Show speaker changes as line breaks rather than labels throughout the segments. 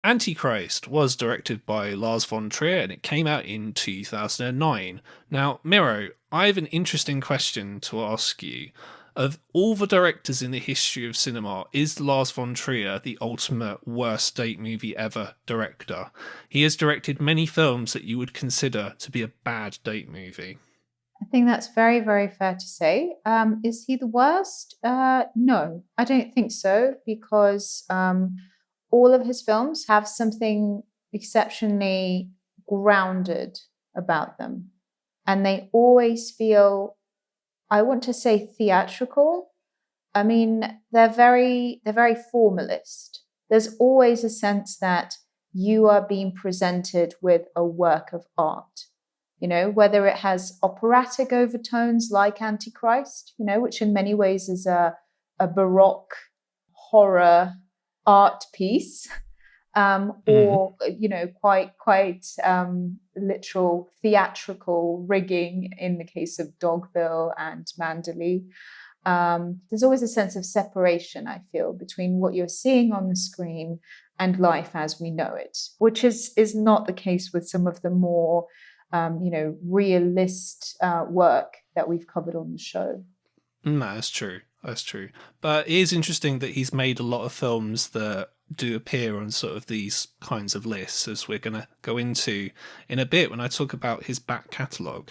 Antichrist was directed by Lars von Trier and it came out in 2009. Now, Miro, I have an interesting question to ask you. Of all the directors in the history of cinema, is Lars von Trier the ultimate worst date movie ever director? He has directed many films that you would consider to be a bad date movie.
I think that's very, very fair to say. Is he the worst? No, I don't think so, because all of his films have something exceptionally grounded about them. And they always feel, I want to say, theatrical. I mean, they're very formalist. There's always a sense that you are being presented with a work of art. Whether it has operatic overtones like Antichrist, which in many ways is a Baroque horror art piece,
Mm.
or quite literal theatrical rigging in the case of Dogville and Manderley. There's always a sense of separation, I feel, between what you're seeing on the screen and life as we know it, which is not the case with some of the more realist work that we've covered on the show.
No, that's true. That's true. But it is interesting that he's made a lot of films that do appear on sort of these kinds of lists, as we're going to go into in a bit when I talk about his back catalogue.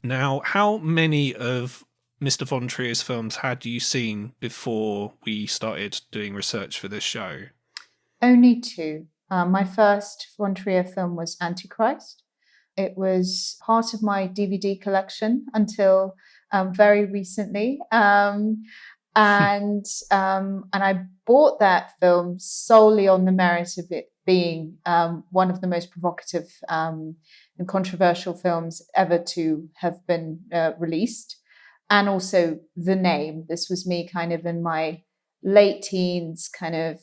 Now, how many of Mr. Von Trier's films had you seen before we started doing research for this show?
Only two. My first von Trier film was Antichrist. It was part of my DVD collection until very recently. And I bought that film solely on the merit of it being one of the most provocative and controversial films ever to have been released, and also the name. This was me kind of in my late teens, kind of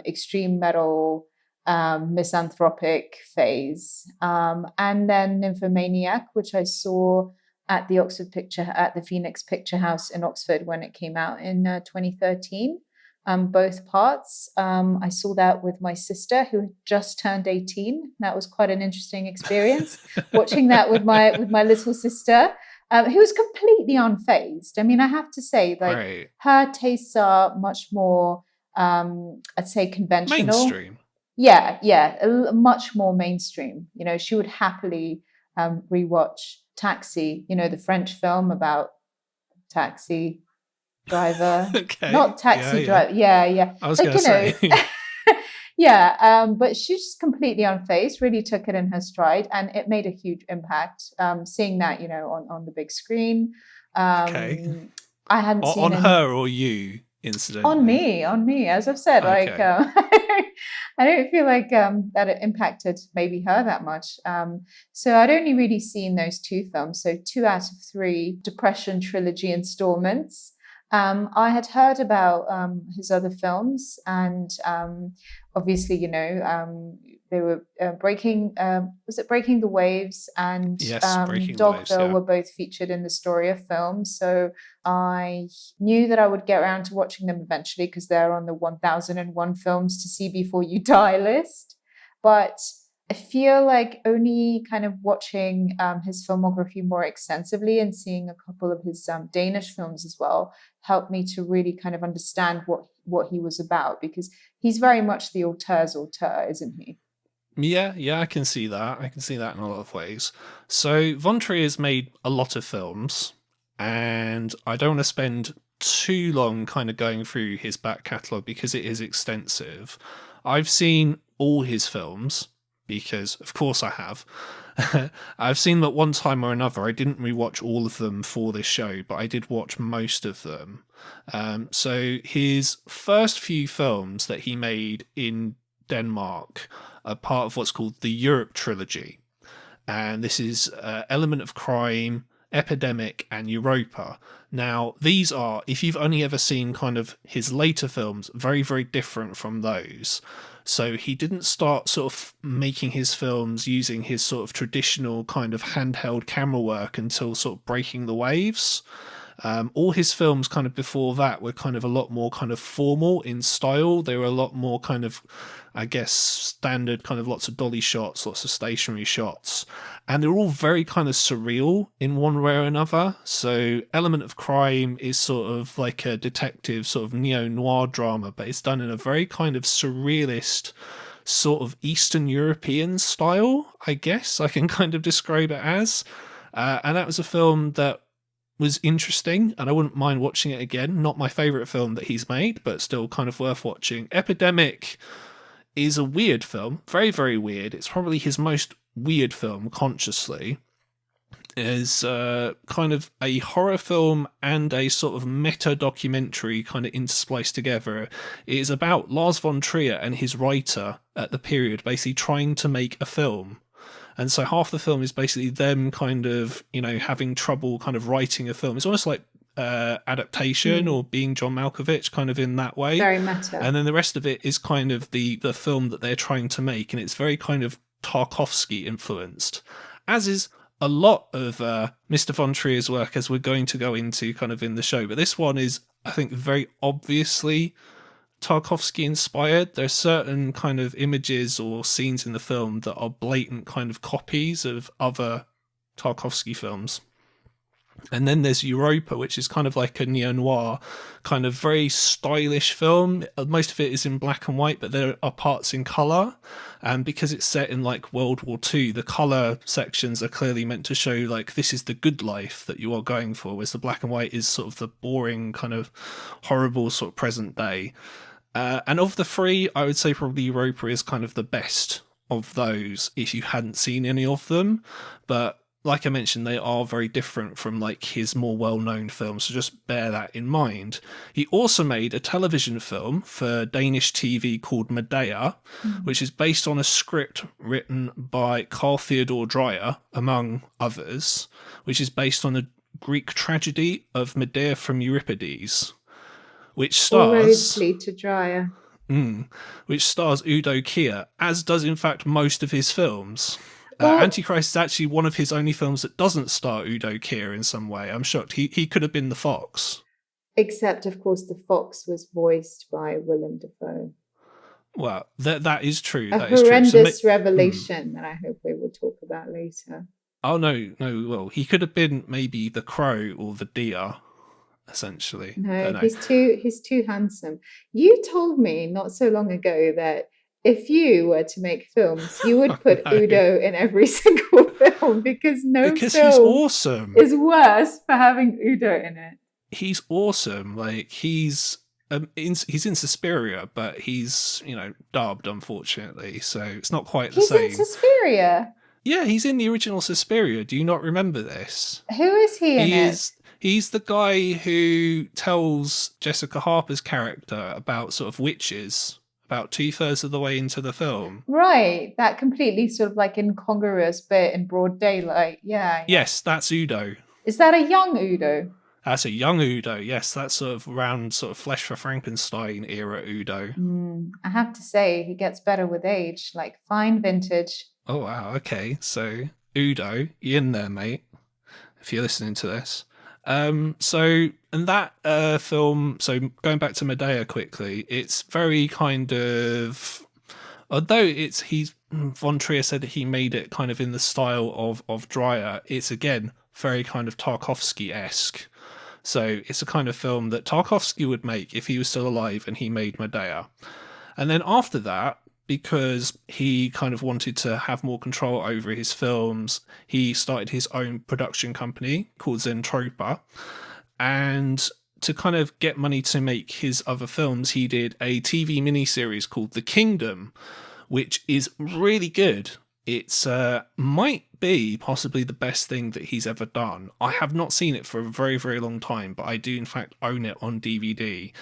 extreme metal misanthropic phase, and then Nymphomaniac, which I saw at the Phoenix Picture House in Oxford when it came out in 2013. Both parts. I saw that with my sister, who had just turned 18. That was quite an interesting experience, watching that with my little sister, who was completely unfazed. I mean, I have to say, like,
Right.
her tastes are much more, I'd say, conventional.
Mainstream.
Yeah, yeah, much more mainstream. She would happily rewatch Taxi, the French film about taxi driver,
Okay.
not
Yeah,
taxi
yeah.
driver. Yeah, yeah,
I was
like
going to say.
yeah. But she's just completely unfazed. Really took it in her stride, and it made a huge impact. Seeing that, on the big screen.
Okay.
Um, I hadn't seen
On
any
her or you,
on
incidentally.
me, on me. As I've said, like,
Okay.
I don't feel like that it impacted maybe her that much. So I'd only really seen those two films, so two out of three Depression trilogy installments. I had heard about his other films, and obviously, they were breaking. Was it Breaking the Waves and
Yes, Breaking the Waves,
Dogville
yeah.
were both featured in the story of film. So I knew that I would get around to watching them eventually, because they're on the 1001 films to see before you die list. But I feel like only kind of watching his filmography more extensively and seeing a couple of his Danish films as well helped me to really kind of understand what he was about, because he's very much the auteur's auteur, isn't he?
Yeah, yeah, I can see that. I can see that in a lot of ways. So, Von Trier's made a lot of films, and I don't want to spend too long kind of going through his back catalogue because it is extensive. I've seen all his films because, of course, I have. I've seen them at one time or another. I didn't rewatch all of them for this show, but I did watch most of them. So, his first few films that he made in Denmark are part of what's called the Europe trilogy. And this is Element of Crime, Epidemic, and Europa. Now, these are, if you've only ever seen kind of his later films, very, very different from those. So he didn't start sort of making his films using his sort of traditional kind of handheld camera work until sort of Breaking the Waves. All his films kind of before that were kind of a lot more kind of formal in style. They were a lot more kind of, I guess, standard kind of lots of dolly shots, lots of stationary shots. And they're all very kind of surreal in one way or another. So Element of Crime is sort of like a detective sort of neo-noir drama, but it's done in a very kind of surrealist sort of Eastern European style, I guess I can kind of describe it as. And that was a film that was interesting, and I wouldn't mind watching it again. Not my favourite film that he's made, but still kind of worth watching. Epidemic is a weird film, very, very weird. It's probably his most weird film, consciously. Is kind of a horror film and a sort of meta documentary kind of interspliced together. It is about Lars von Trier and his writer at the period basically trying to make a film. And so half the film is basically them kind of, having trouble kind of writing a film. It's almost like adaptation or being John Malkovich kind of in that way.
Very meta.
And then the rest of it is kind of the film that they're trying to make. And it's very kind of Tarkovsky influenced, as is a lot of Mr. von Trier's work, as we're going to go into kind of in the show. But this one is, I think, very obviously Tarkovsky inspired. There's certain kind of images or scenes in the film that are blatant kind of copies of other Tarkovsky films. And then there's Europa, which is kind of like a neo-noir, kind of very stylish film. Most of it is in black and white, but there are parts in colour. And because it's set in like World War II, the colour sections are clearly meant to show like this is the good life that you are going for, whereas the black and white is sort of the boring kind of horrible sort of present day. And of the three, I would say probably Europa is kind of the best of those if you hadn't seen any of them. But like I mentioned, they are very different from like his more well-known films, so just bear that in mind. He also made a television film for Danish TV called Medea, which is based on a script written by Carl Theodor Dreyer, among others, which is based on a Greek tragedy of Medea from Euripides, which stars
to Dreyer.
Which stars Udo Kier, as does in fact most of his films.
Well,
Antichrist is actually one of his only films that doesn't star Udo Kier in some way. I'm shocked. He could have been the Fox.
Except, of course, the Fox was voiced by Willem Dafoe.
Well, that is true.
A
that
horrendous
is true.
revelation that I hope we will talk about later.
Oh, no. Well, he could have been maybe the crow or the deer, essentially.
No, he's too handsome. You told me not so long ago that if you were to make films, you would put Udo in every single film because film
he's awesome.
is worse for having Udo in it.
He's awesome. Like he's in Suspiria, but he's dubbed, unfortunately, so it's not quite the same.
He's in Suspiria.
Yeah, he's in the original Suspiria. Do you not remember this?
Who is he in it?
He's the guy who tells Jessica Harper's character about sort of witches about 2/3 of the way into the film.
Right, that completely sort of like incongruous bit in broad daylight. Yeah.
Yes, that's Udo.
Is that a young Udo?
That's a young Udo, yes. That's sort of around sort of Flesh for Frankenstein era Udo.
I have to say, he gets better with age, like fine vintage.
Oh, wow, okay. So, Udo, you in there, mate, if you're listening to this. And that film, so going back to Medea quickly, it's very kind of, although von Trier said that he made it kind of in the style of Dreyer, it's again very kind of Tarkovsky-esque. So it's a kind of film that Tarkovsky would make if he was still alive and he made Medea. And then after that, because he kind of wanted to have more control over his films, he started his own production company called Zentropa. And to kind of get money to make his other films, he did a TV miniseries called The Kingdom, which is really good. It's might be possibly the best thing that he's ever done. I have not seen it for a very, very long time, but I do in fact own it on DVD.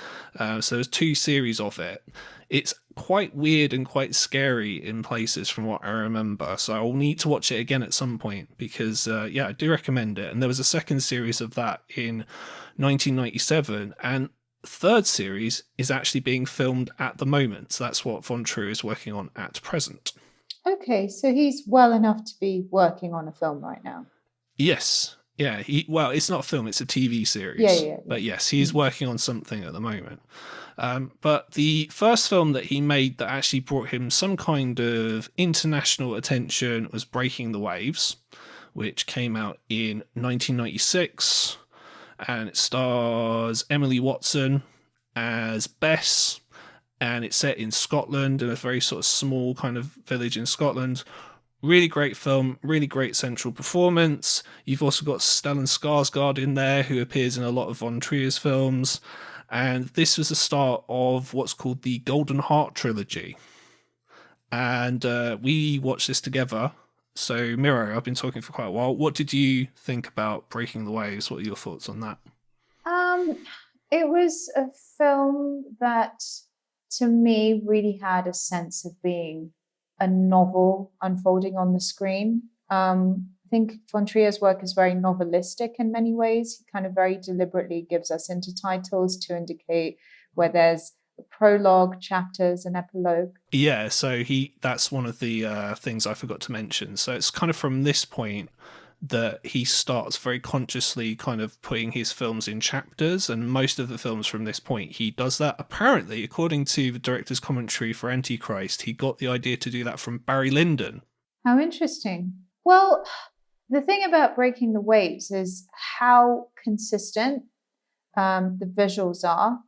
So there's 2 series of it. It's quite weird and quite scary in places from what I remember. So I'll need to watch it again at some point because, I do recommend it. And there was a second series of that in 1997. And third series is actually being filmed at the moment. So that's what von Trier is working on at present.
Okay, so he's well enough to be working on a film right now.
Yes, Yeah, well, it's not a film; it's a TV
Yeah,
series.
yeah,
But
yeah.
yes, he's working on something at the moment. But the first film that he made that actually brought him some kind of international attention was Breaking the Waves, which came out in 1996, and it stars Emily Watson as Bess, and it's set in Scotland, in a very sort of small kind of village in Scotland. Really great film, really great central performance. You've also got Stellan Skarsgård in there, who appears in a lot of Von Trier's films. And this was the start of what's called the Golden Heart trilogy. And we watched this together. So, Miro, I've been talking for quite a while. What did you think about Breaking the Waves? What are your thoughts on that?
Um, it was a film that, to me, really had a sense of being a novel unfolding on the screen. I think von Trier's work is very novelistic in many ways. He kind of very deliberately gives us intertitles to indicate where there's a prologue, chapters, and epilogue.
Yeah, so that's one of the things I forgot to mention. So it's kind of from this point that he starts very consciously kind of putting his films in chapters, and most of the films from this point he does that. Apparently, according to the director's commentary for Antichrist, he got the idea to do that from Barry Lyndon.
How interesting. Well, the thing about Breaking the Waves is how consistent the visuals are.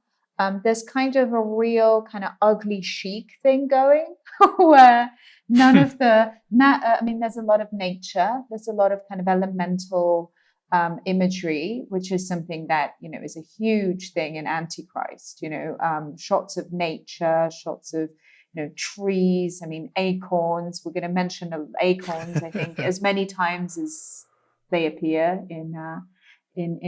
There's kind of a real kind of ugly chic thing going where none of I mean, there's a lot of nature, there's a lot of kind of elemental imagery, which is something that, is a huge thing in Antichrist, shots of nature, shots of, trees, I mean, acorns. We're going to mention acorns, I think, as many times as they appear in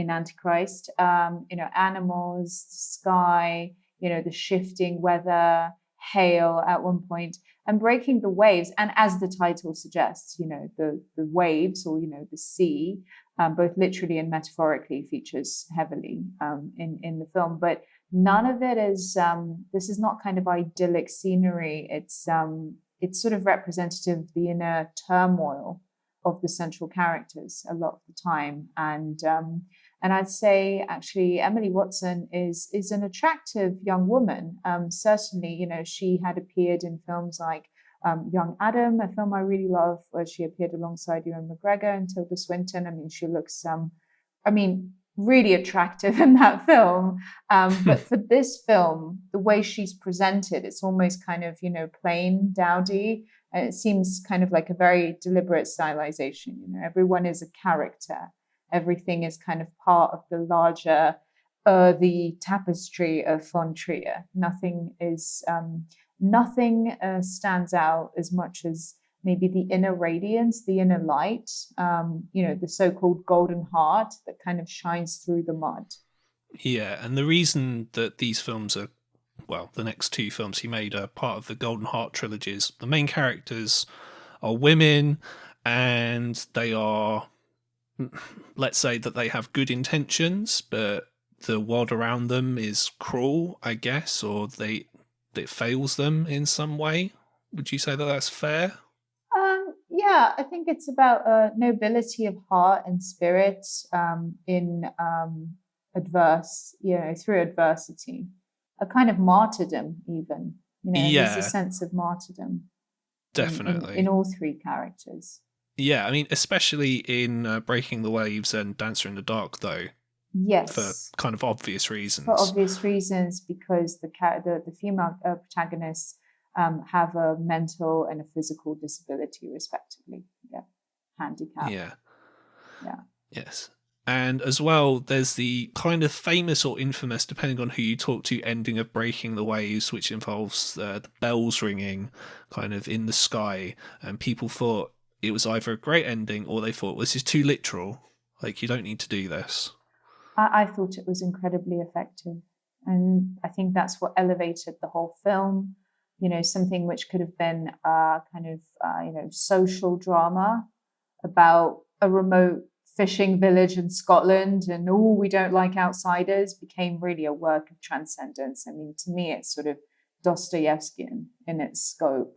Antichrist. Animals, the sky, the shifting weather, hail at one point, and breaking the waves. And as the title suggests, the waves, or the sea, both literally and metaphorically, features heavily in the film. But none of it is. This is not kind of idyllic scenery. It's sort of representative of the inner turmoil of the central characters a lot of the time. And I'd say actually Emily Watson is an attractive young woman. Certainly, she had appeared in films like Young Adam, a film I really love, where she appeared alongside Ewan McGregor and Tilda Swinton. I mean, she looks, really attractive in that film. But for this film, the way she's presented, it's almost kind of, plain, dowdy. And it seems kind of like a very deliberate stylization. Everyone is a character. Everything is kind of part of the larger the tapestry of von Trier. Nothing stands out as much as maybe the inner radiance, the inner light, the so-called golden heart that kind of shines through the mud.
Yeah, and the reason that these films are, well, the next two films he made are part of the Golden Heart trilogies. The main characters are women, and they are, let's say that they have good intentions, but the world around them is cruel, I guess, or it fails them in some way. Would you say that that's fair?
Yeah, I think it's about nobility of heart and spirit in through adversity, a kind of martyrdom, even. There's a
Yeah,
sense of martyrdom in
definitely.
all three characters.
Yeah, I mean, especially in Breaking the Waves and Dancer in the Dark, though, for
Yes,
kind of obvious
for
reasons.
obvious reasons, because the female protagonists have a mental and a physical disability, respectively. Yeah, handicap.
Yeah,
Yeah.
yes. And as well, there's the kind of famous or infamous, depending on who you talk to, ending of Breaking the Waves, which involves the bells ringing kind of in the sky. And people thought it was either a great ending or they thought, well, this is too literal. Like, you don't need to do this.
I thought it was incredibly effective. And I think that's what elevated the whole film. Something which could have been a kind of, social drama about a remote fishing village in Scotland and, oh, we don't like outsiders, became really a work of transcendence. I mean, to me, it's sort of Dostoevskian in its scope.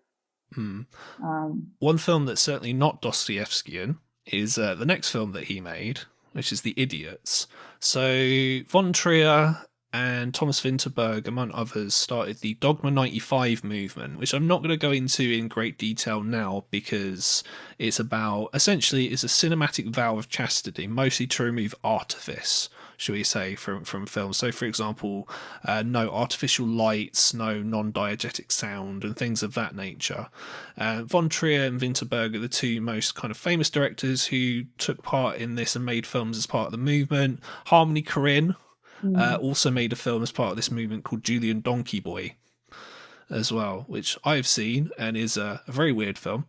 Hmm.
Um,
One film that's certainly not Dostoevskian is the next film that he made, which is The Idiots. So Von Trier and Thomas Vinterberg, among others, started the Dogma 95 movement, which I'm not going to go into in great detail now because it's about, essentially, it's a cinematic vow of chastity, mostly to remove artifice, shall we say, from films. So, for example, no artificial lights, no non-diegetic sound, and things of that nature. Von Trier and Vinterberg are the two most kind of famous directors who took part in this and made films as part of the movement. Harmony Korine also made a film as part of this movement called Julian Donkey Boy as well, which I've seen and is a very weird film.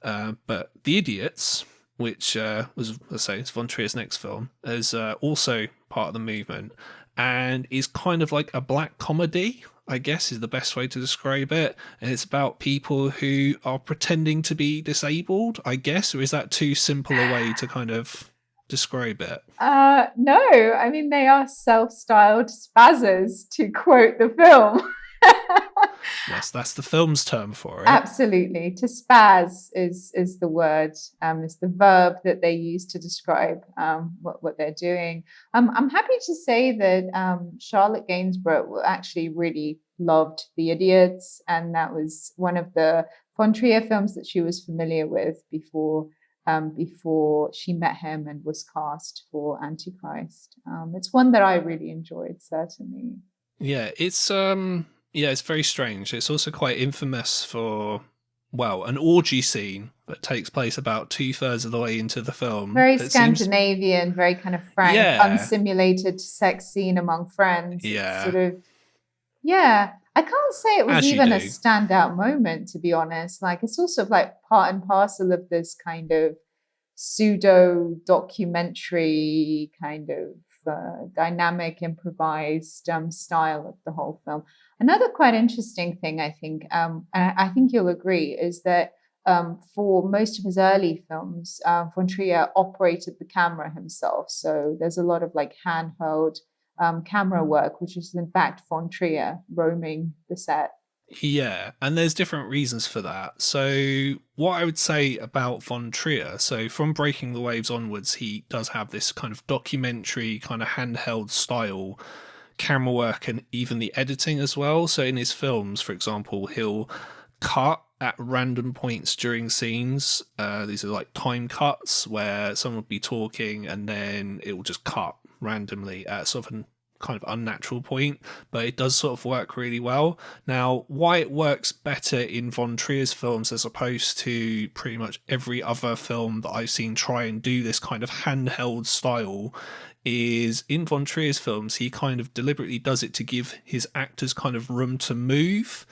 But The Idiots, which was, let's say, it's Von Trier's next film, is also part of the movement and is kind of like a black comedy, I guess is the best way to describe it. And it's about people who are pretending to be disabled, I guess, or is that too simple a way to kind of describe it?
No, I mean, they are self-styled spazzers, to quote the film.
Yes, that's the film's term for it.
Absolutely. To spaz is the word, is the verb that they use to describe what they're doing. I'm happy to say that Charlotte Gainsborough actually really loved The Idiots, and that was one of the Von Trier films that she was familiar with before she met him and was cast for Antichrist. It's one that I really enjoyed, certainly.
Yeah, it's very strange. It's also quite infamous for, well, an orgy scene that takes place about 2/3 of the way into the film.
Very Scandinavian, very kind of frank, unsimulated sex scene among friends.
Yeah.
It's sort of, yeah. I can't say it was even a standout moment, to be honest. Like, it's also like part and parcel of this kind of pseudo documentary kind of dynamic, improvised style of the whole film. Another quite interesting thing, I think, and I think you'll agree, is that for most of his early films, Von Trier operated the camera himself. So there's a lot of like handheld camera work, which is in fact Von Trier roaming the set.
Yeah, and there's different reasons for that. So what I would say about Von Trier, so from Breaking the Waves onwards, he does have this kind of documentary, kind of handheld style camera work and even the editing as well. So in his films, for example, he'll cut at random points during scenes. These are like time cuts where someone will be talking and then it will just cut randomly at sort of an kind of unnatural point, but it does sort of work really well. Now, why it works better in Von Trier's films as opposed to pretty much every other film that I've seen try and do this kind of handheld style is in Von Trier's films, he kind of deliberately does it to give his actors kind of room to move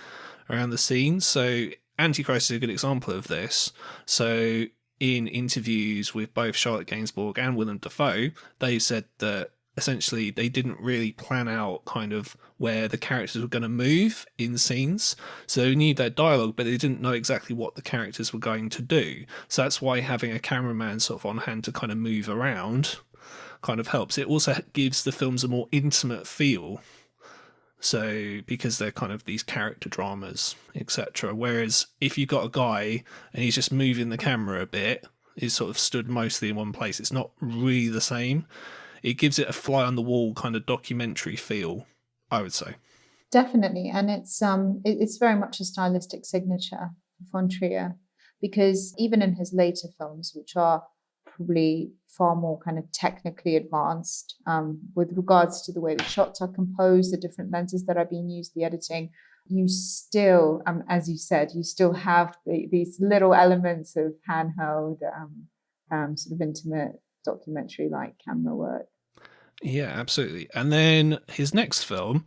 around the scene. So Antichrist is a good example of this. So in interviews with both Charlotte Gainsbourg and Willem Dafoe, they said that essentially they didn't really plan out kind of where the characters were going to move in scenes. So they knew their dialogue, but they didn't know exactly what the characters were going to do. So that's why having a cameraman sort of on hand to kind of move around kind of helps. It also gives the films a more intimate feel. So because they're kind of these character dramas, etc. Whereas if you've got a guy and he's just moving the camera a bit, he's sort of stood mostly in one place, it's not really the same. It gives it a fly on the wall kind of documentary feel, I would say.
Definitely, and it's very much a stylistic signature of Von Trier, because even in his later films, which are probably far more kind of technically advanced with regards to the way the shots are composed, the different lenses that are being used, the editing, you still, as you said, you still have these little elements of handheld, sort of intimate documentary-like camera work.
Yeah, absolutely. And then his next film,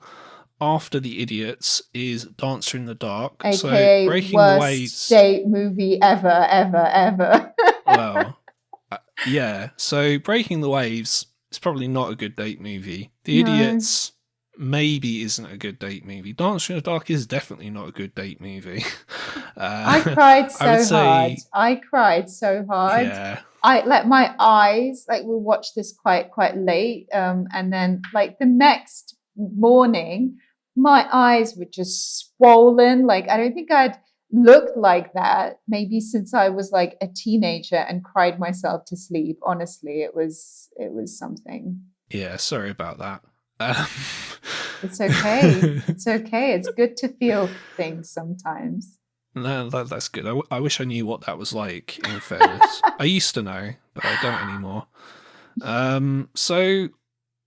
after The Idiots, is Dancer in the Dark.
AKA
so Breaking
worst
the Waves
date movie ever.
Well, yeah. So Breaking the Waves is probably not a good date movie. The Idiots maybe isn't a good date movie. Dancer in the Dark is definitely not a good date movie.
I cried so hard. I cried so hard.
Yeah.
I like my eyes, like we watched this quite late. And then like the next morning, my eyes were just swollen. Like I don't think I'd looked like that maybe since I was like a teenager and cried myself to sleep. Honestly, it was something.
Yeah, sorry about that. Um,
It's okay. It's okay. It's good to feel things sometimes.
no, that's good. I wish I knew what that was like, in fairness. I used to know, but I don't anymore. So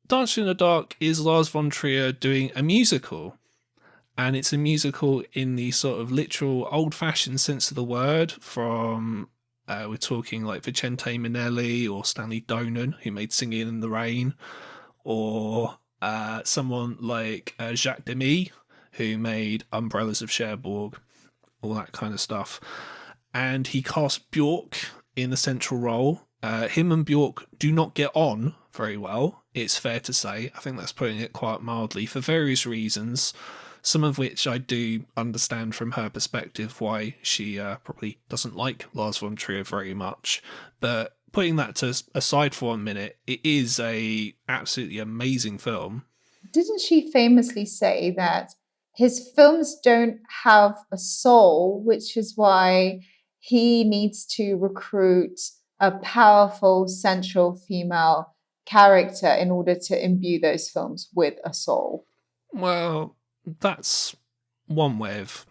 Dancing in the Dark is Lars von Trier doing a musical. And it's a musical in the sort of literal old-fashioned sense of the word. From we're talking like Vicente Minnelli or Stanley Donen, who made Singing in the Rain, or someone like Jacques Demy, who made Umbrellas of Cherbourg, all that kind of stuff. And he cast Bjork in the central role. Him and Bjork do not get on very well, it's fair to say. I think that's putting it quite mildly, for various reasons, some of which I do understand from her perspective why she probably doesn't like Lars von Trier very much. But putting that aside for 1 minute, it is a absolutely amazing film.
Didn't she famously say that his films don't have a soul, which is why he needs to recruit a powerful central female character in order to imbue those films with a soul?
Well, that's one way of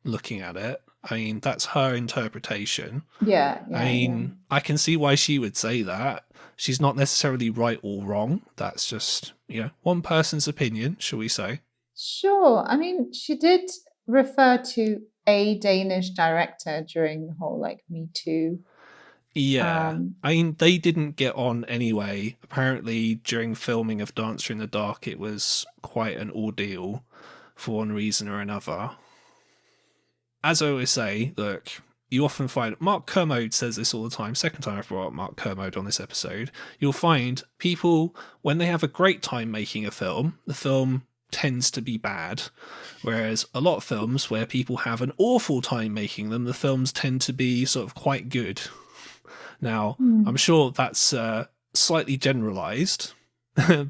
looking at it. I mean, that's her interpretation.
Yeah,
I
yeah, yeah.
mean, I can see why she would say that. She's not necessarily right or wrong. That's just, one person's opinion, shall we say.
Sure. I mean, she did refer to a Danish director during the whole like Me Too.
Yeah.
Um,
I mean, they didn't get on anyway. Apparently, during filming of Dancer in the Dark, it was quite an ordeal for one reason or another. As I always say, look, you often find Mark Kermode says this all the time. Second time I've brought up Mark Kermode on this episode. You'll find people, when they have a great time making a film, the film tends to be bad. Whereas a lot of films where people have an awful time making them, the films tend to be sort of quite good. Now, I'm
hmm.
sure that's slightly generalized,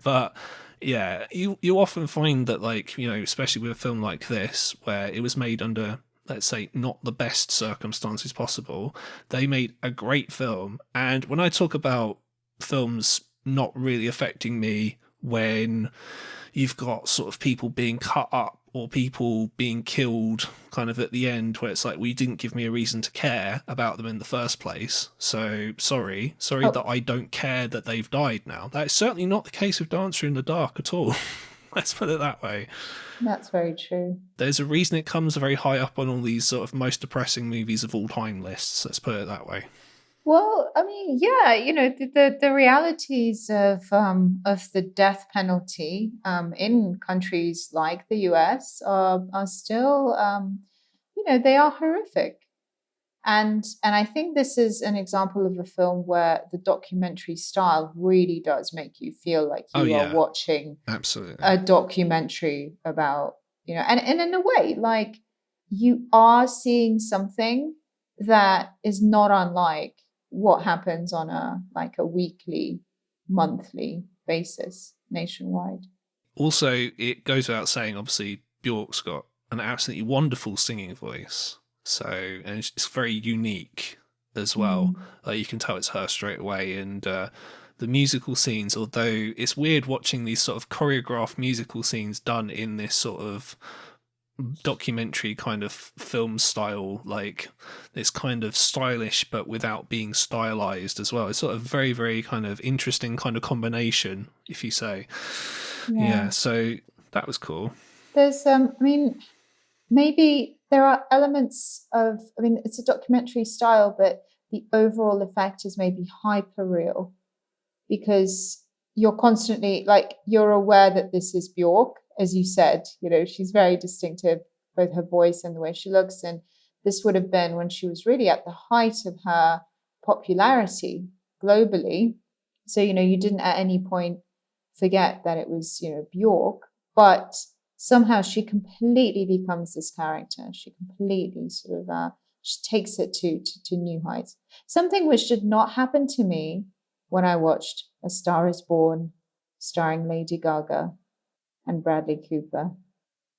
but yeah, you often find that, like, especially with a film like this, where it was made under, let's say, not the best circumstances possible, they made a great film. And when I talk about films not really affecting me, when you've got sort of people being cut up or people being killed kind of at the end, where it's like, well, you didn't give me a reason to care about them in the first place, so sorry that
Oh,
I don't care that they've died now. That's certainly not the case with Dancer in the Dark at all. Let's put it that way.
that's very true.
There's a reason it comes very high up on all these sort of most depressing movies of all time lists. Let's put it that way.
Well, I mean, yeah, the realities of the death penalty in countries like the US are still they are horrific. And I think this is an example of a film where the documentary style really does make you feel like
Oh
you are
yeah,
watching
absolutely.
a documentary about, and in a way, like you are seeing something that is not unlike what happens on a weekly, monthly basis nationwide.
Also, it goes without saying, obviously, Bjork's got an absolutely wonderful singing voice. So, and it's very unique as well.
Mm.
Like, you can tell it's her straight away. And the musical scenes, although it's weird watching these sort of choreographed musical scenes done in this sort of documentary kind of film style, like it's kind of stylish but without being stylized as well. It's sort of very, very kind of interesting kind of combination, if you say.
Yeah.
Yeah, so that was cool.
There's I mean, maybe there are elements of, I mean, it's a documentary style, but the overall effect is maybe hyper real because you're constantly like, you're aware that this is Bjork, as you said, she's very distinctive, both her voice and the way she looks. And this would have been when she was really at the height of her popularity globally. So, you didn't at any point forget that it was, Bjork, but somehow she completely becomes this character. She completely sort of she takes it to new heights. Something which did not happen to me when I watched A Star Is Born, starring Lady Gaga and Bradley Cooper.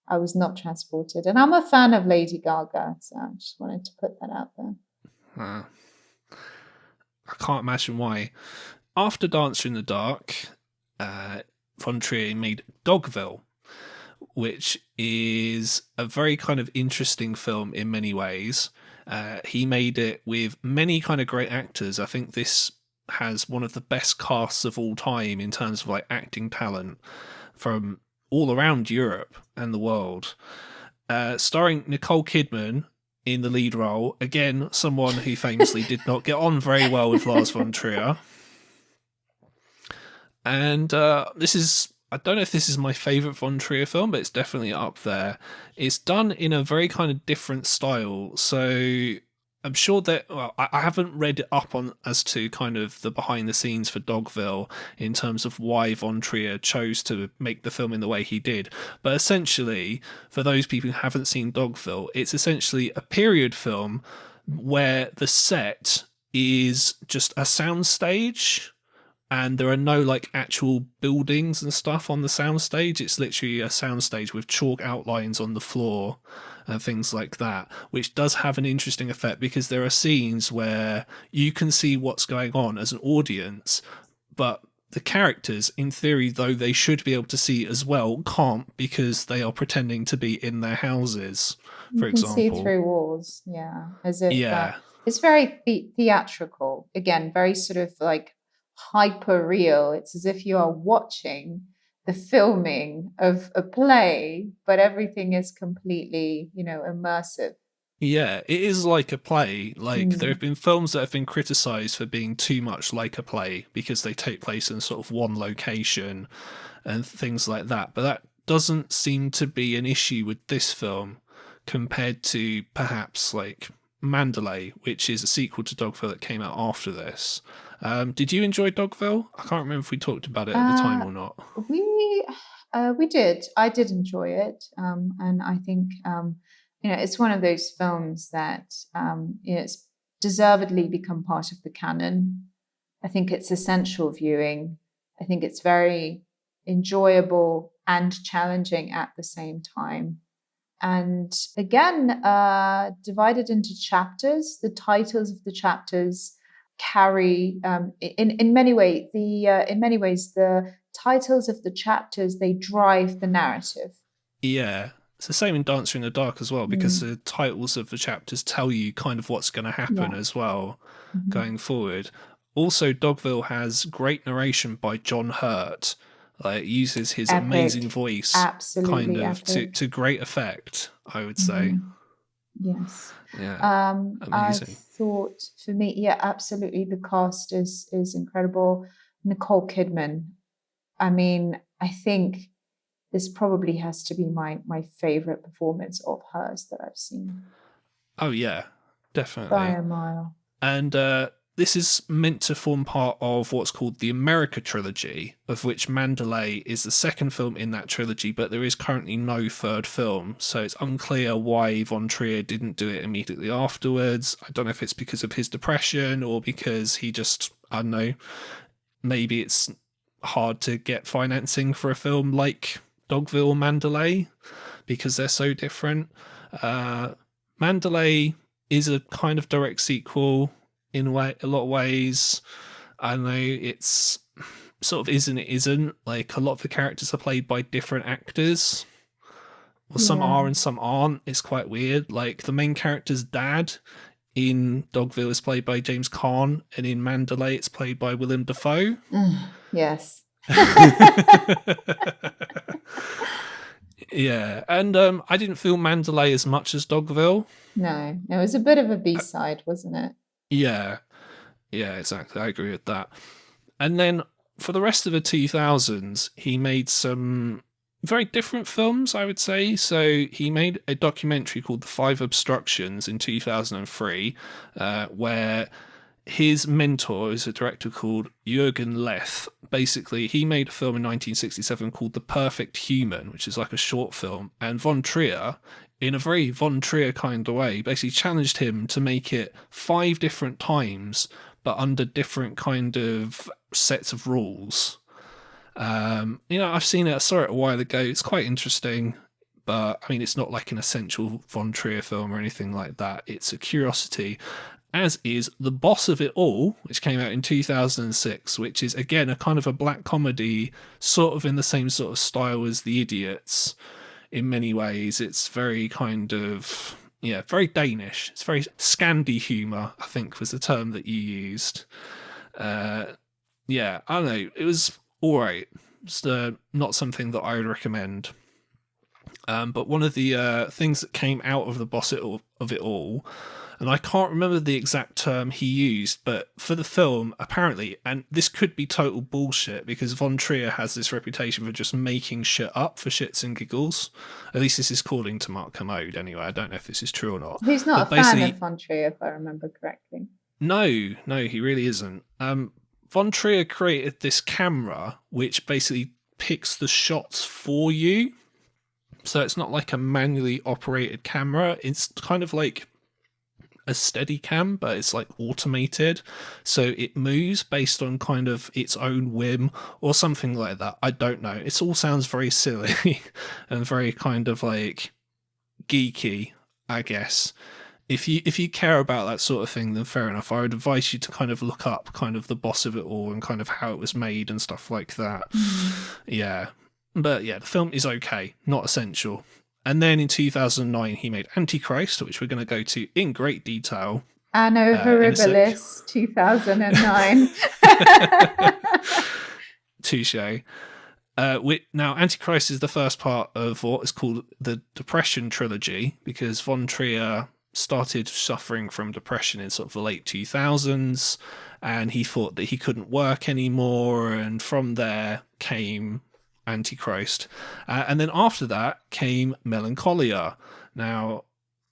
I was not transported. And I'm a fan of Lady Gaga, so I just wanted to put that out there.
I can't imagine why. After Dancer in the Dark, Von Trier made Dogville, which is a very kind of interesting film in many ways. He made it with many kind of great actors. I think this has one of the best casts of all time in terms of like acting talent from all around Europe and the world. Starring Nicole Kidman in the lead role, again, someone who famously did not get on very well with Lars von Trier. And this is, I don't know if this is my favourite Von Trier film, but it's definitely up there. It's done in a very kind of different style. So I'm sure that, well, I haven't read up on as to kind of the behind the scenes for Dogville in terms of why Von Trier chose to make the film in the way he did. But essentially, for those people who haven't seen Dogville, it's essentially a period film where the set is just a soundstage and there are no like actual buildings and stuff on the soundstage. It's literally a soundstage with chalk outlines on the floor and things like that, which does have an interesting effect because there are scenes where you can see what's going on as an audience, but the characters, in theory, though they should be able to see as well, can't because they are pretending to be in their houses, for
You can see
example.
through walls, yeah, as if
Yeah.
it's very theatrical. Again, very sort of like hyper real. It's as if you are watching the filming of a play, but everything is completely, immersive.
Yeah, it is like a play. Like, there have been films that have been criticised for being too much like a play because they take place in sort of one location and things like that. But that doesn't seem to be an issue with this film compared to perhaps like Mandalay, which is a sequel to Dogville that came out after this. Did you enjoy Dogville? I can't remember if we talked about it at the time
Uh,
or not.
we did. I did enjoy it, and I think it's one of those films that it's deservedly become part of the canon. I think it's essential viewing. I think it's very enjoyable and challenging at the same time. And again, divided into chapters. The titles of the chapters carry, in many ways, the titles of the chapters, they drive the narrative.
Yeah. It's the same in Dancer in the Dark as well, because the titles of the chapters tell you kind of what's going to happen
Yeah.
as well going forward. Also, Dogville has great narration by John Hurt. Like, uses his
Epic.
amazing voice
Absolutely
kind of
epic.
to great effect, I would say.
Yes.
Yeah.
I
Amazing.
thought for me, yeah, absolutely. The cast is incredible. Nicole Kidman. I mean, I think this probably has to be my favorite performance of hers that I've seen
Oh, yeah,
by
definitely.
a mile.
And this is meant to form part of what's called the America trilogy, of which Mandalay is the second film in that trilogy, but there is currently no third film, so it's unclear why Von Trier didn't do it immediately afterwards. I don't know if it's because of his depression or because he just, I don't know, maybe it's hard to get financing for a film like Dogville or Mandalay because they're so different. Mandalay is a kind of direct sequel in a lot of ways. I know it's sort of isn't, it isn't. Like, a lot of the characters are played by different actors. Well, some are and some aren't. It's quite weird. Like, the main character's dad in Dogville is played by James Caan, and in Mandalay it's played by Willem Dafoe.
Yes.
Yeah, and I didn't feel Mandalay as much as Dogville.
No, it was a bit of a B-side, wasn't it?
Yeah, exactly. I agree with that. And then for the rest of the 2000s, he made some very different films, I would say. So he made a documentary called The Five Obstructions in 2003, where his mentor is a director called Jürgen Leth. Basically, he made a film in 1967 called The Perfect Human, which is like a short film. And Von Trier, in a very Von Trier kind of way, basically challenged him to make it 5 different times, but under different kind of sets of rules. I've seen it, I saw it a while ago. It's quite interesting, but I mean, it's not like an essential Von Trier film or anything like that. It's a curiosity, as is The Boss of It All, which came out in 2006, which is again a kind of a black comedy, sort of in the same sort of style as The Idiots in many ways. It's very kind of, yeah, very Danish. It's very Scandi humour, I think was the term that you used. Yeah, I don't know. It was all right. It's not something that I would recommend. But one of the things that came out of The Boss of It All, and I can't remember the exact term he used, but for the film, apparently, and this could be total bullshit because Von Trier has this reputation for just making shit up for shits and giggles. At least this is according to Mark Kermode anyway. I don't know if this is true or not.
He's not
But
a fan of Von Trier, if I remember correctly.
No, he really isn't. Von Trier created this camera which basically picks the shots for you. So it's not like a manually operated camera. It's kind of like a steady cam, but it's like automated. So it moves based on kind of its own whim or something like that. I don't know. It all sounds very silly and very kind of like geeky, I guess. If you care about that sort of thing, then fair enough. I would advise you to kind of look up kind of the boss of it all and kind of how it was made and stuff like that. Yeah. But yeah, the film is okay, not essential. And then in 2009, he made Antichrist, which we're going to go to in great detail.
Anno Horribilis, 2009.
Touche. Now, Antichrist is the first part of what is called the Depression trilogy, because Von Trier started suffering from depression in sort of the late 2000s, and he thought that he couldn't work anymore, and from there came Antichrist. And then after that came Melancholia. Now,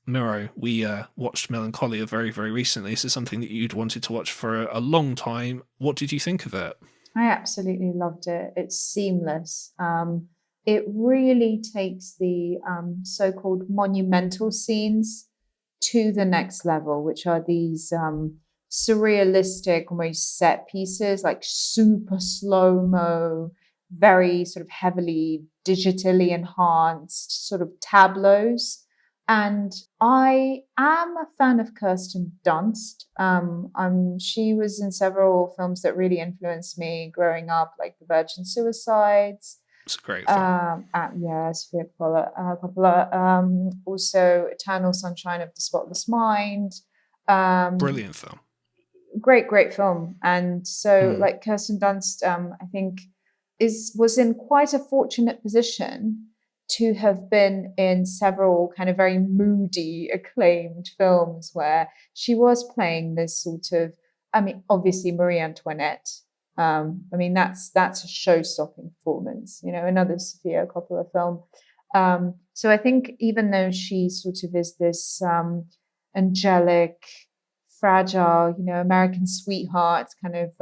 Miro, we watched Melancholia very, very recently. This is something that you'd wanted to watch for a long time. What did you think of it?
I absolutely loved it. It's seamless. It really takes the so-called monumental scenes to the next level, which are these surrealistic, almost set pieces, like super slow-mo, very sort of heavily digitally enhanced sort of tableaus. And I am a fan of Kirsten Dunst. She was in several films that really influenced me growing up, like The Virgin Suicides.
It's a great film.
Sophia Coppola. Also, Eternal Sunshine of the Spotless Mind.
Brilliant film.
Great film. And so, like Kirsten Dunst, I think was in quite a fortunate position to have been in several kind of very moody, acclaimed films where she was playing this sort of, I mean, obviously Marie Antoinette. I mean, that's a show-stopping performance, you know, another Sofia Coppola film. So I think even though she sort of is this angelic, fragile, you know, American sweetheart kind of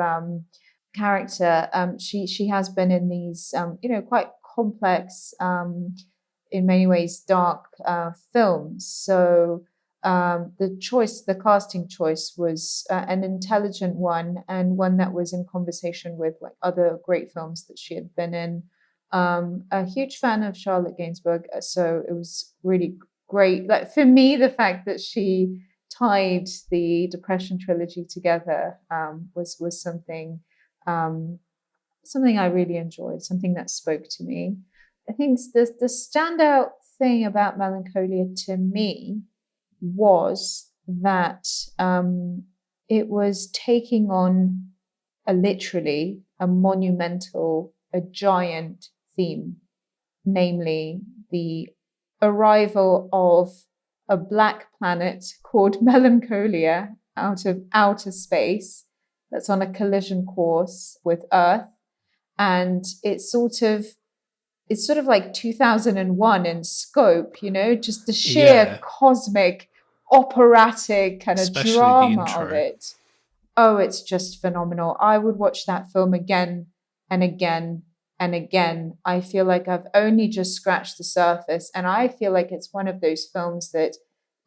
character, she has been in these you know, quite complex, in many ways dark films. So the casting choice was an intelligent one, and one that was in conversation with like other great films that she had been in. A huge fan of Charlotte Gainsbourg, so it was really great. Like for me, the fact that she tied the Depression trilogy together was something I really enjoyed, something that spoke to me. I think the standout thing about Melancholia to me was that it was taking on literally a monumental, a giant theme, namely the arrival of a black planet called Melancholia out of outer space that's on a collision course with Earth. And it's sort of like 2001 in scope, you know, just the sheer cosmic, operatic kind of
especially
drama of it. Oh, it's just phenomenal. I would watch that film again and again and again. I feel like I've only just scratched the surface. And I feel like it's one of those films that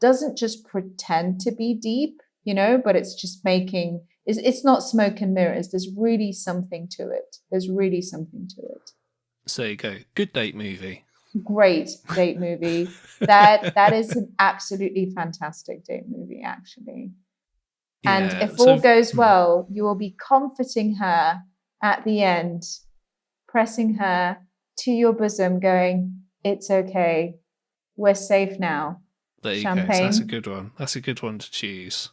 doesn't just pretend to be deep, you know, but it's just it's not smoke and mirrors. There's really something to it.
So there you go. Good date movie.
Great date movie. That is an absolutely fantastic date movie, actually. And
Yeah.
if
So
all goes well, you will be comforting her at the end, pressing her to your bosom, going, "It's okay. We're safe now."
there you go. So that's a
Champagne.
good one. That's a good one to choose.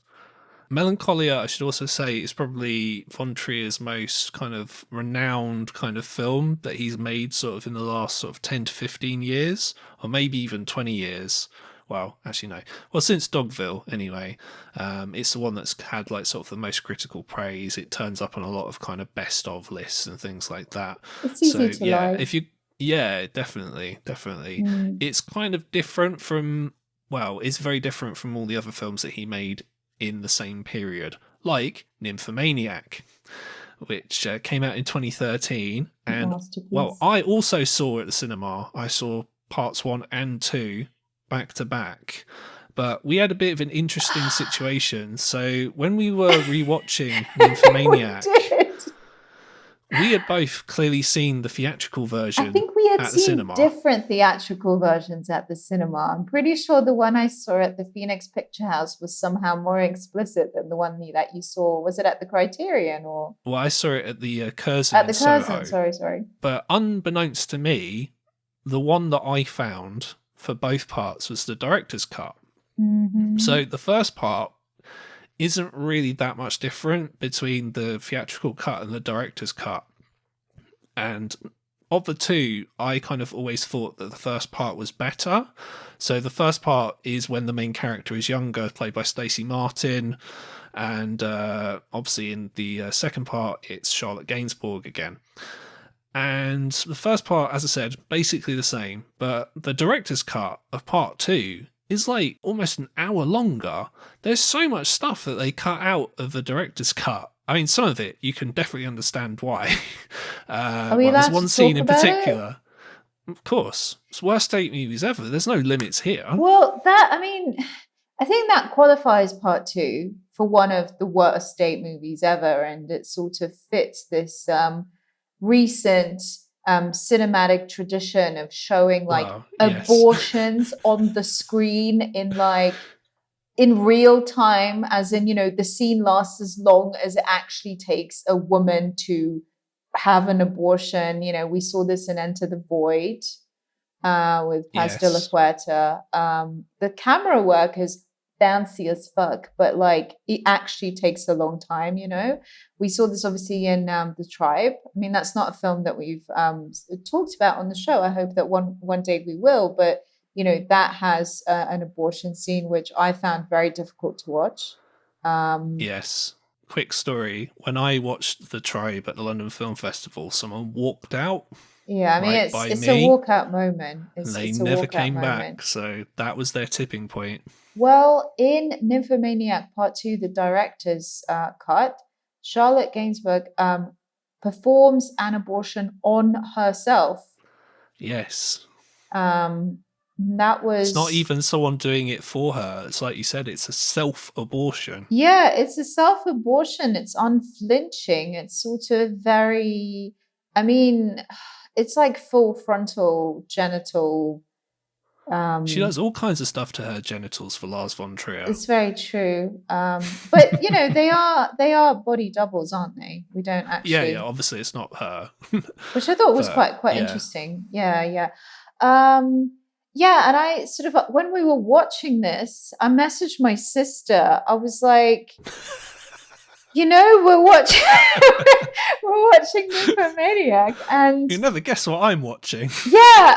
Melancholia, I should also say, is probably von Trier's most kind of renowned kind of film that he's made sort of in the last sort of 10 to 15 years, or maybe even 20 years. Well, actually, no. Well, since Dogville, anyway. It's the one that's had like sort of the most critical praise. It turns up on a lot of kind of best of lists and things like that.
It's easy
So,
to
yeah,
like.
if you, yeah, definitely, definitely.
Mm.
It's kind of different from, well, it's very different from all the other films that he made in the same period, like Nymphomaniac, which came out in 2013. And, well,
Masterpiece.
I also saw at the cinema. I saw parts 1 and 2 back to back. But we had a bit of an interesting situation. So when we were rewatching
We
Nymphomaniac,
did.
we had both clearly seen the theatrical
I
version
think we had
at the
seen
cinema.
different theatrical versions at the cinema. I'm pretty sure the one I saw at the Phoenix Picture House was somehow more explicit than the one that you saw. Was it at the Criterion or
Well, I saw it at the Curzon
at
in
the Curzon?
Soho.
Sorry.
But unbeknownst to me, the one that I found for both parts was the director's cut.
Mm-hmm.
So the first part isn't really that much different between the theatrical cut and the director's cut. And of the two, I kind of always thought that the first part was better. So the first part is when the main character is younger, played by Stacey Martin. And obviously in the second part, it's Charlotte Gainsbourg again. And the first part, as I said, basically the same. But the director's cut of part 2 is like almost an hour longer. There's so much stuff that they cut out of the director's cut. I mean, some of it you can definitely understand why.
Are we
Well, there's
allowed
one
to
scene
talk
in
about it?
particular. Of course, it's worst date movies ever. There's no limits here.
Well, I think that qualifies part 2 for one of the worst date movies ever, and it sort of fits this recent cinematic tradition of showing like
Well, yes.
abortions on the screen in real time, as in, the scene lasts as long as it actually takes a woman to have an abortion. We saw this in Enter the Void with Paz de la
Yes.
Huerta. The camera work is fancy as fuck, but like it actually takes a long time. We saw this obviously in The Tribe. I mean, that's not a film that we've talked about on the show. I hope that one day we will, but that has an abortion scene which I found very difficult to watch.
Yes. Quick story. When I watched The Tribe at the London Film Festival, someone walked out
Yeah, I mean
right
it's
by
it's a
me.
walkout moment.
And
It's
they
it's a
never
walkout
came
moment.
back. So that was their tipping point.
Well, in Nymphomaniac Part 2, the director's cut, Charlotte Gainsbourg performs an abortion on herself.
Yes.
That
It's not
was,
even someone doing it for her. It's like you said, it's a self-abortion.
yeah, it's a self-abortion. It's unflinching. It's sort of very, I mean, it's like full frontal genital.
She does all kinds of stuff to her genitals for Lars von Trier.
It's very true. But they are body doubles, aren't they? We don't actually.
Yeah, obviously it's not her.
Which I thought was
But,
quite
yeah.
interesting. Yeah. Yeah, and I sort of when we were watching this, I messaged my sister. I was like, we're watching we're watching Nymphomaniac, and
You never guess what I'm watching.
yeah,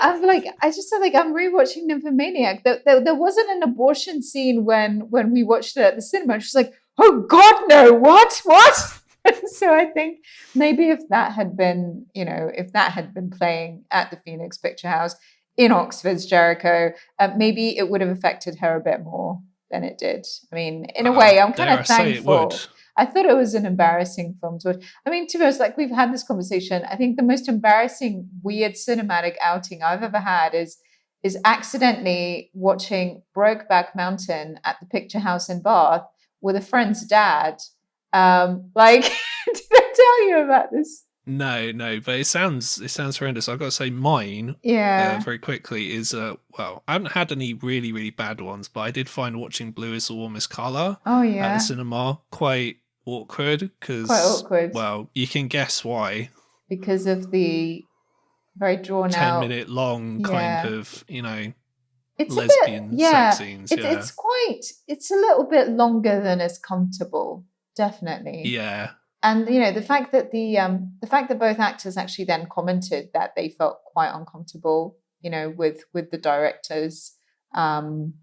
I just said like I'm rewatching Nymphomaniac. There wasn't an abortion scene when we watched it at the cinema. She's like, oh God, no, what? So I think maybe if that had been playing at the Phoenix Picture House in Oxford's Jericho, maybe it would have affected her a bit more than it did. I mean, in a way, I'm kind of thankful. I thought it was an embarrassing film to watch. I mean, to be honest, like we've had this conversation. I think the most embarrassing, weird cinematic outing I've ever had is accidentally watching Brokeback Mountain at the Picture House in Bath with a friend's dad. Did I tell you about this?
No, but it sounds horrendous. I've got to say, mine
Yeah.
very quickly is well, I haven't had any really really bad ones, but I did find watching Blue is the Warmest Color
Oh
at the
yeah.
cinema quite awkward
Quite
because,
awkward
well, you can guess why.
because of the very drawn
10
out.
minute long kind
Yeah.
of
It's a bit,
lesbian sex
yeah.
scenes.
It's
Yeah,
quite, it's a little bit longer than is comfortable, definitely.
yeah,
And the fact that both actors actually then commented that they felt quite uncomfortable, with the director's um,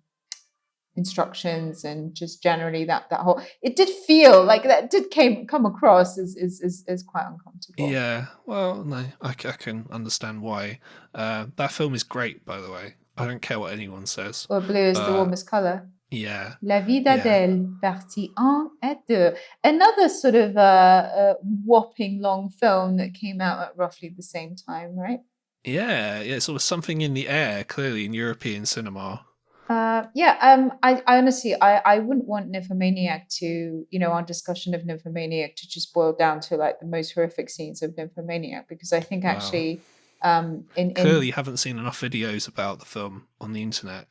instructions, and just generally that whole, it did feel like that did come across as quite uncomfortable.
yeah. Well, no, I can understand why. That film is great, by the way. I don't care what anyone says,
Or blue is the
but
warmest color.
yeah,
La vie
yeah.
d'Adèle, partie 1 et 2. Another sort of whopping long film that came out at roughly the same time, right?
Yeah, sort of something in the air, clearly in European cinema.
Yeah, I honestly, I wouldn't want Nymphomaniac to, our discussion of Nymphomaniac to just boil down to like the most horrific scenes of Nymphomaniac, because I think
Wow.
actually, in
Clearly, you haven't seen enough videos about the film on the internet.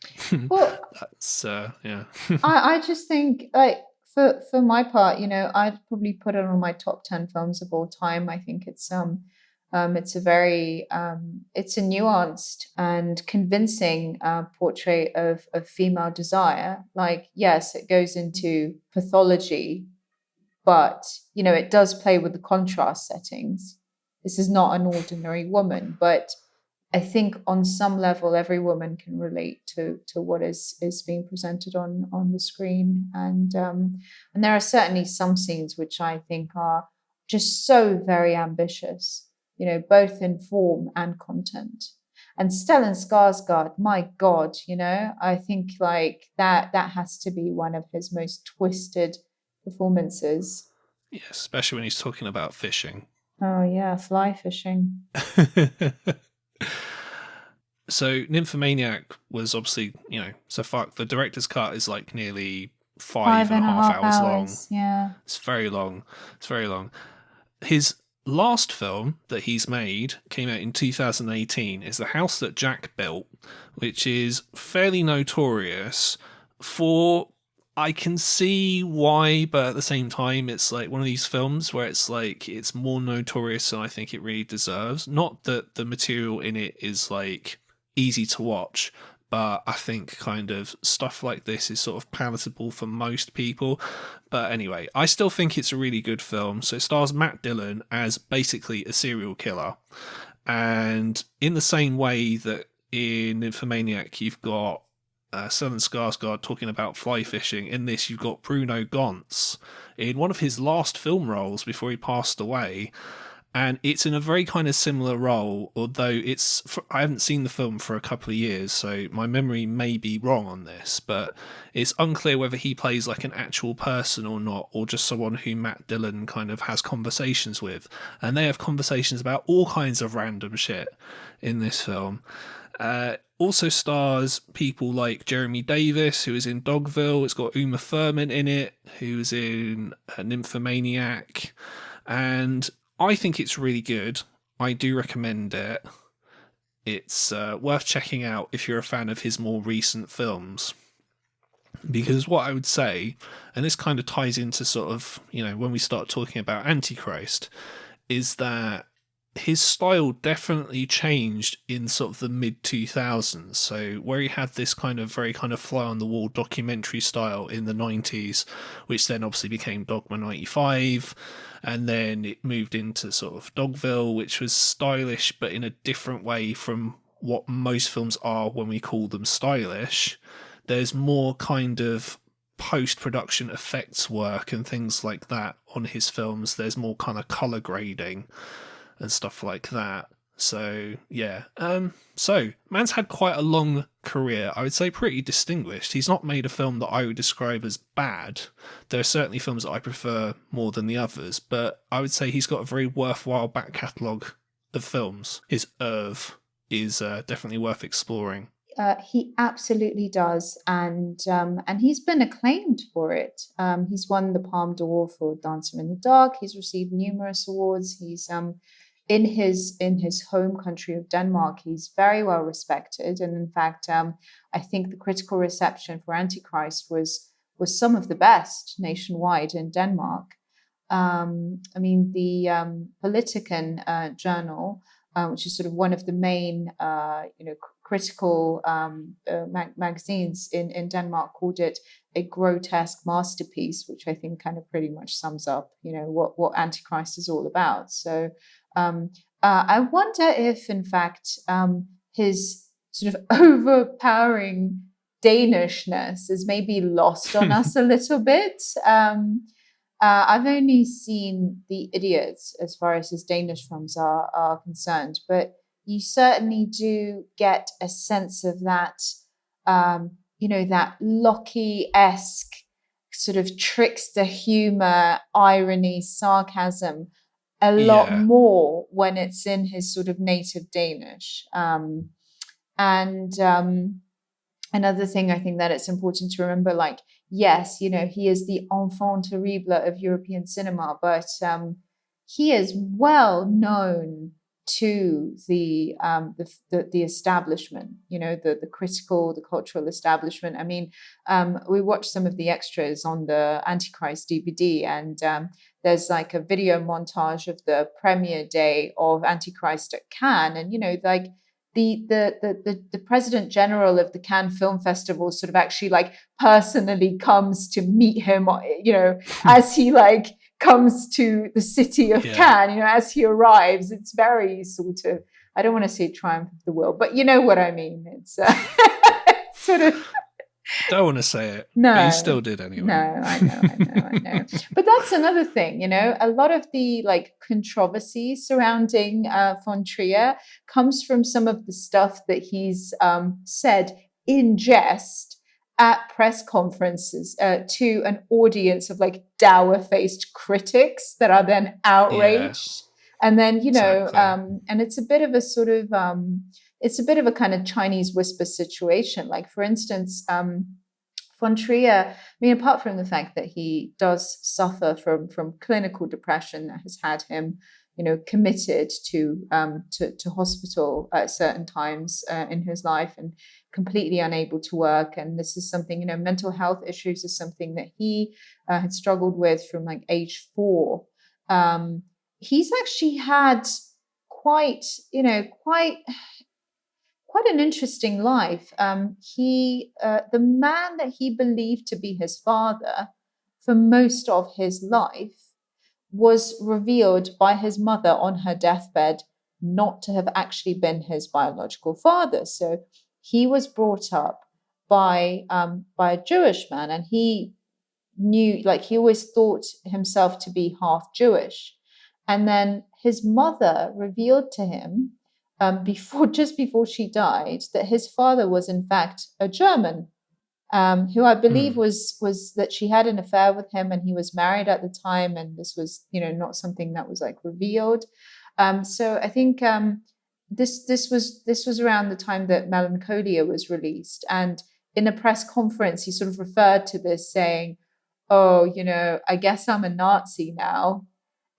well,
That's yeah.
I just think like for my part, I'd probably put it on my top 10 films of all time. I think it's a very it's a nuanced and convincing portrait of female desire. Like, yes, it goes into pathology, but it does play with the contrast settings. This is not an ordinary woman, but I think on some level every woman can relate to what is being presented on the screen, and there are certainly some scenes which I think are just so very ambitious, both in form and content. And Stellan Skarsgård, my God, I think like that has to be one of his most twisted performances.
Yeah, especially when he's talking about fishing.
Oh yeah, fly fishing.
So Nymphomaniac was obviously, so fuck, the director's cut is like nearly five
Five
and a
and a
half
half
hours long.
hours. Yeah.
It's very long. It's very long. His last film that he's made came out in 2018 is The House That Jack Built, which is fairly notorious for, I can see why, but at the same time it's like one of these films where it's like it's more notorious than I think it really deserves. Not that the material in it is like easy to watch, but I think kind of stuff like this is sort of palatable for most people. But anyway, I still think it's a really good film. So it stars Matt Dillon as basically a serial killer. And in the same way that in Nymphomaniac you've got Stellan Skarsgård talking about fly fishing, in this you've got Bruno Gantz in one of his last film roles before he passed away. And it's in a very kind of similar role, although I haven't seen the film for a couple of years, so my memory may be wrong on this, but it's unclear whether he plays like an actual person or not, or just someone who Matt Dillon kind of has conversations with. And they have conversations about all kinds of random shit in this film. Also stars people like Jeremy Davis, who is in Dogville. It's got Uma Thurman in it, who's in Nymphomaniac. And I think it's really good. I do recommend it. It's worth checking out if you're a fan of his more recent films. Because what I would say, and this kind of ties into sort of, when we start talking about Antichrist, is that his style definitely changed in sort of the mid 2000s. So where he had this kind of very kind of fly on the wall documentary style in the 90s, which then obviously became Dogma 95, and then it moved into sort of Dogville, which was stylish but in a different way from what most films are when we call them stylish. There's more kind of post-production effects work and things like that on his films. There's more kind of color grading and stuff like that. So yeah, so man's had quite a long career. I would say pretty distinguished. He's not made a film that I would describe as bad. There are certainly films that I prefer more than the others, but I would say he's got a very worthwhile back catalogue of films. His oeuvre is definitely worth exploring.
he absolutely does, and he's been acclaimed for it. He's won the Palme d'Or for Dancer in the Dark. He's received numerous awards. He's in his home country of Denmark. He's very well respected, and in fact, I think the critical reception for Antichrist was some of the best nationwide in Denmark. I mean, the Politiken journal, which is sort of one of the main, critical magazines in Denmark, called it a grotesque masterpiece, which I think kind of pretty much sums up, what Antichrist is all about. So I wonder if, in fact, his sort of overpowering Danishness is maybe lost on us a little bit. I've only seen The Idiots as far as his Danish films are concerned, but you certainly do get a sense of that, that Locke-esque sort of trickster humor, irony, sarcasm a lot
Yeah.
more when it's in his sort of native Danish. And another thing I think that it's important to remember, like, yes, he is the enfant terrible of European cinema, but he is well known to the establishment, the critical, the cultural establishment. I mean, we watched some of the extras on the Antichrist DVD, and there's like a video montage of the premiere day of Antichrist at Cannes, and like the president general of the Cannes Film Festival sort of actually like personally comes to meet him, as he like comes to the city of Cannes, as he arrives. It's very sort of, I don't want to say triumph of the will, but you know what I mean. It's sort of.
Don't want to say it.
No,
but you still did anyway.
No, I know. But that's another thing, a lot of the like controversy surrounding von Trier comes from some of the stuff that he's said in jest at press conferences to an audience of like dour-faced critics that are then outraged. And then,
exactly.
And it's a bit of a sort of, it's a bit of a kind of Chinese whisper situation. Like, for instance, von Trier, I mean, apart from the fact that he does suffer from clinical depression that has had him, committed to hospital at certain times in his life and completely unable to work. And this is something, mental health issues is something that he had struggled with from like age 4. He's actually had quite an interesting life. The man that he believed to be his father for most of his life was revealed by his mother on her deathbed not to have actually been his biological father. So he was brought up by a Jewish man, and he knew, like, he always thought himself to be half Jewish. And then his mother revealed to him just before she died, that his father was in fact a German, who I believe was that she had an affair with him, and he was married at the time, and this was not something that was like revealed. So I think this was around the time that Melancholia was released, and in a press conference he sort of referred to this, saying, "Oh, I guess I'm a Nazi now,"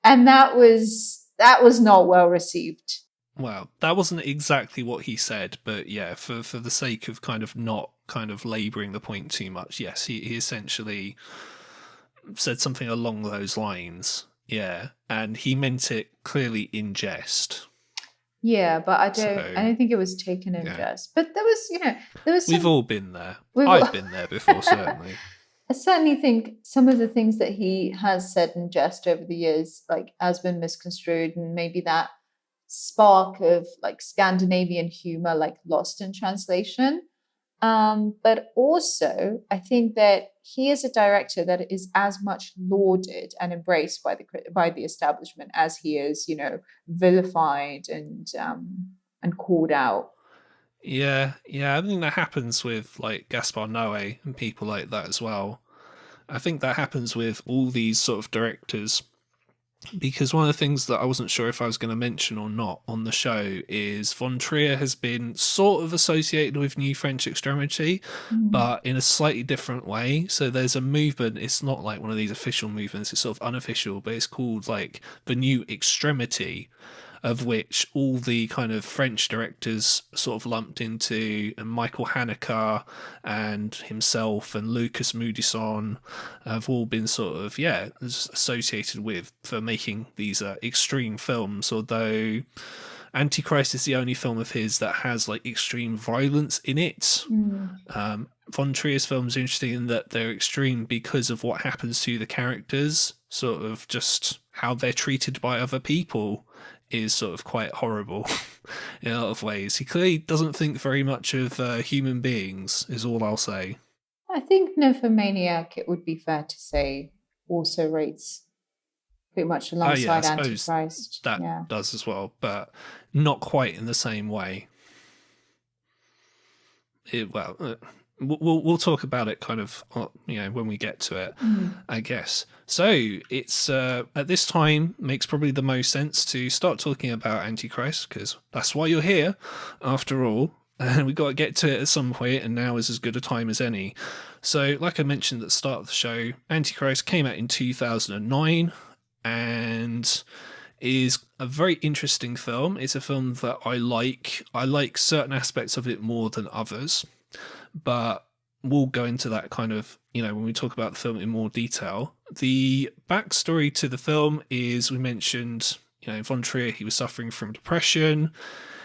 and that was not well received.
Well, that wasn't exactly what he said, but yeah, for the sake of kind of not kind of labouring the point too much, yes, he essentially said something along those lines. Yeah, and he meant it clearly in jest.
Yeah, but I don't think it was taken in jest. But there was
We've all been there. I've been there before, certainly.
I certainly think some of the things that he has said in jest over the years, like, has been misconstrued, and maybe that spark of like Scandinavian humor, like, lost in translation. But also, I think that he is a director that is as much lauded and embraced by the establishment as he is, vilified and called out.
Yeah, I think that happens with like Gaspar Noé and people like that as well. I think that happens with all these sort of directors because one of the things that I wasn't sure if I was going to mention or not on the show is Von Trier has been sort of associated with New French Extremity,
Mm.
but in a slightly different way. So there's a movement, it's not like one of these official movements, it's sort of unofficial, but it's called like the New Extremity, of which all the kind of French directors sort of lumped into, and Michael Haneke and himself and Lucas Moodysson have all been sort of, yeah, associated with for making these extreme films, although Antichrist is the only film of his that has like extreme violence in it.
Mm.
Von Trier's films are interesting in that they're extreme because of what happens to the characters, sort of just how they're treated by other people is sort of quite horrible in a lot of ways. He clearly doesn't think very much of human beings, is all I'll say.
I think Nymphomaniac, it would be fair to say, also rates pretty much
Oh yeah, I
alongside
suppose
Antichrist.
that
Yeah.
does as well, but not quite in the same way. We'll talk about it kind of when we get to it,
Mm.
I guess. So it's at this time makes probably the most sense to start talking about Antichrist, because that's why you're here, after all. And we got to get to it at some point, and now is as good a time as any. So, like I mentioned at the start of the show, Antichrist came out in 2009, and is a very interesting film. It's a film that I like. I like certain aspects of it more than others, but we'll go into that kind of, when we talk about the film in more detail. The backstory to the film is, we mentioned, Von Trier, he was suffering from depression.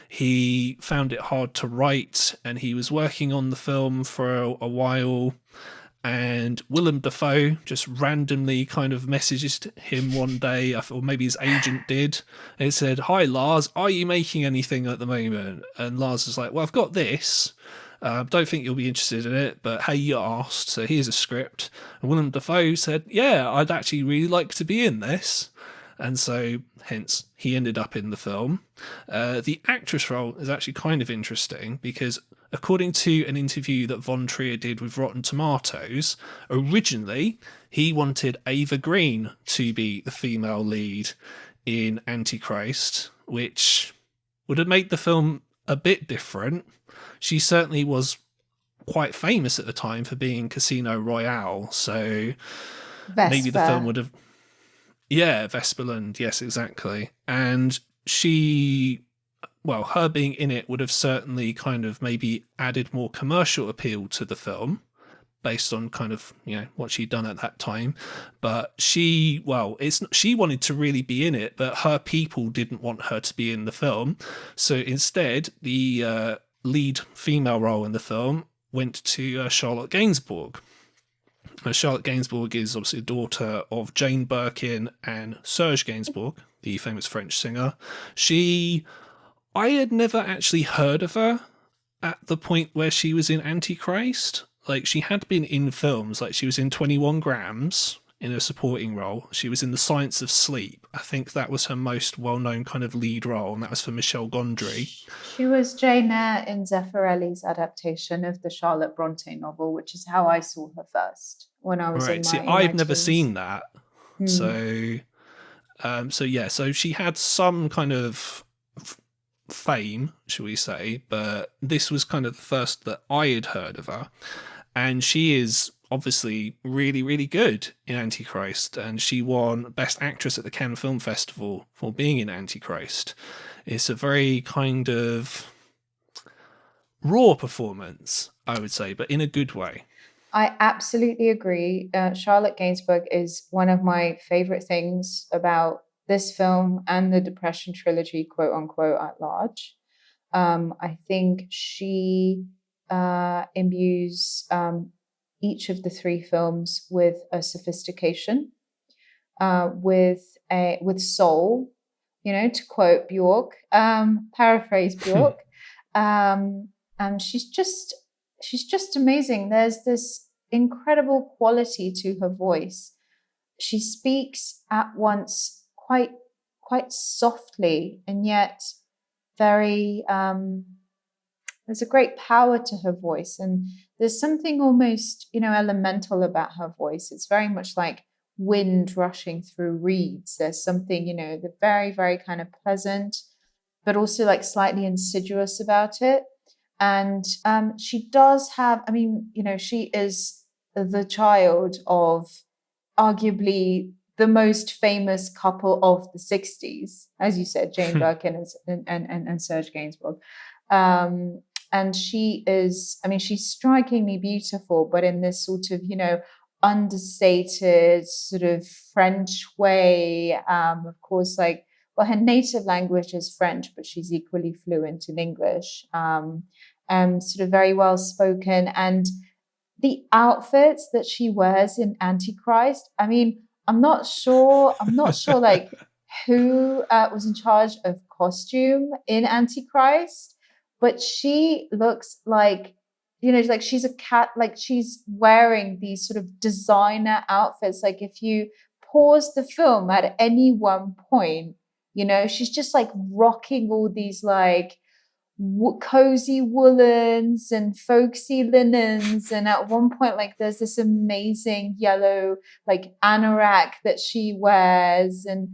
He found it hard to write, and he was working on the film for a while. And Willem Dafoe just randomly kind of messaged him one day, or maybe his agent did, and it said, "Hi Lars, are you making anything at the moment?" And Lars was like, "Well, I've got this. Don't think you'll be interested in it, but hey, you asked, so here's a script." And Willem Dafoe said, "Yeah, I'd actually really like to be in this." And so, hence, he ended up in the film. The actress role is actually kind of interesting because, according to an interview that Von Trier did with Rotten Tomatoes, originally he wanted Ava Green to be the female lead in Antichrist, which would have made the film a bit different. She certainly was quite famous at the time for being Casino Royale, so maybe the film
Vesper.
would have. Yeah, Vesperland, yes, exactly. And she, well, her being in it would have certainly kind of maybe added more commercial appeal to the film based on kind of, what she'd done at that time. But she wanted to really be in it, but her people didn't want her to be in the film. So instead, the lead female role in the film went to Charlotte Gainsbourg. Charlotte Gainsbourg is obviously the daughter of Jane Birkin and Serge Gainsbourg, the famous French singer. I had never actually heard of her at the point where she was in Antichrist. Like, she had been in films, like she was in 21 Grams in a supporting role. She was in The Science of Sleep. I think that was her most well-known kind of lead role, and that was for Michel Gondry.
She was Jane Eyre in Zeffirelli's adaptation of the Charlotte Bronte novel, which is how I saw her first when I was
Right. See,
in my
I've never
teens.
seen that.
Mm.
So she had some kind of fame, shall we say, but this was kind of the first that I had heard of her. And she is obviously really, really good in Antichrist, and she won Best Actress at the Cannes Film Festival for being in Antichrist. It's a very kind of raw performance, I would say, but in a good way.
I absolutely agree. Charlotte Gainsbourg is one of my favorite things about this film and the Depression trilogy, quote unquote, at large. I think she imbues each of the three films with a sophistication, with soul. To quote Bjork, paraphrase Bjork. And she's just amazing. There's this incredible quality to her voice. She speaks at once quite softly, and yet very there's a great power to her voice, and there's something almost elemental about her voice. It's very much like wind rushing through reeds. There's something, the very, very kind of pleasant, but also like slightly insidious about it. And she does have, she is the child of arguably the most famous couple of the 60s, as you said, Jane Birkin and Serge Gainsbourg. And she is, she's strikingly beautiful, but in this sort of, understated sort of French way. Of course, like, well, her native language is French, but she's equally fluent in English, and sort of very well spoken. And the outfits that she wears in Antichrist, I'm not sure like who was in charge of costume in Antichrist, but she looks like, like she's a cat, like she's wearing these sort of designer outfits. Like if you pause the film at any one point, she's just like rocking all these like cozy woolens and folksy linens, and at one point like there's this amazing yellow like anorak that she wears, and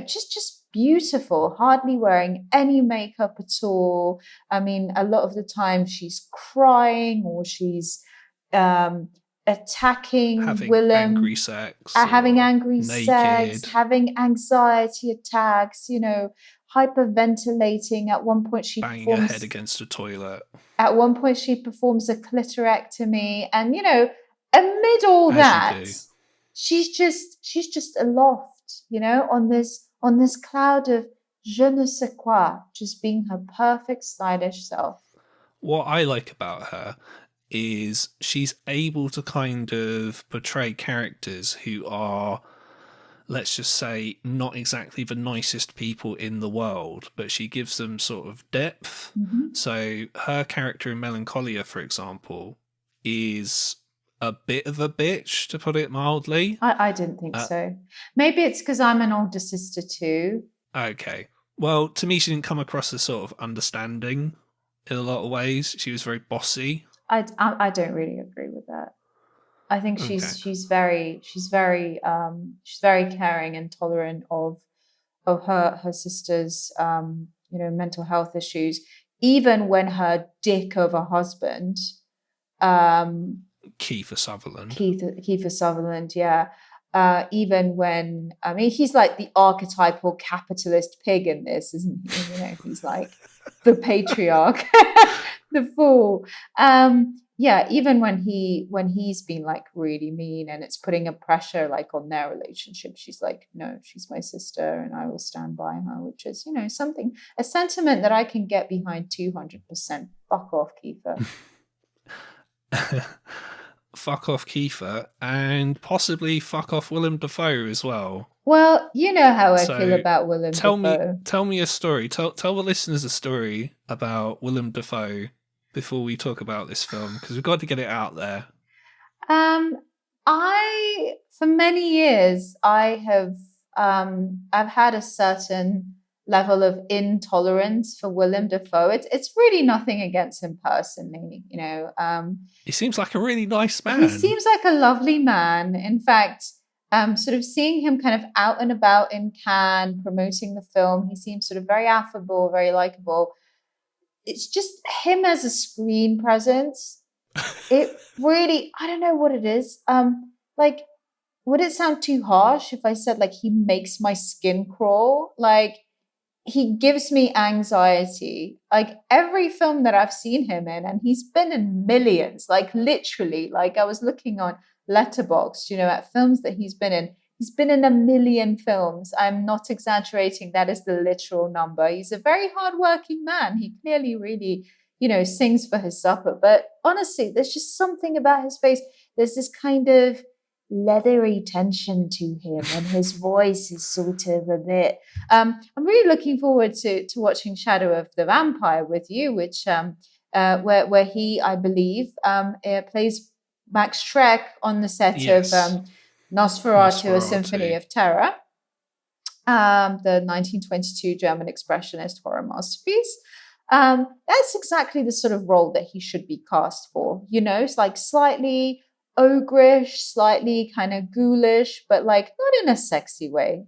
just beautiful, hardly wearing any makeup at all. A lot of the time she's crying or she's attacking
having
Willem,
angry sex,
having angry
naked.
sex, having anxiety attacks, hyperventilating. At one point she
banging her head against a toilet.
At one point she performs a clitorectomy, and amid all that, she's just aloft, on this cloud of je ne sais quoi, just being her perfect stylish self.
What I like about her is she's able to kind of portray characters who are, let's just say, not exactly the nicest people in the world, but she gives them sort of depth.
Mm-hmm.
So her character in Melancholia, for example, is a bit of a bitch, to put it mildly.
I didn't think so. Maybe it's because I'm an older sister too.
Okay. Well, to me, she didn't come across as sort of understanding in a lot of ways. She was very bossy.
I don't really agree with that. I think she's very caring and tolerant of her sister's mental health issues, even when her dick of a husband,
Kiefer
Sutherland, yeah. Even when he's like the archetypal capitalist pig in this, isn't he? He's like the patriarch, the fool. Yeah, even when he's been like really mean and it's putting a pressure like on their relationship, she's like, no, she's my sister and I will stand by her, which is, a sentiment that I can get behind 200%. Fuck off, Kiefer.
Fuck off Kiefer, and possibly fuck off Willem Dafoe as well.
Well, you know how I feel about Willem Dafoe.
Tell me a story. Tell the listeners a story about Willem Dafoe before we talk about this film, because we've got to get it out there.
For many years, I've had a certain level of intolerance for Willem Dafoe. It's really nothing against him personally,
He seems like a really nice man.
He seems like a lovely man. In fact, sort of seeing him kind of out and about in Cannes promoting the film, he seems sort of very affable, very likable. It's just him as a screen presence. It really, I don't know what it is. Like, would it sound too harsh if I said like he makes my skin crawl? Like, he gives me anxiety. Like every film that I've seen him in, and he's been in millions, like literally, like I was looking on Letterboxd, at films that he's been in. He's been in 1 million films. I'm not exaggerating. That is the literal number. He's a very hardworking man. He clearly really, sings for his supper. But honestly, there's just something about his face. There's this kind of leathery tension to him, and his voice is sort of a bit. I'm really looking forward to watching Shadow of the Vampire with you, which where he, I believe, plays Max Schreck on the set of Nosferatu, A Symphony of Terror, the 1922 German expressionist horror masterpiece. That's exactly the sort of role that he should be cast for. It's like slightly ogreish, slightly kind of ghoulish, but like not in a sexy way,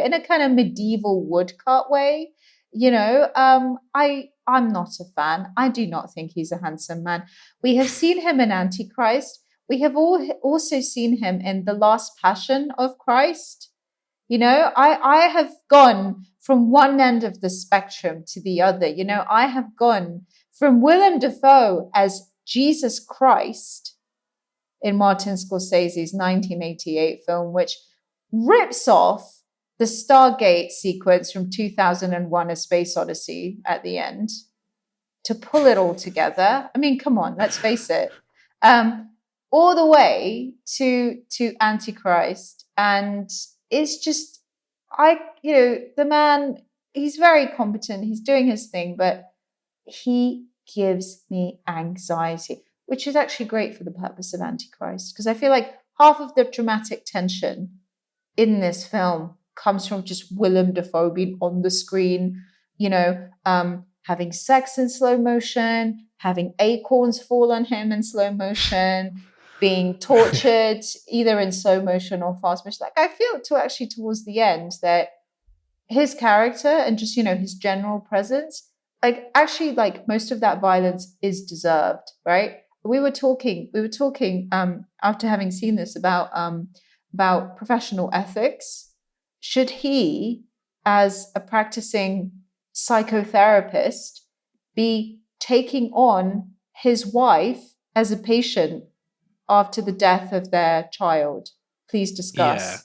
in a kind of medieval woodcut way. I'm not a fan. I do not think he's a handsome man. We have seen him in Antichrist. We have also seen him in The Last Passion of Christ. I have gone from one end of the spectrum to the other. I have gone from Willem Dafoe as Jesus Christ in Martin Scorsese's 1988 film, which rips off the Stargate sequence from 2001: A Space Odyssey at the end to pull it all together. I mean, come on, let's face it. All the way to Antichrist. And it's just, the man, he's very competent. He's doing his thing, but he gives me anxiety, which is actually great for the purpose of Antichrist, because I feel like half of the dramatic tension in this film comes from just Willem Dafoe being on the screen, having sex in slow motion, having acorns fall on him in slow motion, being tortured either in slow motion or fast motion. Like, I feel towards the end that his character and just, his general presence, like most of that violence is deserved, right? We were talking after having seen this about professional ethics. Should he, as a practicing psychotherapist, be taking on his wife as a patient after the death of their child? Please discuss.
Yeah.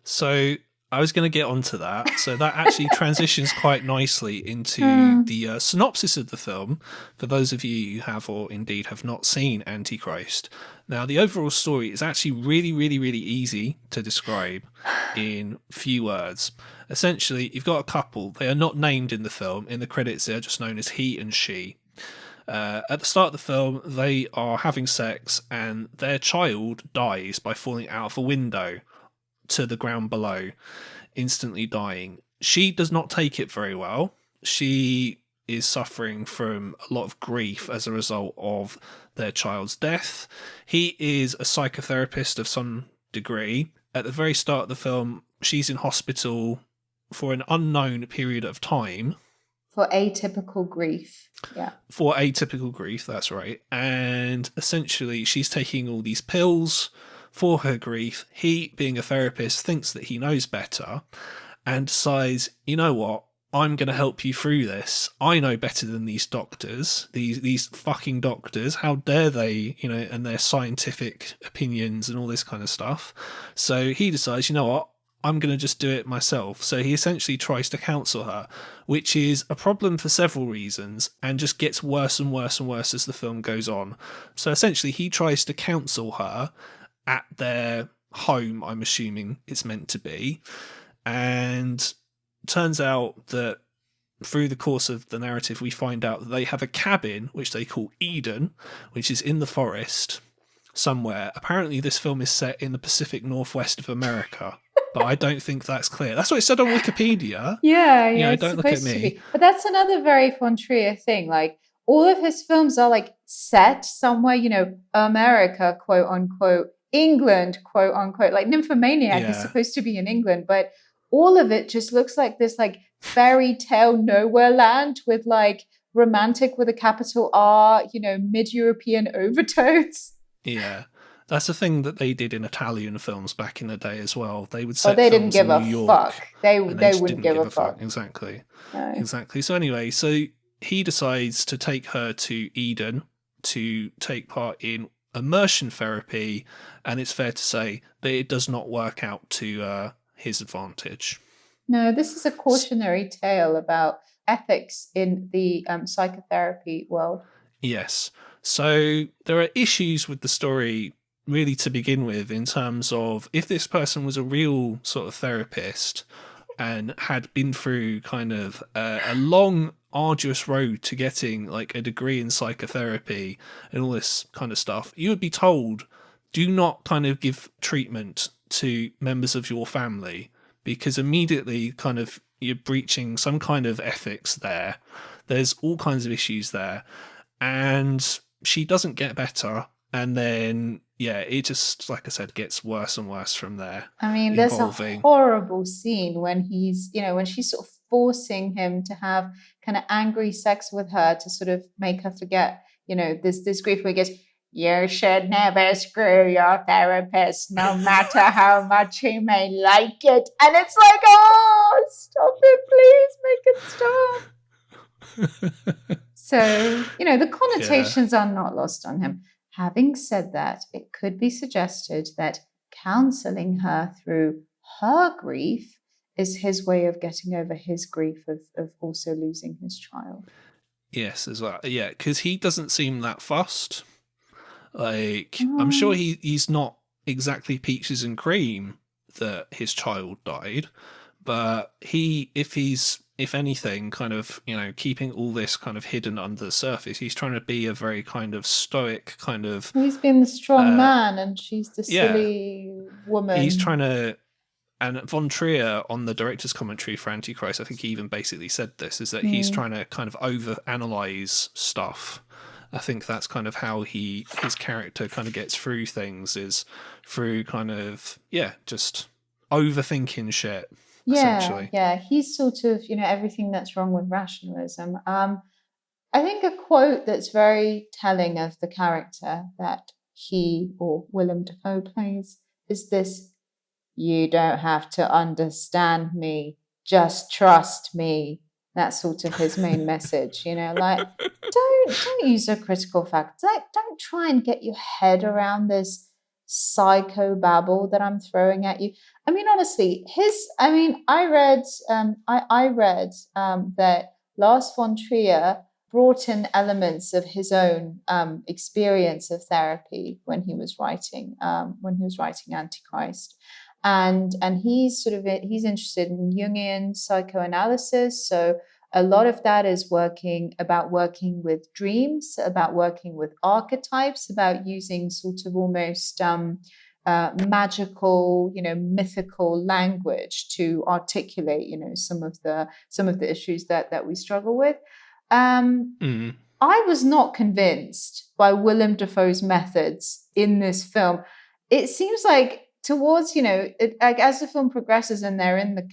So I was going to get onto that. So that actually transitions quite nicely into the synopsis of the film, for those of you who have or indeed have not seen Antichrist. Now, the overall story is actually really, really, really easy to describe in few words. Essentially, you've got a couple. They are not named in the film. In the credits, they're just known as he and she. At the start of the film, they are having sex and their child dies by falling out of a window to the ground below, instantly dying. She does not take it very well. She is suffering from a lot of grief as a result of their child's death. He is a psychotherapist of some degree. At the very start of the film, she's in hospital for an unknown period of time.
For atypical grief. Yeah.
For atypical grief, that's right. And essentially, she's taking all these pills for her grief. He, being a therapist, thinks that he knows better and decides, you know what, I'm going to help you through this. I know better than these doctors, these fucking doctors. How dare they, and their scientific opinions and all this kind of stuff. So he decides, you know what, I'm going to just do it myself. So he essentially tries to counsel her, which is a problem for several reasons and just gets worse and worse and worse as the film goes on. So essentially he tries to counsel her at their home, I'm assuming it's meant to be. And turns out that through the course of the narrative, we find out that they have a cabin, which they call Eden, which is in the forest somewhere. Apparently this film is set in the Pacific Northwest of America, but I don't think that's clear. That's what it said on Wikipedia.
Yeah.
Don't look at me.
But that's another very von Trier thing. Like, all of his films are like set somewhere, America, quote unquote, England, quote unquote. Like Nymphomaniac is supposed to be in England, but all of it just looks like this like fairy tale nowhere land with like romantic with a capital R, mid-European overtones.
Yeah. That's a thing that they did in Italian films back in the day as well. They would set
they didn't
films
give
in
a
New York,
fuck. They
just
wouldn't
didn't
give a fuck.
Exactly.
No.
Exactly. So anyway, so he decides to take her to Eden to take part in immersion therapy, and it's fair to say that it does not work out to his advantage.
No, this is a cautionary tale about ethics in the psychotherapy world.
Yes. So there are issues with the story really to begin with, in terms of if this person was a real sort of therapist and had been through kind of a long, arduous road to getting like a degree in psychotherapy and all this kind of stuff, you would be told, do not kind of give treatment to members of your family, because immediately kind of you're breaching some kind of ethics there. There's all kinds of issues there. And she doesn't get better. And then, yeah, it just, like I said, gets worse and worse from there.
I mean, there's a
Involving,
horrible scene when when she's sort of forcing him to have kind of angry sex with her to sort of make her forget, this grief where he goes, "You should never screw your therapist, no matter how much he may like it." And it's like, oh, stop it, please make it stop. So, the connotations are not lost on him. Having said that, it could be suggested that counseling her through her grief is his way of getting over his grief of also losing his child.
yes, as well. Yeah, because he doesn't seem that fussed. Like, I'm sure
Mm.
he's not exactly peaches and cream that his child died, but if anything, kind of, keeping all this kind of hidden under the surface, he's trying to be a very kind of stoic kind of,
He's been the strong
uh,
man and she's the
yeah,
silly
he's trying
woman.
to. And Von Trier on the director's commentary for Antichrist, I think he even basically said this, is that he's
Mm.
trying to kind of over analyze stuff. I think that's kind of how his character kind of gets through things, is through kind of, yeah, just overthinking shit,
Yeah,
essentially.
yeah. He's sort of, everything that's wrong with rationalism. I think a quote that's very telling of the character that he or Willem Dafoe plays is this: "You don't have to understand me, just trust me." That's sort of his main message, like, don't use a critical factor. Like, don't try and get your head around this psycho babble that I'm throwing at you. I mean, honestly, I read that Lars von Trier brought in elements of his own experience of therapy when he was writing Antichrist, and he's interested in Jungian psychoanalysis. So a lot of that is working with dreams, about working with archetypes, about using sort of almost magical, mythical language to articulate, some of the issues that we struggle with. Um,
Mm,
I was not convinced by Willem Dafoe's methods in this film. It seems like towards, like as the film progresses and they're in the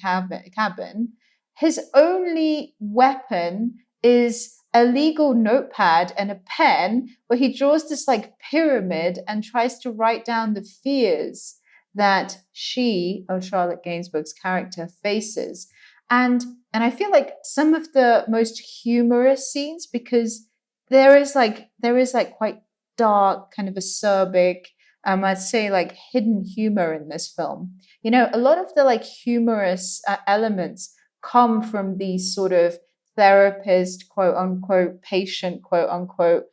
cabin, his only weapon is a legal notepad and a pen where he draws this like pyramid and tries to write down the fears that Charlotte Gainsbourg's character, faces. And I feel like some of the most humorous scenes, because there is like quite dark, kind of acerbic, I'd say like hidden humor in this film. A lot of the like humorous elements come from these sort of therapist, quote unquote, patient, quote unquote,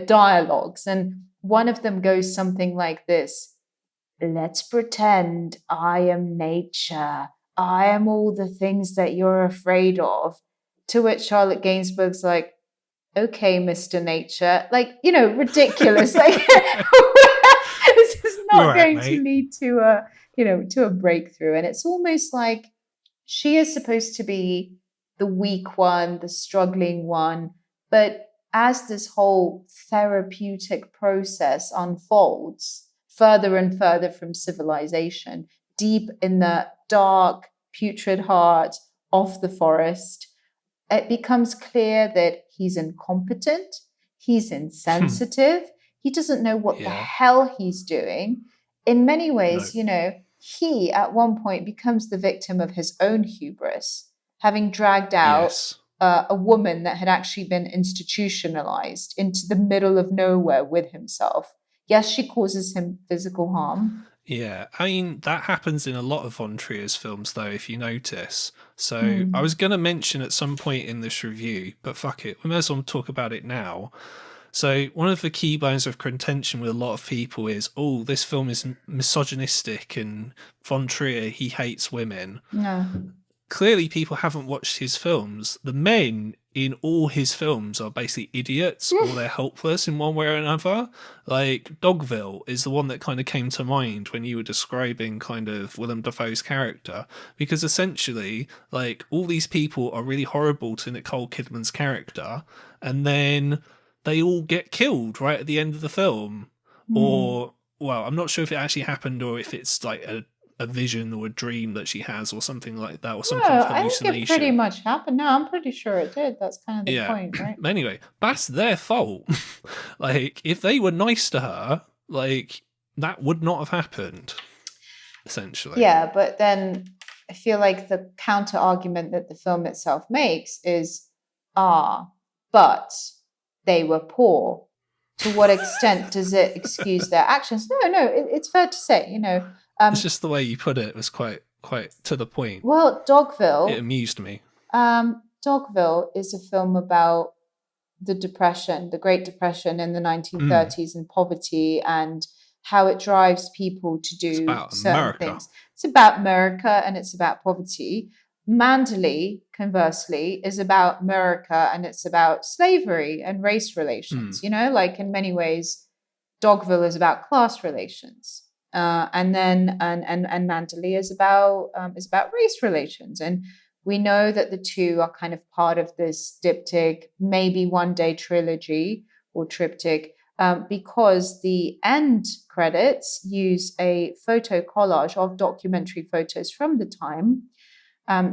dialogues. And one of them goes something like this: "Let's pretend I am nature. I am all the things that you're afraid of." To which Charlotte Gainsbourg's like, "Okay, Mr. Nature." Like, ridiculous. Like, this is
you're
not
right,
going to
mate.
lead to a breakthrough. And it's almost like she is supposed to be the weak one, the struggling one. But as this whole therapeutic process unfolds further and further from civilization, deep in the dark, putrid heart of the forest, it becomes clear that he's incompetent, he's insensitive, he doesn't know what the
Yeah,
hell he's doing. In many
no,
ways, he at one point becomes the victim of his own hubris, having dragged out
yes.
a woman that had actually been institutionalized into the middle of nowhere with himself. Yes, she causes him physical harm.
Yeah, I mean, that happens in a lot of Von Trier's films, though, if you notice. So I was
Mm.
going to mention at some point in this review, but fuck it, we may as well talk about it now. So one of the key bones of contention with a lot of people is, oh, this film is misogynistic and Von Trier, he hates women.
No.
Clearly people haven't watched his films. The men in all his films are basically idiots or they're helpless in one way or another. Like Dogville is the one that kind of came to mind when you were describing kind of Willem Dafoe's character, because essentially, like, all these people are really horrible to Nicole Kidman's character, and then they all get killed right at the end of the film.
Mm.
or well, I'm not sure if it actually happened or if it's like a vision or a dream that she has or something like that, or some kind
No,
of
I think it pretty
hallucination.
much happened. No, I'm pretty sure it did. That's kind of the
Yeah.
point, right?
Anyway, that's their fault. Like, if they were nice to her, like, that would not have happened, essentially.
Yeah, but then I feel like the counter argument that the film itself makes is, but they were poor. To what extent does it excuse their actions? No, it's fair to say,
It's just the way you put it was quite to the point.
well,
It amused me.
Dogville is a film about the Depression, the Great Depression in the
Mm.
1930s, and poverty, and how it drives people to
It's
do
about
certain
America.
things. It's about America and it's about poverty. Manderley, conversely, is about America and it's about slavery and race relations.
Mm.
Like in many ways, Dogville is about class relations. And then and Manderley is about race relations, and we know that the two are kind of part of this diptych, maybe one day trilogy or triptych, because the end credits use a photo collage of documentary photos from the time,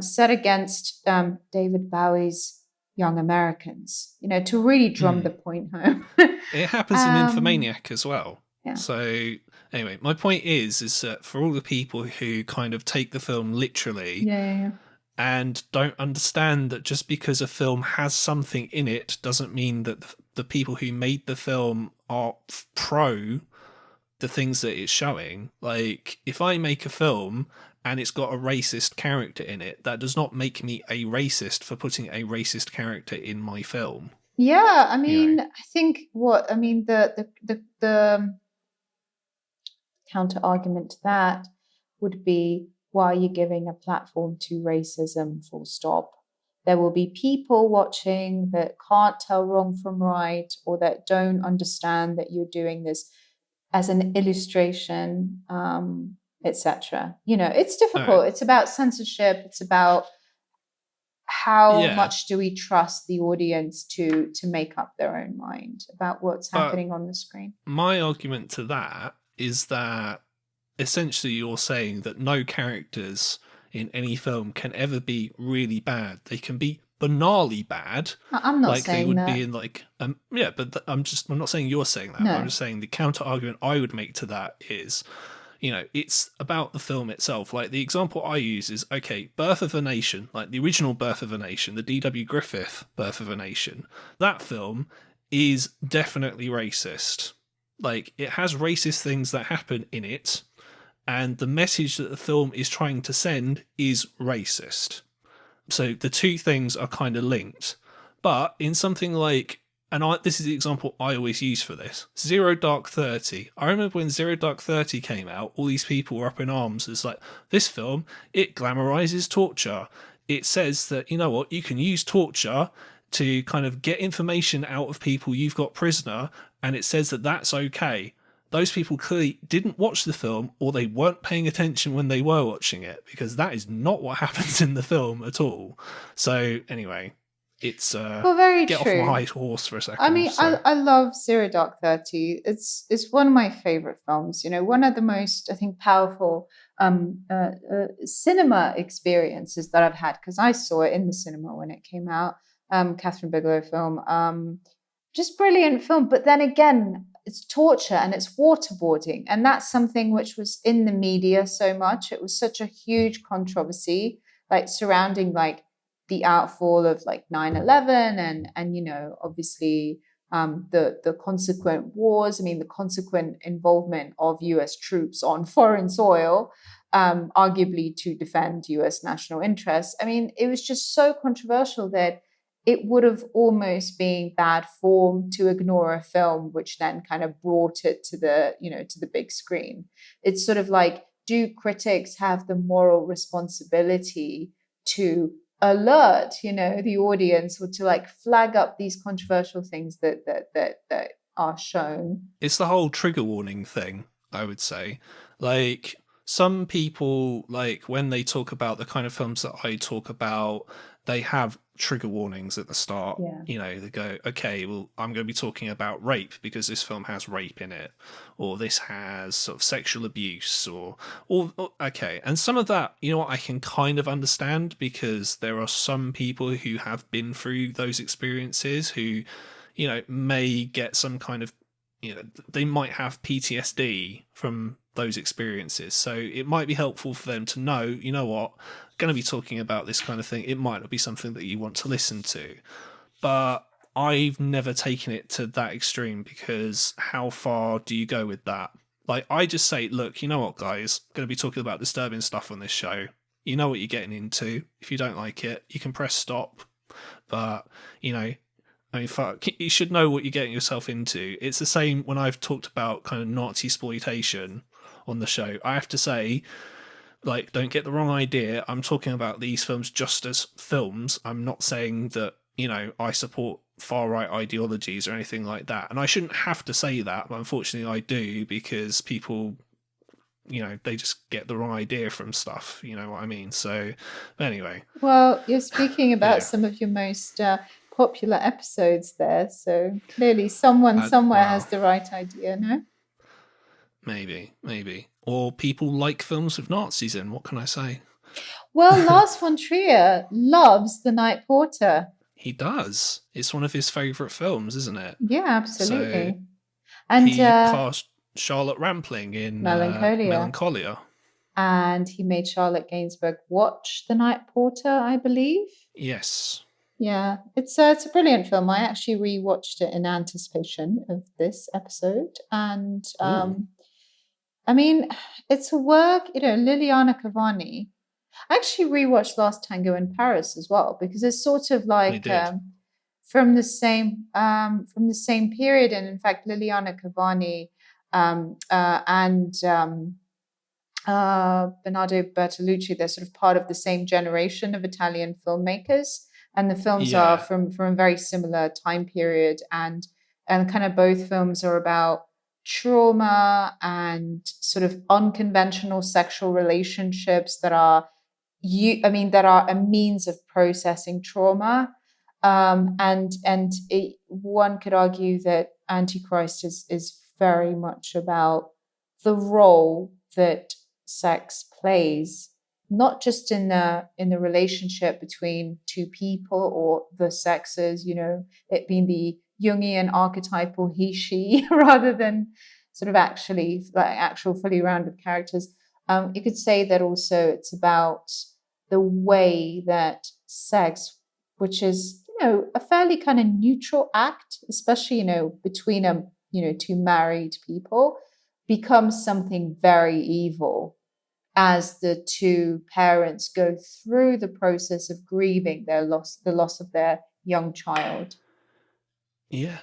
set against David Bowie's Young Americans, to really drum the
Mm.
point home.
It happens in
um,
Nymphomaniac as well.
yeah.
So anyway, my point is that for all the people who kind of take the film literally
Yeah.
and don't understand that just because a film has something in it doesn't mean that the people who made the film are pro the things that it's showing. Like, if I make a film and it's got a racist character in it, that does not make me a racist for putting a racist character in my film.
Yeah, I
You know,
mean, I think the counter argument to that would be, why are you giving a platform to racism, full stop? There will be people watching that can't tell wrong from right, or that don't understand that you're doing this as an illustration, etc. It's
oh
difficult. It's about censorship. It's about how
yeah,
much do we trust the audience to make up their own mind about what's
but
happening on the screen.
my argument to that is that essentially you're saying that no characters in any film can ever be really bad. They can be banally bad,
I'm not
like they
saying
would be
that.
in like yeah. But I'm not saying you're saying that. I'm
No.
just saying the counter argument I would make to that is, it's about the film itself. Like, the example I use is, okay, Birth of a Nation, like the original Birth of a Nation, the D.W. Griffith Birth of a Nation. That film is definitely racist. Like, it has racist things that happen in it, and the message that the film is trying to send is racist. So the two things are kind of linked. But in something like, this is the example I always use for this, Zero Dark 30. I remember when Zero Dark 30 came out, all these people were up in arms. It's like, this film, it glamorizes torture. It says that, you know what, you can use torture to kind of get information out of people you've got prisoner, and it says that that's okay. Those people clearly didn't watch the film, or they weren't paying attention when they were watching it, because that is not what happens in the film at all. So anyway, it's
Well, very
get off my
true.
high horse for a
I
second.
mean, I,
So
I love Zero Dark 30. It's one of my favorite films. One of the most, I think, powerful cinema experiences that I've had, because I saw it in the cinema when it came out. Catherine Bigelow film. Just brilliant film. But then again, it's torture and it's waterboarding, and that's something which was in the media so much. It was such a huge controversy, like surrounding like the outfall of like 9/11, and obviously the consequent wars. I mean, the consequent involvement of US troops on foreign soil, arguably to defend US national interests. I mean, it was just so controversial that it would have almost been bad form to ignore a film which then kind of brought it to the big screen. It's sort of like, do critics have the moral responsibility to alert the audience, or to like flag up these controversial things that are shown?
it's the whole trigger warning thing, I would say. Like, some people, like, when they talk about the kind of films that I talk about, they have trigger warnings at the start.
Yeah.
You know, they go, okay, well, I'm going to be talking about rape because this film has rape in it, or this has sort of sexual abuse, or okay. And some of that, you know what, I can kind of understand, because there are some people who have been through those experiences who, you know, may get some kind of, you know, they might have PTSD from those experiences. So it might be helpful for them to know, you know what, going to be talking about this kind of thing. It might not be something that you want to listen to. But I've never taken it to that extreme, because how far do you go with that? Like, I just say, look, you know what, guys, going to be talking about disturbing stuff on this show. You know what you're getting into. If you don't like it, you can press stop. But, you know, I mean, fuck, you should know what you're getting yourself into. It's the same when I've talked about kind of Nazi exploitation on the show. I have to say, like, don't get the wrong idea. I'm talking about these films just as films. I'm not saying that, you know, I support far-right ideologies or anything like that. And I shouldn't have to say that, but unfortunately I do, because people, you know, they just get the wrong idea from stuff. You know what I mean? So, anyway.
Well, you're speaking about
Yeah.
some of your most popular episodes there. So clearly someone somewhere
wow.
has the right idea, no?
Maybe. Or people like films with Nazis in. What can I say?
Well, Lars von Trier loves The Night Porter.
He does. It's one of his favourite films, isn't it?
Yeah, absolutely.
So
and
he cast Charlotte Rampling in Melancholia.
And he made Charlotte Gainsbourg watch The Night Porter, I believe.
Yes.
Yeah, it's a brilliant film. I actually rewatched it in anticipation of this episode. And I mean, it's a work, you know, Liliana Cavani. I actually rewatched Last Tango in Paris as well, because it's sort of like from the same period. And in fact, Liliana Cavani and Bernardo Bertolucci, they're sort of part of the same generation of Italian filmmakers, and the films are from a very similar time period, and kind of both films are about trauma and sort of unconventional sexual relationships that are a means of processing trauma. One could argue that Antichrist is very much about the role that sex plays, not just in the relationship between two people or the sexes, you know, it being the Jungian archetypal he-she rather than sort of actually like actual fully rounded characters. You could say that also it's about the way that sex, which is, you know, a fairly kind of neutral act, especially, you know, between two married people, becomes something very evil as the two parents go through the process of grieving the loss of their young child.
Yeah.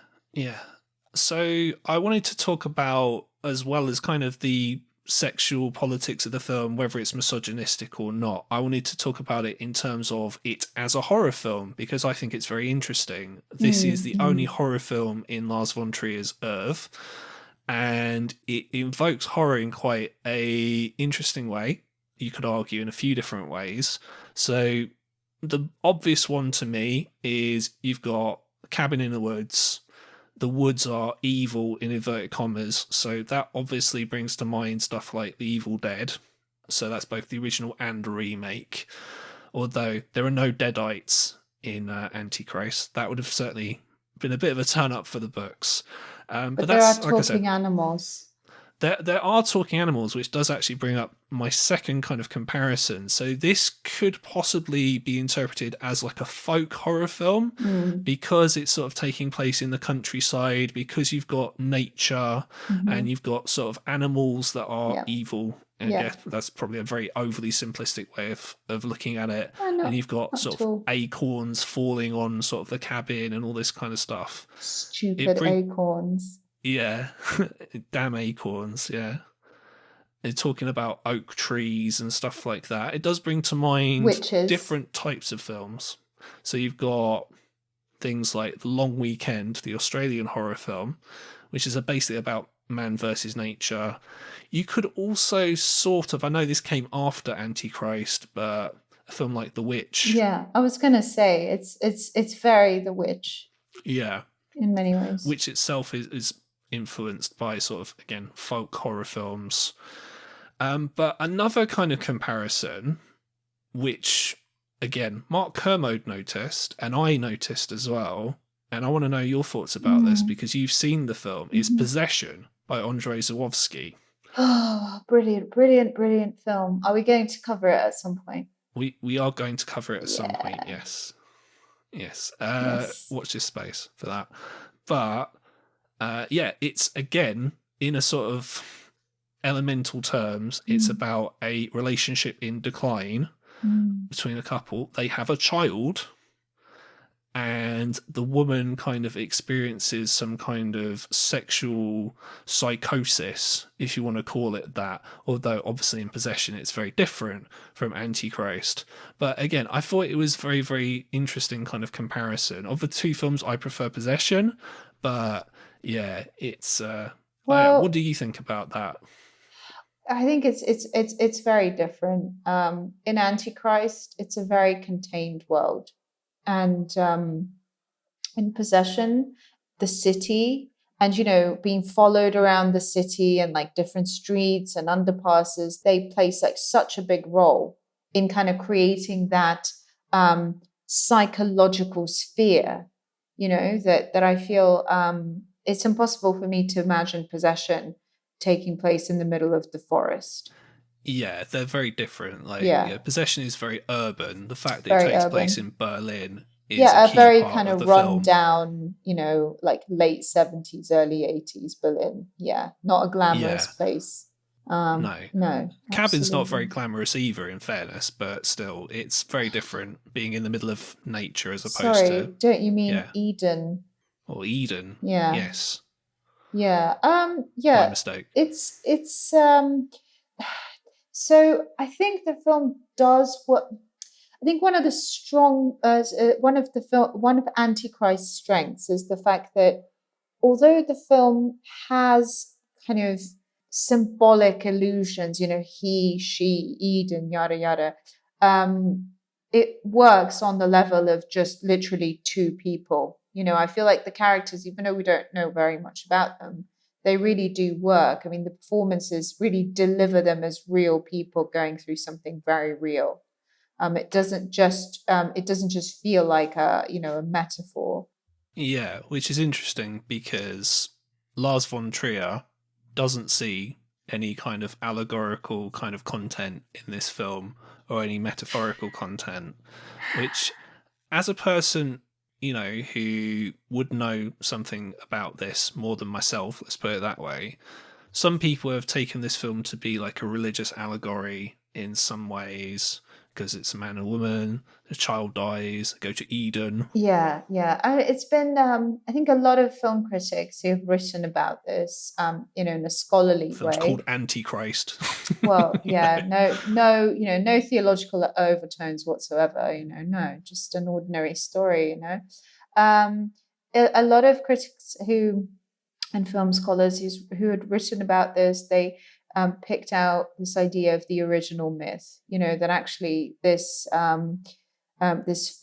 So I wanted to talk about, as well as kind of the sexual politics of the film, whether it's misogynistic or not, I wanted to talk about it in terms of it as a horror film, because I think it's very interesting. This is the only horror film in Lars von Trier's oeuvre, and it invokes horror in quite a interesting way, you could argue, in a few different ways. So the obvious one to me is you've got Cabin in the Woods. The woods are evil in inverted commas, so that obviously brings to mind stuff like The Evil Dead. So that's both the original and the remake. Although there are no Deadites in Antichrist, that would have certainly been a bit of a turn up for the books.
But there are talking animals.
There are talking animals, which does actually bring up my second kind of comparison. So this could possibly be interpreted as like a folk horror film, because it's sort of taking place in the countryside, because you've got nature and you've got sort of animals that are evil. And I guess that's probably a very overly simplistic way of looking at it. And you've got sort of acorns falling on sort of the cabin and all this kind of stuff.
Stupid acorns.
Yeah, damn acorns, yeah. They're talking about oak trees and stuff like that. It does bring to mind different types of films. So you've got things like The Long Weekend, the Australian horror film, which is basically about man versus nature. You could also sort of, I know this came after Antichrist, but a film like The Witch.
Yeah, I was gonna say it's very The Witch
Yeah,
in many ways.
which itself is influenced by sort of, again, folk horror films. But another kind of comparison, which again Mark Kermode noticed and I noticed as well, and I want to know your thoughts about this
Mm.
because you've seen the film, is
Mhm.
Possession by Andrzej Zawadzki.
Oh, brilliant, brilliant, brilliant film. Are we going to cover it at some point?
We are going to cover it at some point,
Yeah.
yes. Yes.
Yes.
Watch this space for that. But yeah, it's again in a sort of elemental terms, it's
Mm.
about a relationship in decline
Mm.
between a couple. They have a child, and the woman kind of experiences some kind of sexual psychosis, if you want to call it that. Although, obviously, in Possession, it's very different from Antichrist. But again, I thought it was very, very interesting kind of comparison. Of the two films, I prefer Possession, but yeah, it's. What
Well,
do you think about that?
I think it's very different. In Antichrist, it's a very contained world, and in Possession, the city, and being followed around the city and like different streets and underpasses, they place like such a big role in kind of creating that psychological sphere. That I feel it's impossible for me to imagine Possession taking place in the middle of the forest.
Yeah, they're very different. Like,
Yeah,
yeah, Possession is very urban. The fact that it
very
takes place
urban.
in Berlin is a
Yeah, a
key
very
part
kind
of
of
the
run
film.
down, like late 70s, early 80s Berlin. Yeah, not a glamorous
Yeah,
place.
no.
No,
Cabin's not
absolutely.
very glamorous either, in fairness, but still, it's very different being in the middle of nature as opposed to,
Sorry, don't you mean
yeah,
Eden?
or Eden.
Yeah,
Yes,
yeah.
my
Yeah,
mistake.
it's so I think the film does what I think one of the strong one of Antichrist's strengths is the fact that although the film has kind of symbolic allusions, he, she, Eden, yada yada, um, it works on the level of just literally two people. I feel like the characters, even though we don't know very much about them, they really do work. I mean, the performances really deliver them as real people going through something very real. It doesn't just feel like a metaphor.
Yeah, which is interesting because Lars von Trier doesn't see any kind of allegorical kind of content in this film or any metaphorical content, which, as a person, who would know something about this more than myself, let's put it that way, some people have taken this film to be like a religious allegory in some ways because it's a man and a woman, a child dies, they go to Eden.
Yeah, yeah. It's been, I think, a lot of film critics who've written about this, in a scholarly
Film's called
way.
Antichrist.
Well,
Yeah.
yeah, no, no theological overtones whatsoever. No, just an ordinary story. A lot of critics and film scholars who had written about this, they picked out this idea of the original myth. That actually this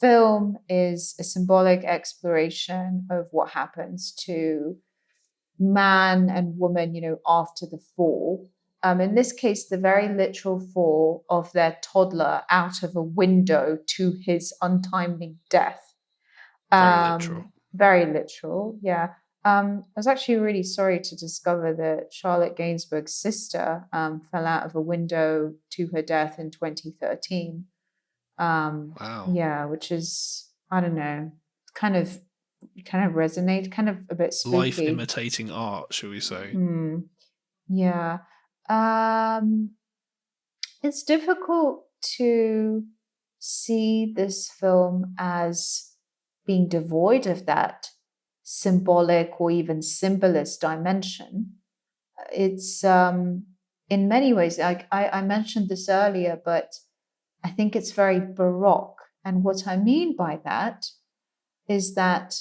film is a symbolic exploration of what happens to man and woman, after the fall. In this case, the very literal fall of their toddler out of a window to his untimely death.
Very literal.
Very literal, yeah. I was actually really sorry to discover that Charlotte Gainsbourg's sister fell out of a window to her death in 2013.
Wow.
Yeah, which is, I don't know, kind of resonate, kind of a bit
Life
spooky.
imitating art, shall we say.
Hmm. Yeah. Um, it's difficult to see this film as being devoid of that symbolic or even symbolist dimension. It's in many ways, I mentioned this earlier, but I think it's very baroque. And what I mean by that is that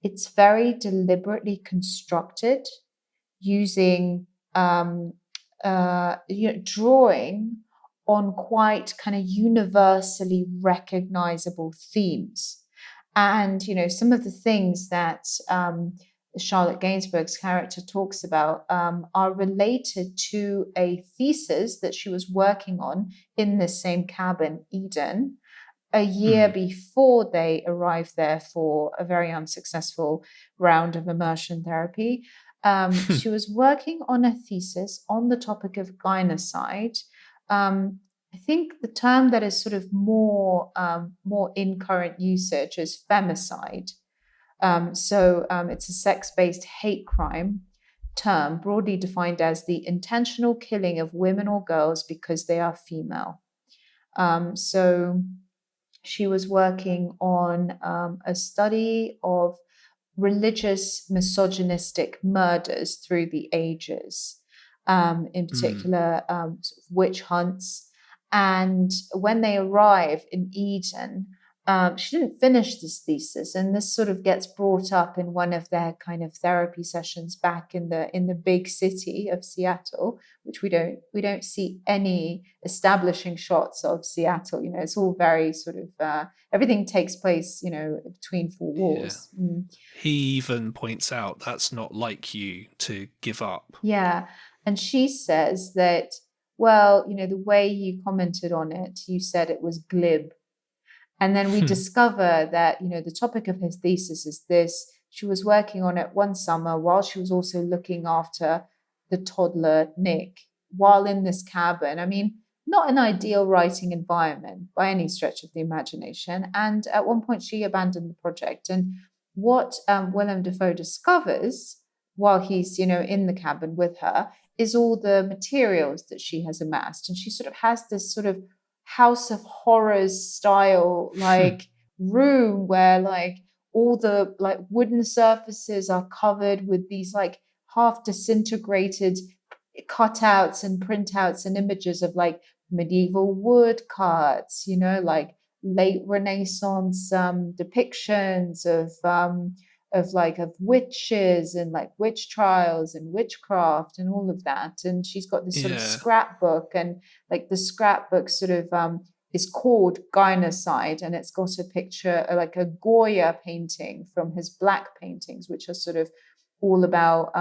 it's very deliberately constructed using drawing on quite kind of universally recognizable themes. And, some of the things that Charlotte Gainsbourg's character talks about are related to a thesis that she was working on in this same cabin, Eden, a year before they arrived there for a very unsuccessful round of immersion therapy. She was working on a thesis on the topic of gynocide. I think the term that is sort of more in current usage is femicide. It's a sex-based hate crime term, broadly defined as the intentional killing of women or girls because they are female. So she was working on a study of religious misogynistic murders through the ages, in particular sort of witch hunts. And when they arrive in Eden, she didn't finish this thesis, and this sort of gets brought up in one of their kind of therapy sessions back in the big city of Seattle, which we don't see any establishing shots of Seattle. It's all very sort of everything takes place, between four walls.
Yeah. He even points out that's not like you to give up.
Yeah, and she says that, well, the way you commented on it, you said it was glib. And then we discover that, the topic of his thesis is this. She was working on it one summer while she was also looking after the toddler, Nick, while in this cabin. I mean, not an ideal writing environment by any stretch of the imagination. And at one point, she abandoned the project. And what Willem Dafoe discovers while he's, in the cabin with her is all the materials that she has amassed. And she sort of has this sort of House of Horrors style room where all the wooden surfaces are covered with these half disintegrated cutouts and printouts and images of medieval woodcuts, late Renaissance depictions of witches and witch trials and witchcraft and all of that. And she's got this sort of scrapbook, and the scrapbook sort of is called Gynocide, and it's got a picture a Goya painting from his black paintings, which are sort of all about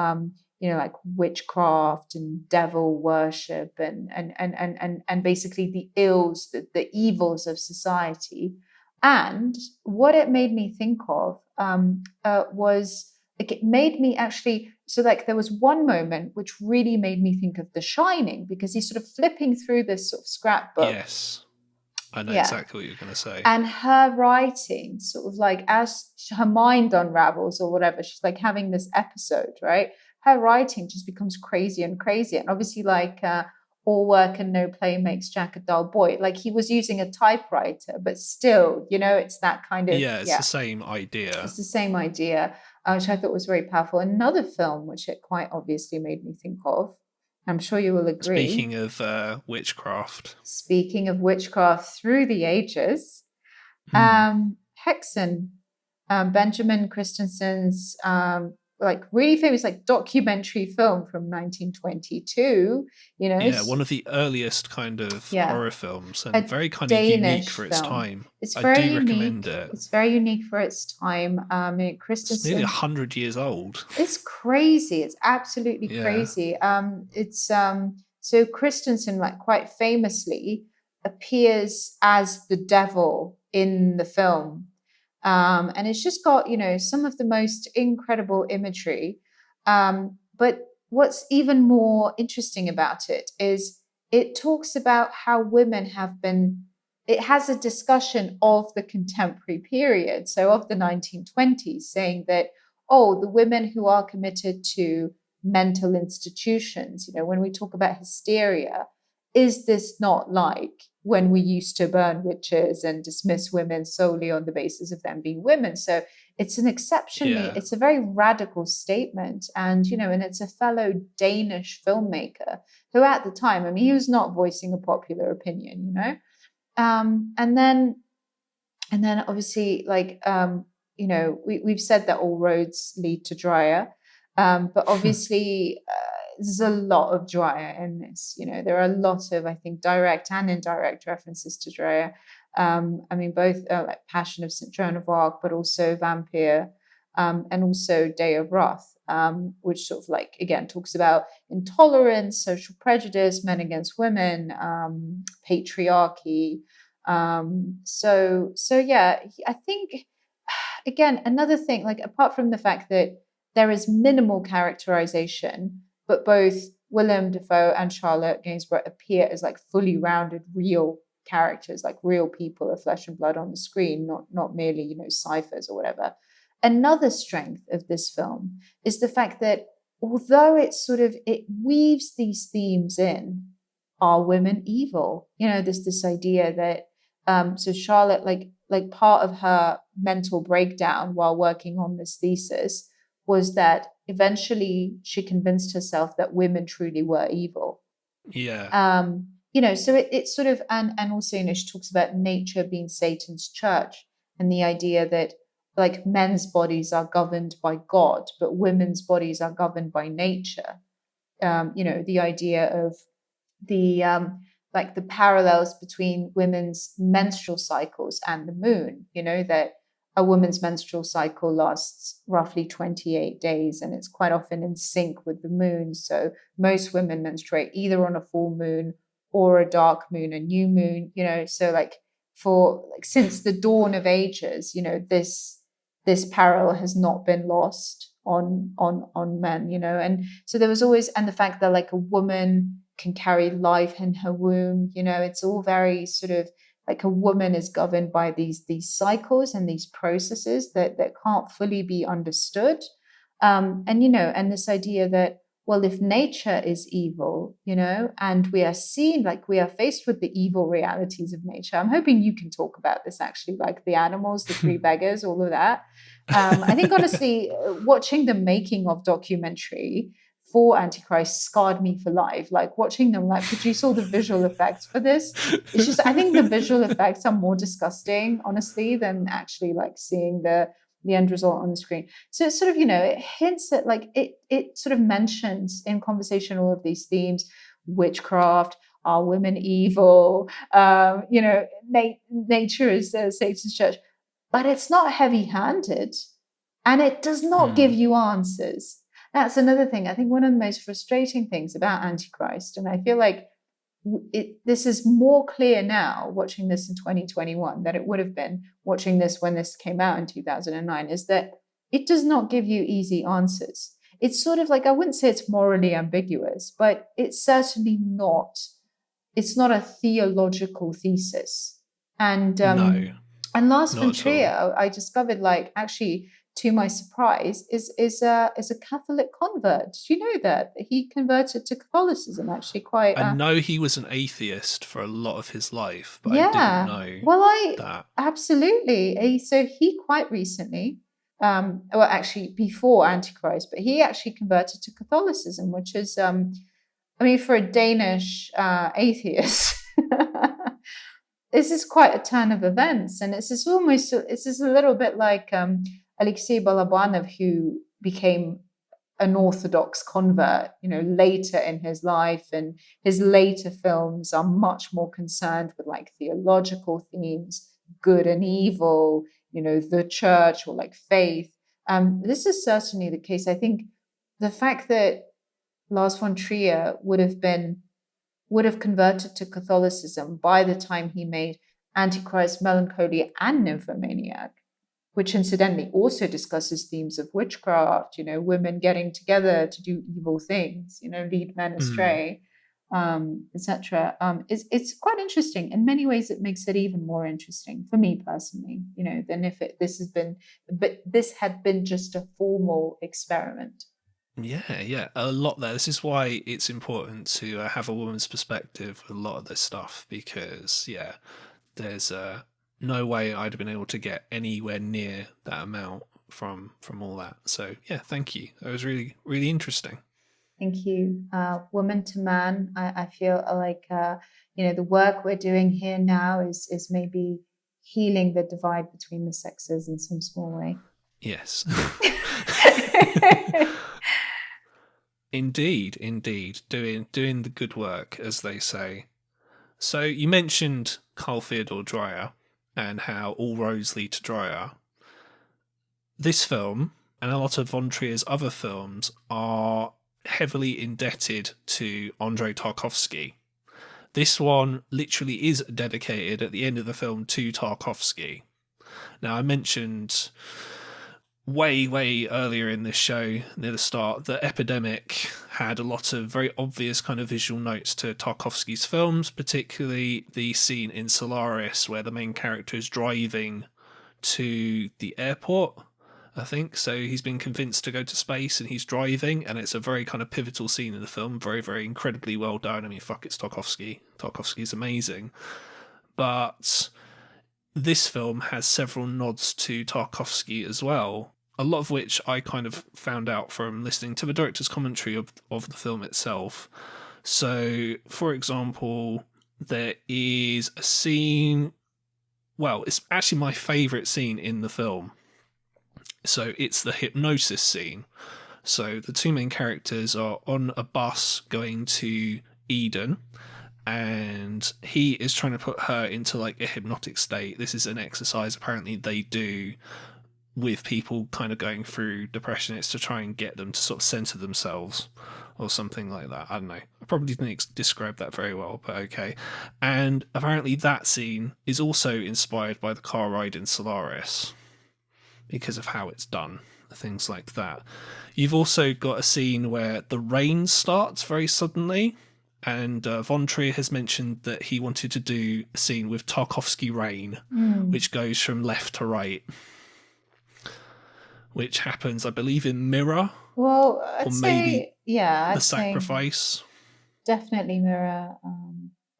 witchcraft and devil worship and basically the ills, the evils of society. And what it made me think of was it made me actually, so there was one moment which really made me think of The Shining, because he's sort of flipping through this sort of scrapbook.
Yes, I know exactly what you're going to say.
And her writing sort of as her mind unravels or whatever, she's having this episode, right? Her writing just becomes crazier and crazier. And obviously all work and no play makes Jack a dull boy. He was using a typewriter, but still, it's that kind of...
Yeah, it's the same idea.
It's the same idea, which I thought was very powerful. Another film which it quite obviously made me think of, I'm sure you will agree.
Speaking of witchcraft.
Speaking of witchcraft through the ages, Hexen, Benjamin Christensen's really famous documentary film from 1922.
Yeah, one of the earliest kind of horror films, and very kind
Danish
of unique for its
film.
time.
It's
I
very
do
unique.
recommend it.
It's very unique for its time. Christensen,
it's nearly 100 years old.
It's crazy. It's absolutely crazy. So Christensen quite famously appears as the devil in the film. And it's just got, some of the most incredible imagery. But what's even more interesting about it is it talks about how women have been, it has a discussion of the contemporary period, so of the 1920s, saying that, the women who are committed to mental institutions, when we talk about hysteria, is this not like when we used to burn witches and dismiss women solely on the basis of them being women? So it's an exceptionally, it's a very radical statement. And, and it's a fellow Danish filmmaker who at the time, he was not voicing a popular opinion, and then obviously we've said that all roads lead to Dreyer. But obviously, there's a lot of Drea in this. There are a lot of, I think, direct and indirect references to Drea. I mean, both like Passion of St. Joan of Arc, but also Vampire, and also Day of Wrath, which sort of like, again, talks about intolerance, social prejudice, men against women, patriarchy. So yeah, I think, again, another thing, like apart from the fact that there is minimal characterization, but both Willem Dafoe and Charlotte Gainsborough appear as like fully rounded, real characters, like real people of flesh and blood on the screen, not merely, ciphers or whatever. Another strength of this film is the fact that although it weaves these themes in, are women evil? There's this idea that so Charlotte, like part of her mental breakdown while working on this thesis was that eventually she convinced herself that women truly were evil.
Yeah.
So it's sort of, and also, she talks about nature being Satan's church, and the idea that like men's bodies are governed by God, but women's bodies are governed by nature. The idea of the like the parallels between women's menstrual cycles and the moon, that a woman's menstrual cycle lasts roughly 28 days, and it's quite often in sync with the moon. So most women menstruate either on a full moon or a dark moon, a new moon, so like for like since the dawn of ages, this parallel has not been lost on men, and so there was always, and the fact that like a woman can carry life in her womb, it's all very sort of like a woman is governed by these cycles and these processes that can't fully be understood. And this idea that, well, if nature is evil, and we are seen, like we are faced with the evil realities of nature. I'm hoping you can talk about this actually, like the animals, the three beggars, all of that. I think honestly, watching the making of documentary for Antichrist scarred me for life. Like watching them like produce all the visual effects for this. It's just, I think the visual effects are more disgusting, honestly, than actually like seeing the end result on the screen. So it's sort of, it hints at like it sort of mentions in conversation all of these themes: witchcraft, are women evil, nature is Satan's church, but it's not heavy-handed, and it does not give you answers. That's another thing. I think one of the most frustrating things about Antichrist, and I feel like this is more clear now watching this in 2021 than it would have been watching this when this came out in 2009, is that it does not give you easy answers. It's sort of like, I wouldn't say it's morally ambiguous, but it's certainly not. It's not a theological thesis. And
No,
and Lars von
not at all.
Trier, I discovered, like, actually, to my surprise, is a Catholic convert. Do you know that he converted to Catholicism? Actually, quite.
I know he was an atheist for a lot of his life, but I didn't
Yeah.
know
Well, I
that.
absolutely. So he quite recently, well, actually before Antichrist, but he actually converted to Catholicism, which is, I mean, for a Danish atheist. This is quite a turn of events, and it's just a little bit like Alexei Balabanov, who became an Orthodox convert, later in his life, and his later films are much more concerned with like theological themes, good and evil, the church or like faith. This is certainly the case. I think the fact that Lars von Trier would have converted to Catholicism by the time he made Antichrist, Melancholia, and Nymphomaniac, which incidentally also discusses themes of witchcraft, women getting together to do evil things, lead men astray, etc. It's quite interesting. In many ways, it makes it even more interesting for me personally, than if this had been just a formal experiment.
Yeah, a lot there. This is why it's important to have a woman's perspective with a lot of this stuff, because there's no way I'd have been able to get anywhere near that amount from all that. So yeah, thank you. That was really really interesting.
Thank you. Woman to man, I feel like, the work we're doing here now is maybe healing the divide between the sexes in some small way.
Yes. Indeed, doing the good work, as they say. So you mentioned Carl Theodor Dreyer and how all roads lead to Dreyer. This film and a lot of von Trier's other films are heavily indebted to Andrei Tarkovsky. This one literally is dedicated at the end of the film to Tarkovsky. Now, I mentioned way earlier in this show, near the start, that Epidemic had a lot of very obvious kind of visual notes to Tarkovsky's films, particularly the scene in Solaris where the main character is driving to the airport, I think. So he's been convinced to go to space and he's driving, and it's a very kind of pivotal scene in the film. Very incredibly well done. I mean, fuck, it's Tarkovsky. Tarkovsky's amazing. But this film has several nods to Tarkovsky as well, a lot of which I kind of found out from listening to the director's commentary of the film itself. So, for example, there is a scene, well, it's actually my favourite scene in the film. So it's the hypnosis scene. So the two main characters are on a bus going to Eden, and he is trying to put her into like a hypnotic state. This is an exercise apparently they do with people kind of going through depression. It's to try and get them to sort of center themselves or something like that. I don't know. I probably didn't describe that very well, but okay. And apparently that scene is also inspired by the car ride in Solaris because of how it's done, things like that. You've also got a scene where the rain starts very suddenly, and von Trier has mentioned that he wanted to do a scene with Tarkovsky rain, which goes from left to right, which happens, I believe, in Mirror.
Well,
or maybe
I'd
The Sacrifice.
Definitely Mirror.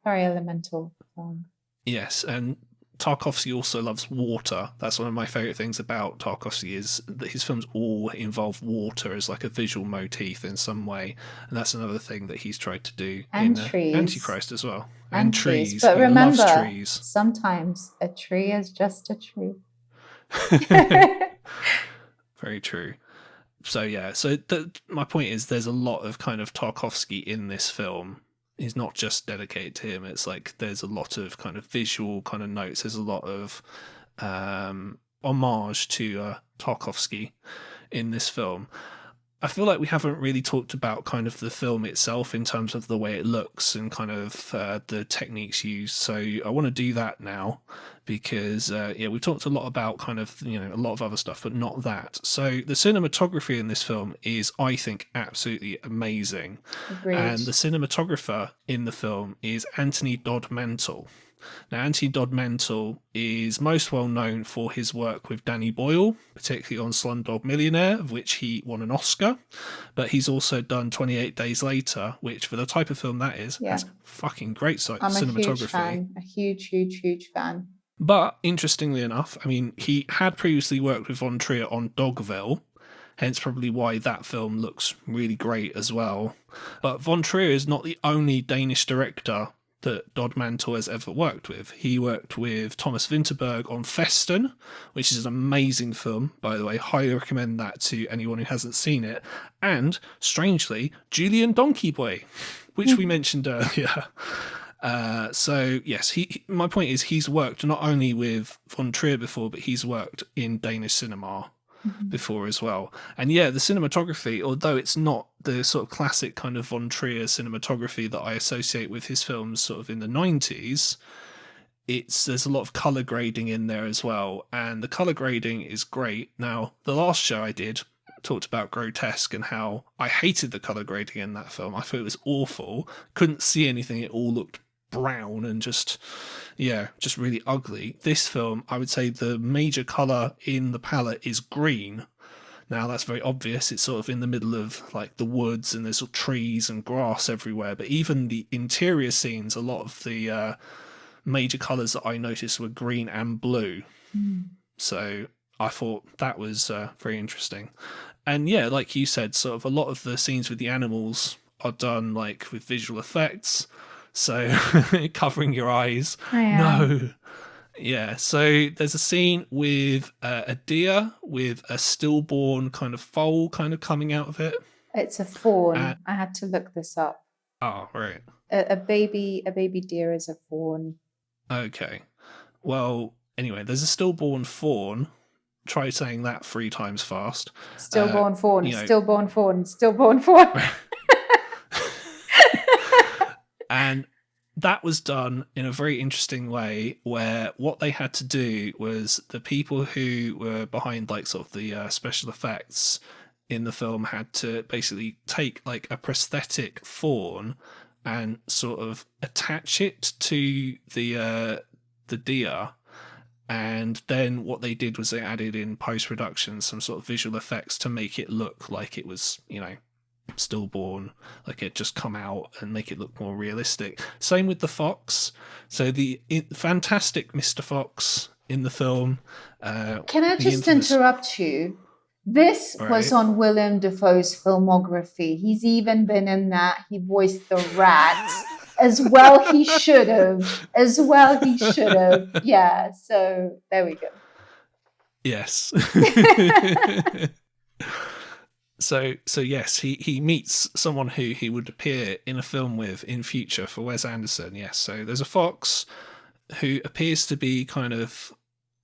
Very elemental film.
Yes, and Tarkovsky also loves water. That's one of my favourite things about Tarkovsky, is that his films all involve water as like a visual motif in some way, and that's another thing that he's tried to do
and
in
trees.
Antichrist as well.
And trees. But
he
remember,
loves trees.
Sometimes a tree is just a tree.
Very true. So yeah, my point is there's a lot of kind of Tarkovsky in this film. He's not just dedicated to him. It's like there's a lot of kind of visual kind of notes. There's a lot of homage to Tarkovsky in this film. I feel like we haven't really talked about kind of the film itself in terms of the way it looks and kind of the techniques used. So I want to do that now because, we've talked a lot about kind of, a lot of other stuff, but not that. So the cinematography in this film is, I think, absolutely amazing.
Agreed.
And the cinematographer in the film is Anthony Dodd Mantle. Now, Anthony Dodd Mantle is most well known for his work with Danny Boyle, particularly on Slumdog Millionaire, of which he won an Oscar. But he's also done 28 Days Later, which, for the type of film that is, has fucking great cinematography.
I'm a huge fan.
But interestingly enough, I mean, he had previously worked with von Trier on Dogville, hence probably why that film looks really great as well. But von Trier is not the only Danish director that Dodd Mantle has ever worked with. He worked with Thomas Vinterberg on Festen, which is an amazing film, by the way. Highly recommend that to anyone who hasn't seen it. And, strangely, Julian Donkey Boy, which we mentioned earlier. So, yes, my point is he's worked not only with von Trier before, but he's worked in Danish cinema before as well. And yeah, the cinematography, although it's not the sort of classic kind of von Trier cinematography that I associate with his films sort of in the 90s, there's a lot of colour grading in there as well, and the colour grading is great. Now, the last show I did talked about Grotesque and how I hated the colour grading in that film. I thought it was awful, couldn't see anything, it all looked brown and just really ugly. This film, I would say the major colour in the palette is green. Now that's very obvious, it's sort of in the middle of like the woods and there's sort of trees and grass everywhere, but even the interior scenes, a lot of the major colours that I noticed were green and blue. So I thought that was very interesting. And yeah, like you said, sort of a lot of the scenes with the animals are done like with visual effects. So covering your eyes. No. Yeah, so there's a scene with a deer with a stillborn kind of foal kind of coming out of it.
It's a
Uh,
fawn. I had to look this up.
oh, right.
A baby deer is a fawn.
Okay. Well, anyway, there's a stillborn fawn. Try saying that 3 times fast.
Stillborn fawn,
You know,
stillborn fawn, stillborn fawn.
and that was done in a very interesting way, where what they had to do was the people who were behind like sort of the special effects in the film had to basically take like a prosthetic fawn and sort of attach it to the deer, and then what they did was they added in post-production some sort of visual effects to make it look like it was, stillborn, like it just come out, and make it look more realistic. Same with the fox. So the fantastic Mr. Fox in the film.
Can I just interrupt you? This was on Willem Dafoe's filmography. He's even been in that. He voiced the rat. As well he should have. Yeah, so there we go.
Yes. So yes, he meets someone who he would appear in a film with in future for Wes Anderson. Yes, so there's a fox who appears to be kind of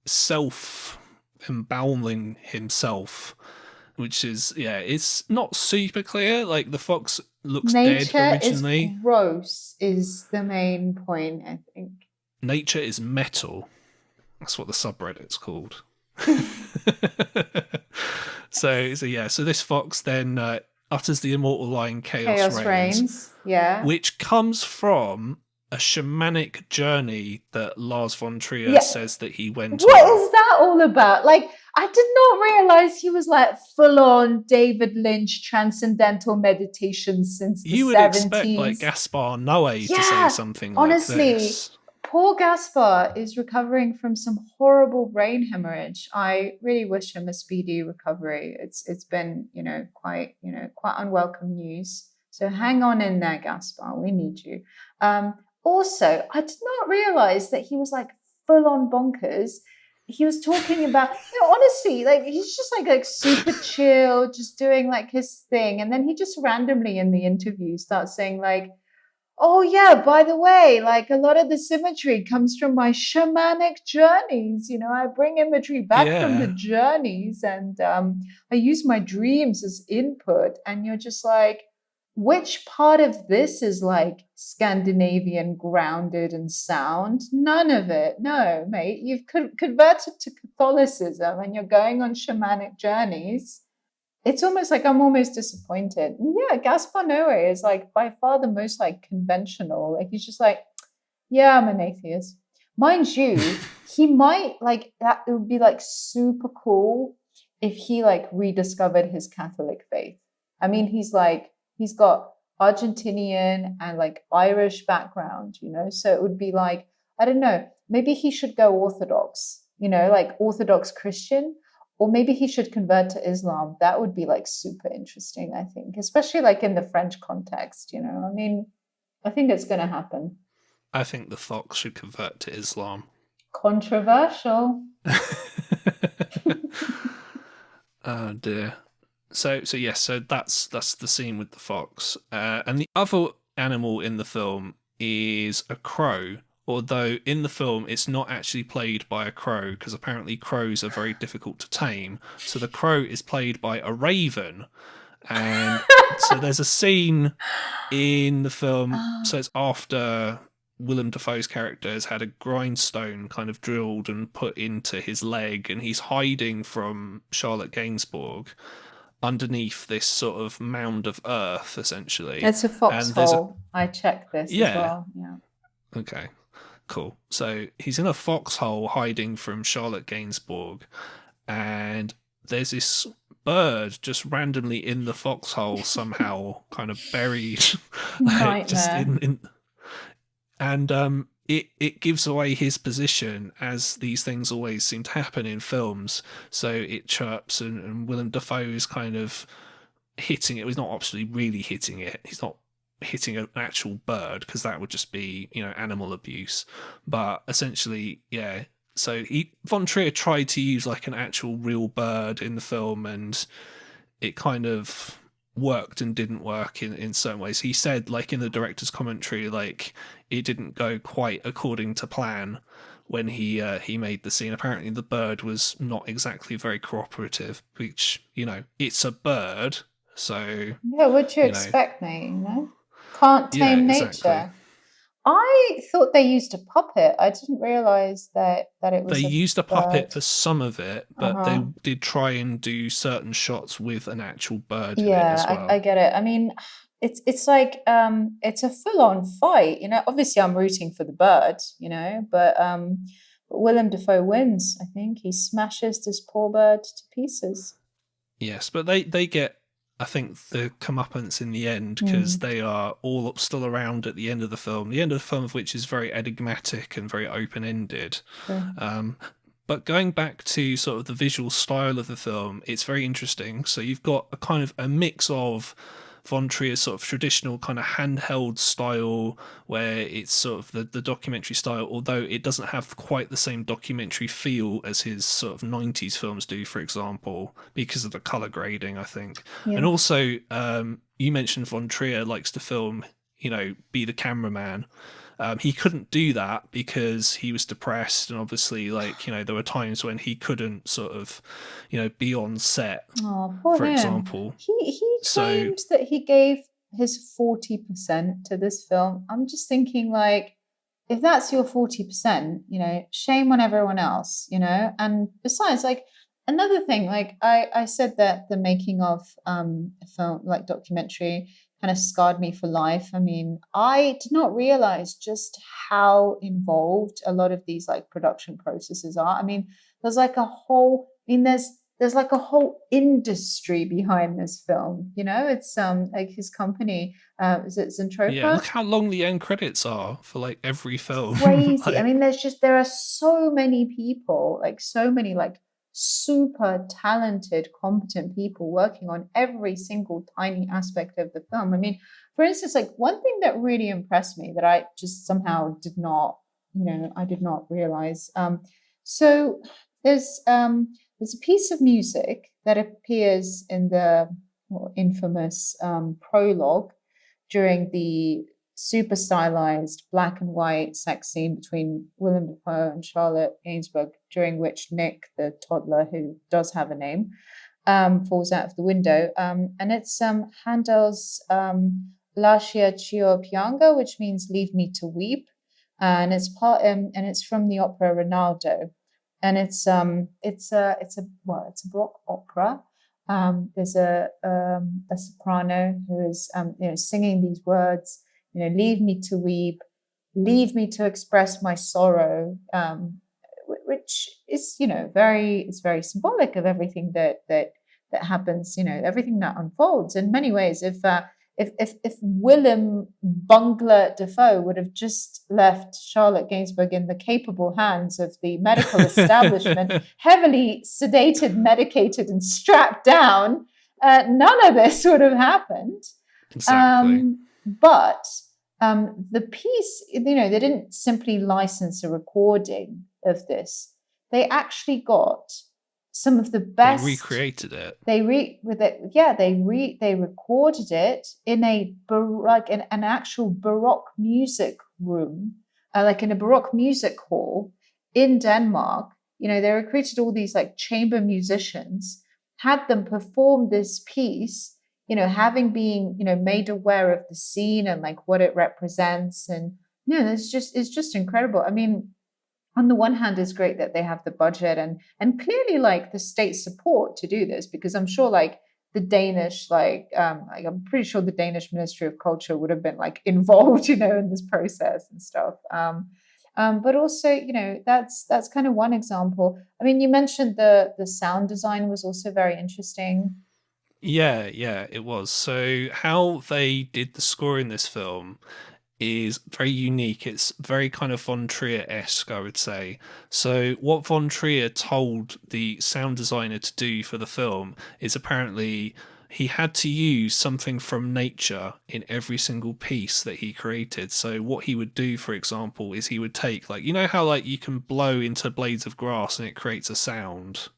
self-embalming himself, which is, it's not super clear. Like, the fox looks dead originally.
Nature is gross is the main point, I think.
Nature is metal. That's what the subreddit's called. So this fox then utters the immortal line, Chaos reigns.
Yeah.
Which comes from a shamanic journey that Lars von Trier says that he went on.
What is that all about? Like, I did not realize he was like full on David Lynch transcendental meditation since the 70s.
You would expect like Gaspar Noé to say something like
honestly,
this.
Poor Gaspar is recovering from some horrible brain hemorrhage. I really wish him a speedy recovery. It's been, quite unwelcome news. So hang on in there, Gaspar. We need you. Also, I did not realize that he was like full on bonkers. He was talking about, honestly, like he's just like super chill, just doing like his thing. And then he just randomly in the interview starts saying like, oh yeah, by the way, like a lot of the symmetry comes from my shamanic journeys. I bring imagery back from the journeys, and I use my dreams as input. And you're just like, which part of this is like Scandinavian grounded and sound? None of it. No, mate, you've converted to Catholicism and you're going on shamanic journeys. It's almost like I'm almost disappointed. Yeah, Gaspar Noé is like by far the most like conventional. Like he's just like, yeah, I'm an atheist. Mind you, he might like that. It would be like super cool if he like rediscovered his Catholic faith. I mean, he's got Argentinian and like Irish background, so it would be like, I don't know, maybe he should go Orthodox, like Orthodox Christian. Or maybe he should convert to Islam. That would be like super interesting, I think, especially like in the French context, I mean, I think it's going to happen.
I think the fox should convert to Islam.
Controversial.
Oh dear. So that's the scene with the fox. And the other animal in the film is a crow. Although in the film it's not actually played by a crow, because apparently crows are very difficult to tame. So the crow is played by a raven. And so there's a scene in the film, so it's after Willem Dafoe's character has had a grindstone kind of drilled and put into his leg, and he's hiding from Charlotte Gainsbourg underneath this sort of mound of earth, essentially.
It's a foxhole. I checked this as well. Yeah.
Okay. Cool. So he's in a foxhole hiding from Charlotte Gainsbourg, and there's this bird just randomly in the foxhole somehow kind of buried. Like, just in and it gives away his position, as these things always seem to happen in films. So it chirps, and Willem Dafoe is kind of hitting it. He's not actually really hitting it. He's not hitting an actual bird, because that would just be animal abuse, but essentially so von Trier tried to use like an actual real bird in the film, and it kind of worked and didn't work in certain ways. He said, like in the director's commentary, like it didn't go quite according to plan when he made the scene. Apparently, the bird was not exactly very cooperative, which, you know, it's a bird, so,
Yeah, what'd you
you know,
expect, mate? You know, can't
yeah,
tame
exactly.
nature. I thought they used a puppet. I didn't realize that it
They
was a
used a puppet
bird.
for some of it, but they
Uh-huh.
did try and do certain shots with an actual bird in it as
Yeah, I
well.
get it. I mean, it's like it's a full-on fight, you know. Obviously I'm rooting for the bird, you know, but Willem Dafoe wins, I think. He smashes this poor bird to pieces.
Yes, but they get, I think, the comeuppance in the end because
Hmm.
they are all still around at the end of the film. The end of the film, of which is very enigmatic and very open ended.
True.
Um, but going back to sort of the visual style of the film, it's very interesting. So you've got a kind of a mix of Von Trier's sort of traditional kind of handheld style, where it's sort of the documentary style, although it doesn't have quite the same documentary feel as his sort of 90s films do, for example, because of the color grading, I think. And
Yeah.
also, you mentioned Von Trier likes to film, you know, be the cameraman. He couldn't do that because he was depressed, and obviously, like, you know, there were times when he couldn't sort of, you know, be on set,
Oh, poor
for
him.
example.
He
So
claimed that he gave his 40% to this film. I'm just thinking like if that's your 40%, you know, shame on everyone else, you know? And besides, like another thing, like I said that the making of a film like documentary kind of scarred me for life. I mean, I did not realize just how involved a lot of these like production processes are. I mean, there's like a whole I mean there's like a whole industry behind this film, you know? It's like his company, is it
yeah,
Zentropa?
look how long the end credits are for like every film.
Crazy. I
Like,
mean, there are so many people, like so many like super talented, competent people working on every single tiny aspect of the film. I mean, for instance, like one thing that really impressed me that I just somehow did not, you know, I did not realize. So there's a piece of music that appears in the infamous prologue during the super stylized black and white sex scene between Willem Dafoe and Charlotte Gainsbourg, during which Nick, the toddler who does have a name, falls out of the window. And it's Handel's Lascia Ch'io Pianga, which means "Leave Me to Weep," and and it's from the opera Rinaldo, and it's a Baroque opera. There's a soprano who is you know singing these words, you know, leave me to weep, leave me to express my sorrow, which is, you know, it's very symbolic of everything that happens, you know, everything that unfolds in many ways. If Willem Bungler Defoe would have just left Charlotte Gainsbourg in the capable hands of the medical establishment, heavily sedated, medicated, and strapped down, none of this would have happened.
exactly.
But the piece, you know, they didn't simply license a recording of this. They actually got some of the
They
best.
recreated it.
They re with it, yeah. They recorded it in like an actual Baroque music room, like in a Baroque music hall in Denmark. You know, they recruited all these like chamber musicians, had them perform this piece, you know, having been, you know, made aware of the scene and like what it represents. And you know, it's just incredible. I mean, on the one hand, it's great that they have the budget and clearly like the state support to do this, because I'm sure like the Danish like I'm pretty sure the Danish Ministry of Culture would have been like involved, you know, in this process and stuff. But also, you know, that's kind of one example. I mean, you mentioned the sound design was also very interesting.
Yeah, yeah, it was. So how they did the score in this film is very unique. It's very kind of Von Trier-esque, I would say. So what Von Trier told the sound designer to do for the film is apparently he had to use something from nature in every single piece that he created. So what he would do, for example, is he would take, like, you know how like you can blow into blades of grass and it creates a sound.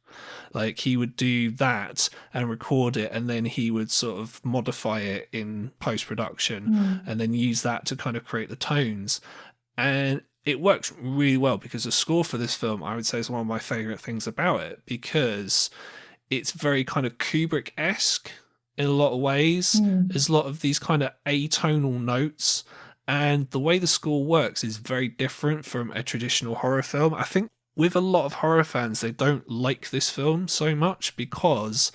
Like he would do that and record it, and then he would sort of modify it in post-production and then use that to kind of create the tones. And it works really well because the score for this film, I would say, is one of my favorite things about it, because it's very kind of Kubrick-esque in a lot of ways. There's a lot of these kind of atonal notes, and the way the score works is very different from a traditional horror film. I think with a lot of horror fans, they don't like this film so much because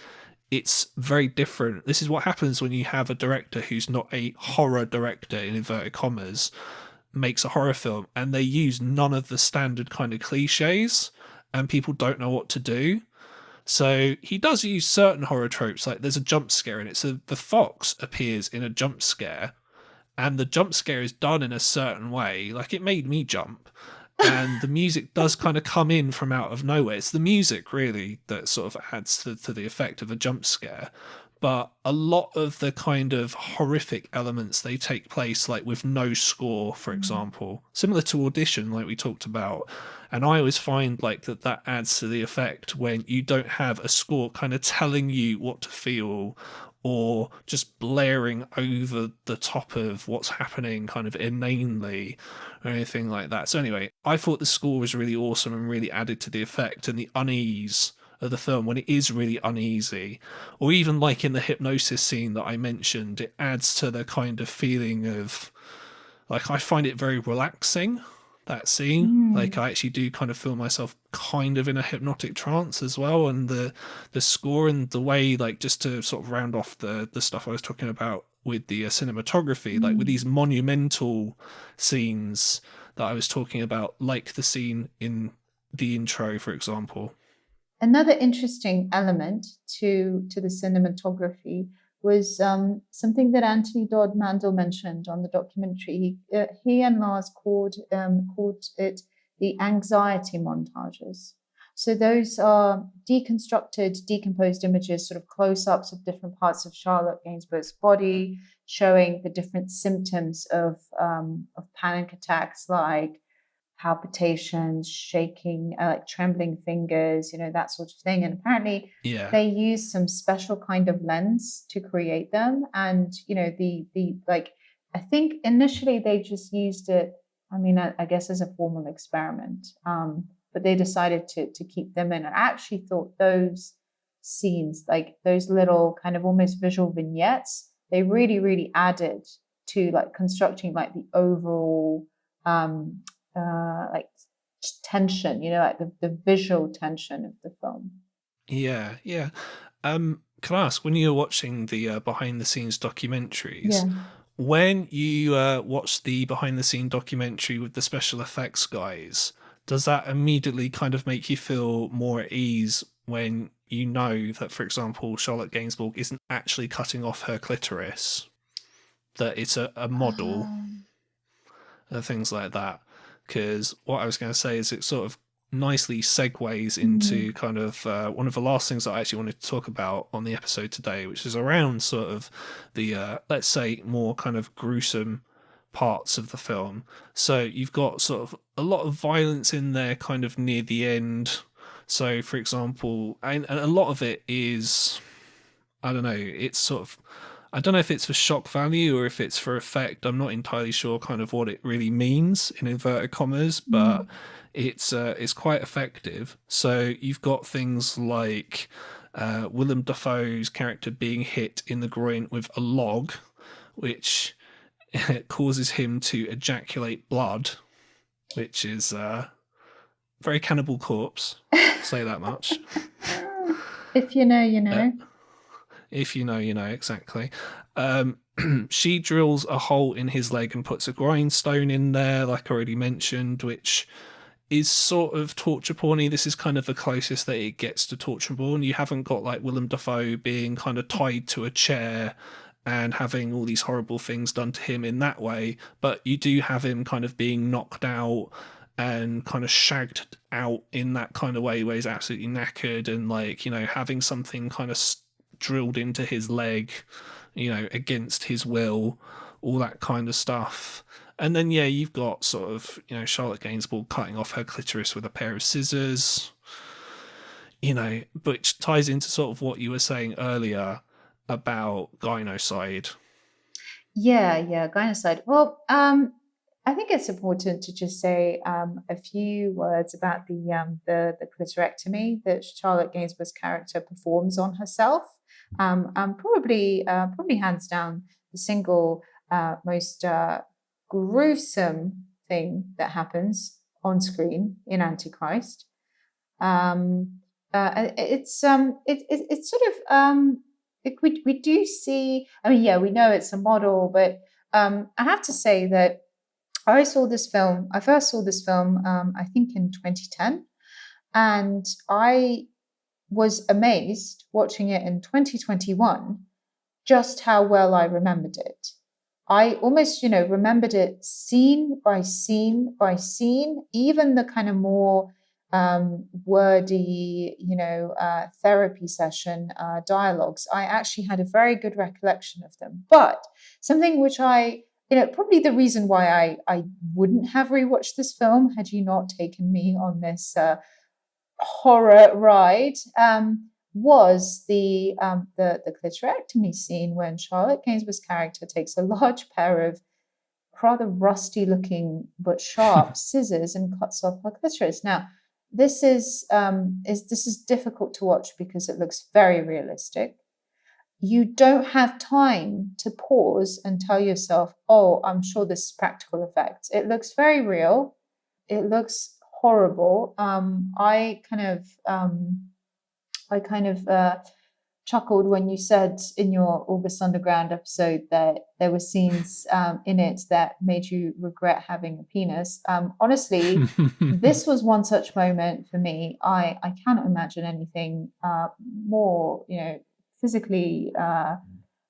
it's very different. This is what happens when you have a director who's not a horror director, in inverted commas, makes a horror film, and they use none of the standard kind of cliches, and people don't know what to do. So he does use certain horror tropes, like there's a jump scare in it. So the fox appears in a jump scare, and the jump scare is done in a certain way. Like it made me jump. And the music does kind of come in from out of nowhere. It's the music really that sort of adds to the effect of a jump scare. But a lot of the kind of horrific elements, they take place like with no score, for example, similar to Audition, like we talked about. And I always find like that adds to the effect when you don't have a score kind of telling you what to feel, or just blaring over the top of what's happening kind of inanely or anything like that. So anyway, I thought the score was really awesome and really added to the effect and the unease of the film when it is really uneasy. Or even like in the hypnosis scene that I mentioned, it adds to the kind of feeling of, like, I find it very relaxing, that scene. Like I actually do kind of feel myself kind of in a hypnotic trance as well. And the score and the way, like, just to sort of round off the stuff I was talking about with the cinematography, like with these monumental scenes that I was talking about, like the scene in the intro, for example.
Another interesting element to the cinematography was something that Anthony Dodd Mandel mentioned on the documentary. He and Lars called it the anxiety montages. So those are deconstructed, decomposed images, sort of close-ups of different parts of Charlotte Gainsbourg's body, showing the different symptoms of panic attacks, like palpitations, shaking, like trembling fingers, that sort of thing. And apparently they use some special kind of lens to create them. And, the like, I think initially they just used it, I guess as a formal experiment, but they decided to keep them in. And I actually thought those scenes, like those little kind of almost visual vignettes, they really, really added to like constructing like the overall like tension, like the visual tension of the film.
Yeah. Can I ask, when you're watching the behind the scenes documentaries, when you watch the behind the scene documentary with the special effects guys, does that immediately kind of make you feel more at ease when you know that, for example, Charlotte Gainsbourg isn't actually cutting off her clitoris, that it's a model, and things like that? Because what I was going to say is it sort of nicely segues into kind of one of the last things that I actually wanted to talk about on the episode today, which is around sort of the, let's say, more kind of gruesome parts of the film. So you've got sort of a lot of violence in there kind of near the end. So, for example, and a lot of it is, I don't know, it's sort of, I don't know if it's for shock value or if it's for effect. I'm not entirely sure kind of what it really means in inverted commas, but it's quite effective. So you've got things like Willem Dafoe's character being hit in the groin with a log, which causes him to ejaculate blood, which is very Cannibal Corpse, I'll say that much.
If you know, you know.
If you know, you know, exactly. She drills a hole in his leg and puts a grindstone in there, like I already mentioned, which is sort of torture porny. This is kind of the closest that it gets to torture porn. You haven't got like Willem Dafoe being kind of tied to a chair and having all these horrible things done to him in that way, but you do have him kind of being knocked out and kind of shagged out in that kind of way where he's absolutely knackered and, like, having something kind of drilled into his leg, against his will, all that kind of stuff. And then, you've got sort of, Charlotte Gainsbourg cutting off her clitoris with a pair of scissors. which ties into sort of what you were saying earlier about gynocide.
Yeah, gynocide. Well, I think it's important to just say a few words about the clitorectomy that Charlotte Gainsbourg's character performs on herself. Probably hands down the single most gruesome thing that happens on screen in Antichrist. Um, it's sort of we do see. I mean, yeah, we know it's a model, but I have to say that I saw this film. I first saw this film, I think, in 2010, and I was amazed watching it in 2021 just how well I remembered it. I almost, remembered it scene by scene by scene, even the kind of more wordy, therapy session dialogues. I actually had a very good recollection of them. But something which probably the reason why I wouldn't have rewatched this film had you not taken me on this horror ride, was the clitorectomy scene when Charlotte Gainsbourg's character takes a large pair of rather rusty looking but sharp scissors and cuts off her clitoris. Now, this is difficult to watch because it looks very realistic. You don't have time to pause and tell yourself, "Oh, I'm sure this is practical effects." It looks very real. It looks horrible. I kind of chuckled when you said in your August Underground episode that there were scenes in it that made you regret having a penis. Honestly, this was one such moment for me. I cannot imagine anything more, physically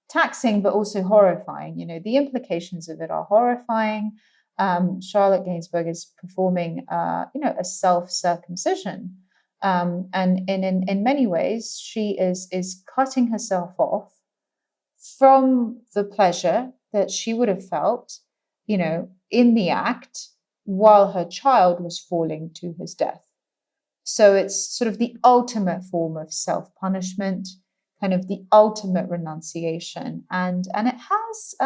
taxing, but also horrifying. The implications of it are horrifying. Charlotte Gainsbourg is performing, a self-circumcision. And in many ways, she is cutting herself off from the pleasure that she would have felt, in the act while her child was falling to his death. So it's sort of the ultimate form of self-punishment, kind of the ultimate renunciation, and it has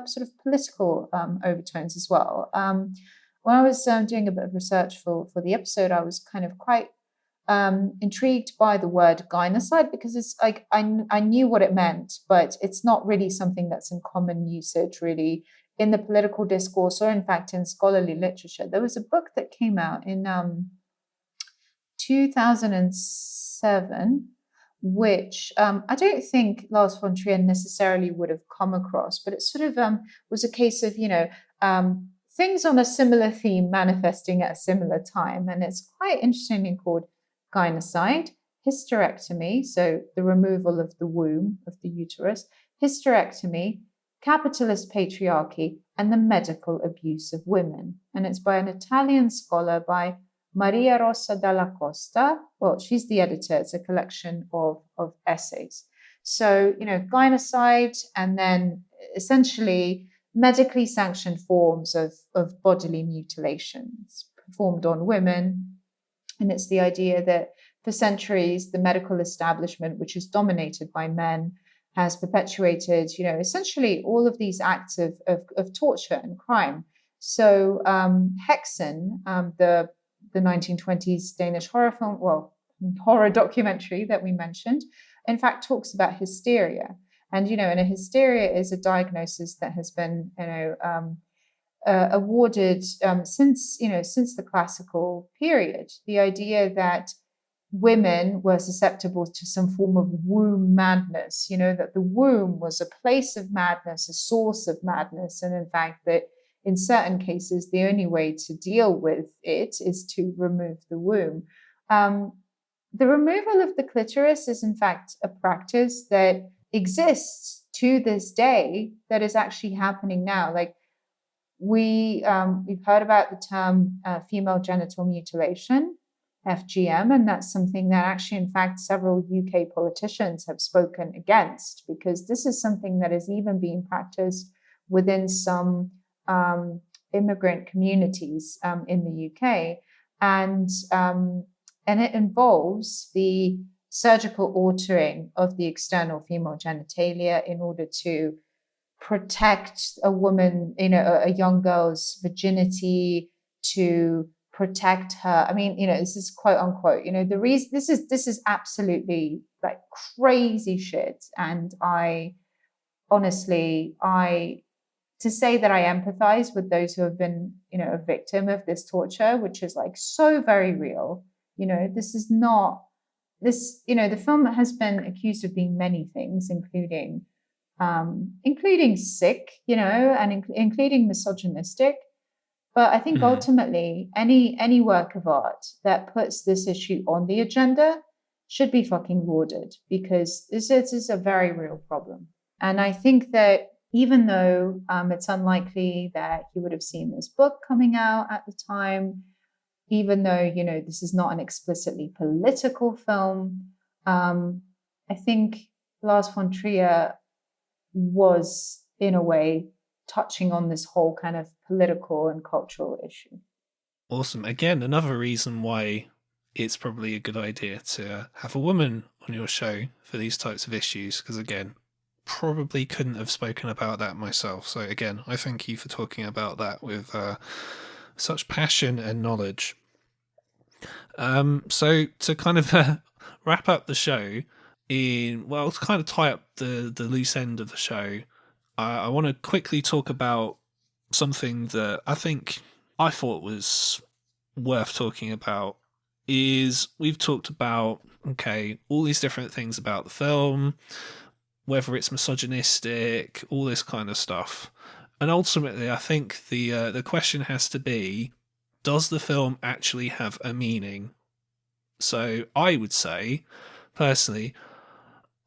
sort of political overtones as well. When I was doing a bit of research for the episode, I was kind of quite intrigued by the word gynocide, because it's like I knew what it meant, but it's not really something that's in common usage really in the political discourse, or in fact in scholarly literature. There was a book that came out in 2007, which I don't think Lars von Trier necessarily would have come across, but it sort of was a case of, things on a similar theme manifesting at a similar time. And it's quite interestingly called gynocide, hysterectomy, so the removal of the womb, of the uterus, hysterectomy, capitalist patriarchy, and the medical abuse of women. And it's by an Italian scholar, by Maria Rosa dalla Costa. Well, she's the editor. It's a collection of essays. So, gynocide, and then essentially medically sanctioned forms of bodily mutilations performed on women. And it's the idea that for centuries, the medical establishment, which is dominated by men, has perpetuated, essentially all of these acts of torture and crime. So Hexen, the 1920s Danish horror film, horror documentary that we mentioned, in fact, talks about hysteria. And, and a hysteria is a diagnosis that has been, awarded since the classical period. The idea that women were susceptible to some form of womb madness, that the womb was a place of madness, a source of madness. And in fact, that in certain cases, the only way to deal with it is to remove the womb. The removal of the clitoris is, in fact, a practice that exists to this day, that is actually happening now. Like we've heard about the term female genital mutilation, FGM, and that's something that actually, in fact, several UK politicians have spoken against, because this is something that is even being practiced within some immigrant communities in the UK. And and it involves the surgical altering of the external female genitalia in order to protect a woman, a young girl's virginity, to protect her. I mean, this is quote unquote, the reason this is absolutely like crazy shit. And I honestly, to say that I empathize with those who have been, a victim of this torture, which is like so very real. This is not this, the film has been accused of being many things, including sick, and including misogynistic. But I think ultimately, any work of art that puts this issue on the agenda should be fucking lauded, because this is a very real problem. And I think that even though it's unlikely that he would have seen this book coming out at the time, even though, this is not an explicitly political film, I think Lars von Trier was, in a way, touching on this whole kind of political and cultural issue.
Awesome. Again, another reason why it's probably a good idea to have a woman on your show for these types of issues, because again, probably couldn't have spoken about that myself. So again, I thank you for talking about that with such passion and knowledge. So to kind of wrap up the show, to kind of tie up the loose end of the show, I want to quickly talk about something that I thought was worth talking about. Is we've talked about, all these different things about the film, whether it's misogynistic, all this kind of stuff. And ultimately, I think the question has to be, does the film actually have a meaning? So I would say, personally,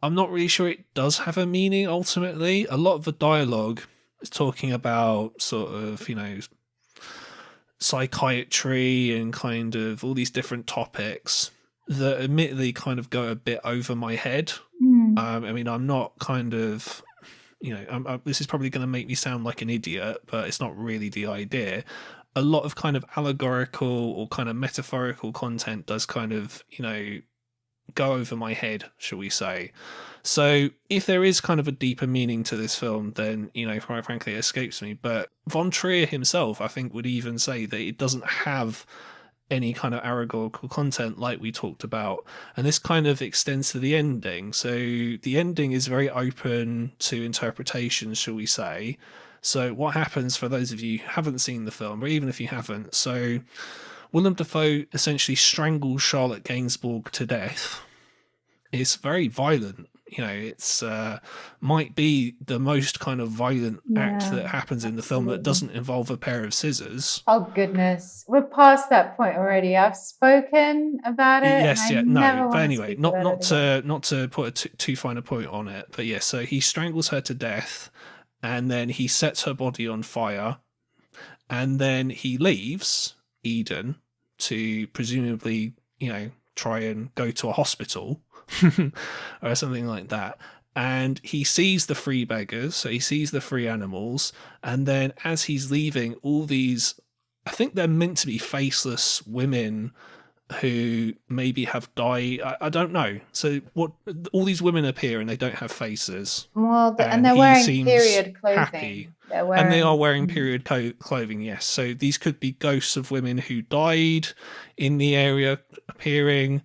I'm not really sure it does have a meaning ultimately. A lot of the dialogue is talking about sort of, psychiatry and kind of all these different topics that admittedly kind of go a bit over my head. I mean, I'm not kind of, this is probably going to make me sound like an idiot, but it's not really the idea. A lot of kind of allegorical or kind of metaphorical content does kind of, go over my head, shall we say. So if there is kind of a deeper meaning to this film, then, quite frankly, it escapes me. But von Trier himself, I think, would even say that it doesn't have any kind of allegorical content like we talked about. And this kind of extends to the ending. So the ending is very open to interpretation, shall we say. So what happens, for those of you who haven't seen the film, or even if you haven't, so Willem Dafoe essentially strangles Charlotte Gainsbourg to death. It's very violent. It's might be the most kind of violent act that happens in the film that doesn't involve a pair of scissors.
Oh goodness, we're past that point already. I've spoken about it.
Yes, no. But anyway, not to put a too fine a point on it, but yeah. So he strangles her to death, and then he sets her body on fire, and then he leaves Eden to presumably, try and go to a hospital or something like that. And he sees the three beggars, so he sees the three animals, and then as he's leaving, all these, I think they're meant to be faceless women who maybe have died. I don't know. So what? All these women appear and they don't have faces.
Well, and they're wearing period clothing. Happy.
And they are wearing period clothing, yes. So these could be ghosts of women who died in the area appearing.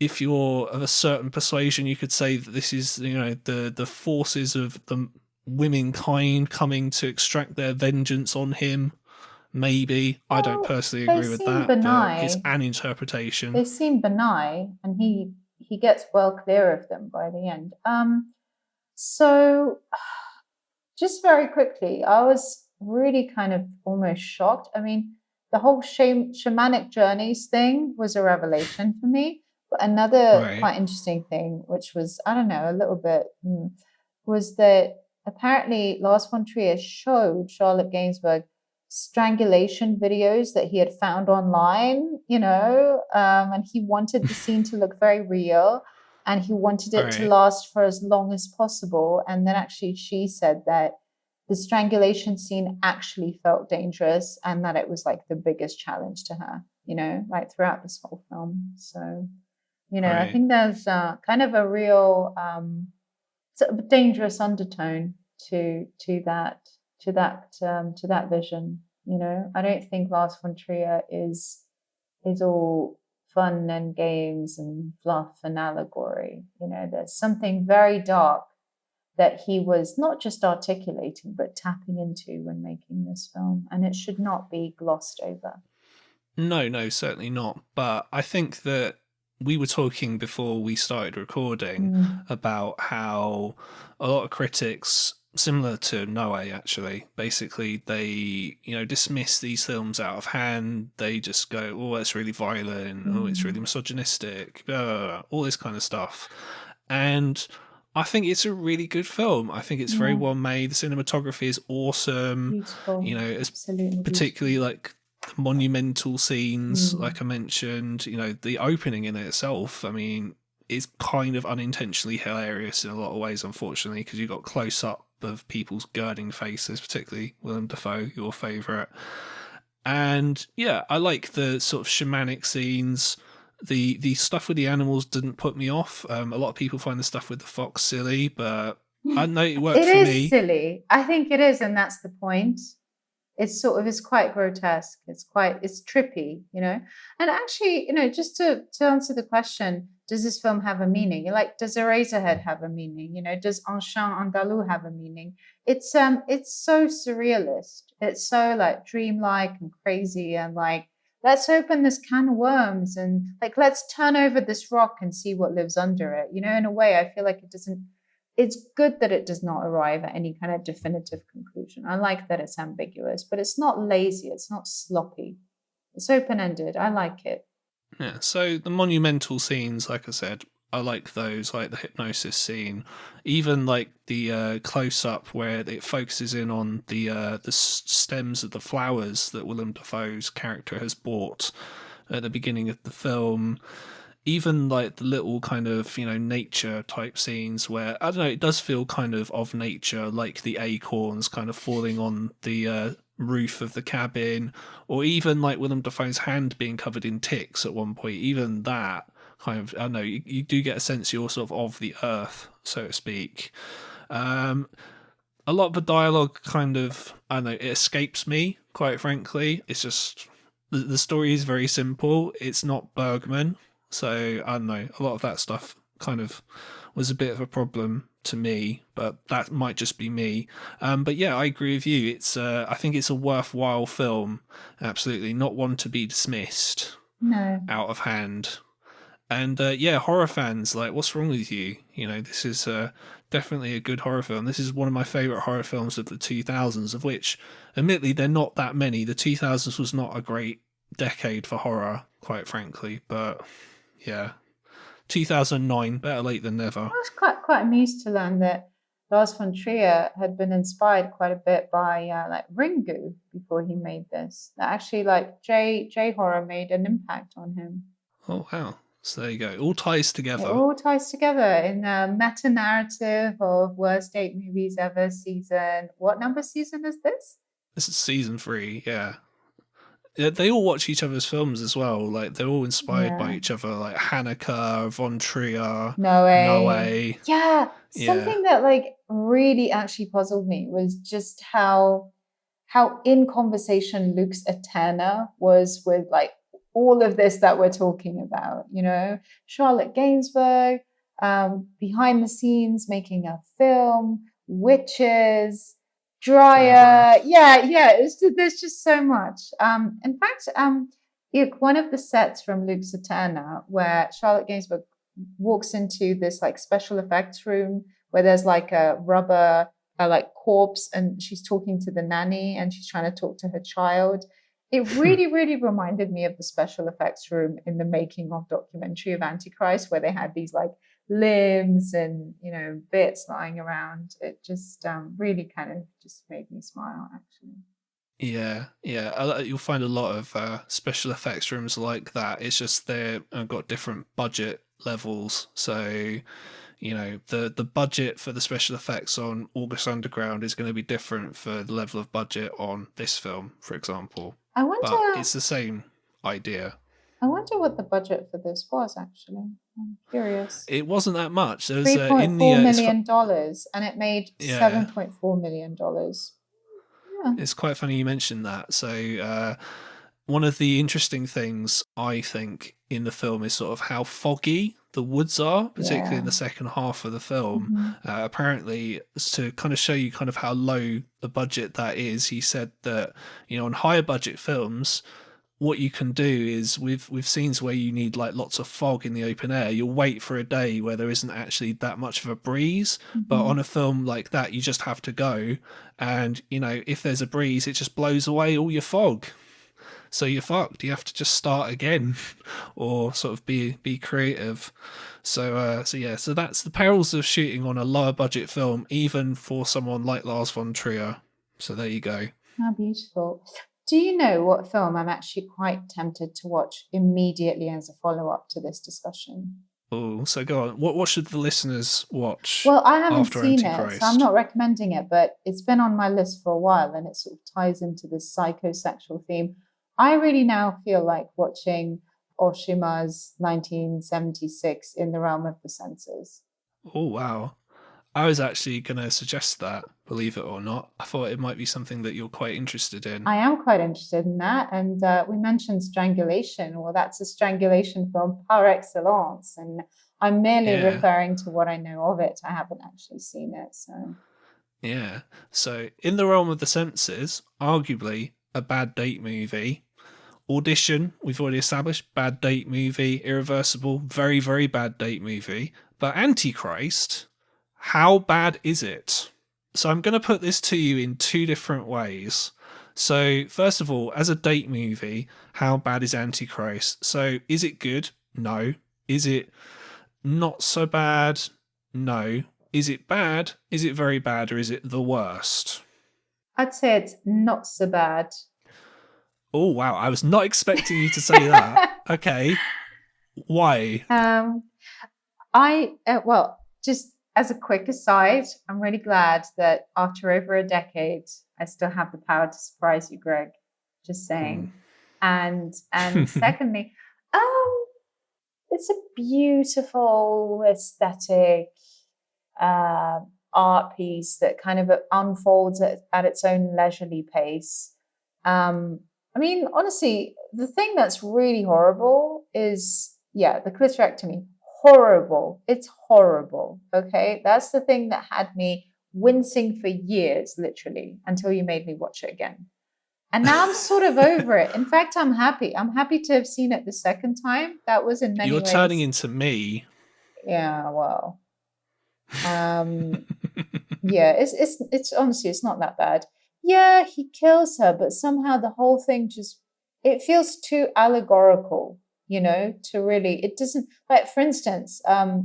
If you're of a certain persuasion, you could say that this is, the forces of the womenkind coming to extract their vengeance on him. Maybe. I don't personally agree with that, but it's an interpretation.
They seem benign, and he gets well clear of them by the end. So just very quickly, I was really kind of almost shocked. I mean, the whole shamanic journeys thing was a revelation for me. But another quite interesting thing, which was, I don't know, a little bit, was that apparently Lars von Trier showed Charlotte Gainsbourg strangulation videos that he had found online, and he wanted the scene to look very real, and he wanted it to last for as long as possible. And then actually she said that the strangulation scene actually felt dangerous, and that it was like the biggest challenge to her. like throughout this whole film. So, I
Right.
think there's kind of a real sort of dangerous undertone to that vision. I don't think Lars von Trier is all fun and games and fluff and allegory. There's something very dark that he was not just articulating but tapping into when making this film, and it should not be glossed over.
No, certainly not. But I think that we were talking before we started recording
Mm.
about how a lot of critics, similar to Noe actually, basically they, dismiss these films out of hand. They just go, oh, it's really violent. Oh, it's really
Mm.
misogynistic. All this kind of stuff. And I think it's a really good film. I think it's very
Yeah,
well made. The cinematography is awesome.
beautiful,
It's
absolutely
particularly
beautiful.
like the monumental scenes,
Mm.
like I mentioned, the opening in itself, I mean, is kind of unintentionally hilarious in a lot of ways, unfortunately, because you've got close up of people's girding faces, particularly Willem Dafoe, your favourite. And yeah, I like the sort of shamanic scenes. The stuff with the animals didn't put me off. A lot of people find the stuff with the fox silly, but I know it worked
It
for
is
me.
silly. I think it is, and that's the point. It's quite grotesque. It's trippy, And actually, just to answer the question, does this film have a meaning? Like, does Eraserhead have a meaning? Does Un Chien Andalou have a meaning? It's so surrealist. It's so like dreamlike and crazy, and like, let's open this can of worms and like let's turn over this rock and see what lives under it. In a way, I feel like it doesn't it's good that it does not arrive at any kind of definitive conclusion. I like that it's ambiguous, but it's not lazy, it's not sloppy. It's open ended. I like it.
Yeah, so the monumental scenes, like I said, I like those, like the hypnosis scene, even like the close up where it focuses in on the stems of the flowers that Willem Dafoe's character has bought at the beginning of the film. Even like the little kind of nature type scenes where I don't know, it does feel kind of nature, like the acorns kind of falling on the roof of the cabin, or even like Willem Dafoe's hand being covered in ticks at one point. Even that kind of, I don't know, you do get a sense you're sort of the earth, so to speak. Um, a lot of the dialogue kind of, I don't know, it escapes me, quite frankly. It's just the story is very simple. It's not Bergman, so I don't know. A lot of that stuff kind of was a bit of a problem to me, but that might just be me. But yeah, I agree with you. I think it's a worthwhile film. Absolutely, not one to be dismissed
No.
out of hand. And yeah, horror fans, like, what's wrong with you? This is definitely a good horror film. This is one of my favourite horror films of the 2000s, of which, admittedly, they're not that many. The 2000s was not a great decade for horror, quite frankly. But yeah, 2009, better late than never.
I was quite amused to learn that Lars von Trier had been inspired quite a bit by like Ringu before he made this. That actually, like J horror made an impact on him.
Oh, wow. So there you go. All ties
It
together.
all ties together in a meta narrative of worst date movies ever season. What number season is this?
This is season 3, yeah. Yeah, they all watch each other's films as well. Like they're all inspired by
Yeah.
each other, like Haneke, Von Trier,
No way.
Noe.
Yeah.
Yeah,
Something that like really actually puzzled me was just how in conversation Luke's Eterna was with like all of this that we're talking about, Charlotte Gainsbourg, behind the scenes making a film, witches,
Joan
dryer.
Bath.
Yeah. There's just so much. In fact, one of the sets from Luke's Eterna where Charlotte Gainsbourg walks into this like special effects room where there's like a rubber like corpse and she's talking to the nanny and she's trying to talk to her child. It really reminded me of the special effects room in the making of documentary of Antichrist, where they had these like limbs and bits lying around. It just really kind of just made me smile, actually.
Yeah. You'll find a lot of special effects rooms like that. It's just they've got different budget levels. So the budget for the special effects on August Underground is going to be different for the level of budget on this film, for example.
I
But
wonder
it's the same idea.
I wonder what the budget for this was, actually. I'm curious.
It wasn't that much. There was in the
$3.4 million, and it made
yeah.
$7.4 million. Yeah.
It's quite funny you mentioned that. So, one of the interesting things I think in the film is sort of how foggy the woods are, particularly in the second half of the film.
Mm-hmm.
Apparently, to kind of show you kind of how low the budget that is, he said that, on higher budget films, what you can do is with scenes where you need like lots of fog in the open air, you'll wait for a day where there isn't actually that much of a breeze. But on a film like that, you just have to go, and if there's a breeze, it just blows away all your fog. So you're fucked. You have to just start again, or sort of be creative. So that's the perils of shooting on a lower budget film, even for someone like Lars von Trier. So there you go.
How beautiful. Do you know what film I'm actually quite tempted to watch immediately as a follow-up to this discussion?
Oh, so go on. What should the listeners watch?
Well, I haven't
after
seen
Antichrist?
it, so I'm not recommending it, but it's been on my list for a while, and it sort of ties into this psychosexual theme. I really now feel like watching Oshima's 1976 In the Realm of the Senses.
Oh, wow. I was actually going to suggest that, believe it or not. I thought it might be something that you're quite interested in.
I am quite interested in that. And we mentioned strangulation. Well, that's a strangulation film par excellence. And I'm merely referring to what I know of it. I haven't actually seen it. So
yeah. So In the Realm of the Senses, arguably a bad date movie. Audition, we've already established, bad date movie. Irreversible, very, very bad date movie. But Antichrist, how bad is it? So I'm going to put this to you in two different ways. So first of all, as a date movie, how bad is Antichrist? So is it good? No. Is it not so bad? No. Is it bad? Is it very bad? Or is it the worst?
I'd say it's not so bad.
Oh, wow. I was not expecting you to say that. Okay. Why?
Just as a quick aside, I'm really glad that after over a decade, I still have the power to surprise you, Greg. Just saying. And secondly, it's a beautiful aesthetic art piece that kind of unfolds at its own leisurely pace. I mean, honestly, the thing that's really horrible is, the clitorectomy. Horrible. It's horrible. Okay. That's the thing that had me wincing for years, literally, until you made me watch it again. And now I'm sort of over it. In fact, I'm happy. I'm happy to have seen it the second time. That was in many ways.
You're turning into me.
Yeah, well. It's honestly, it's not that bad. Yeah, he kills her, but somehow the whole thing it feels too allegorical. To really, it doesn't, like, for instance,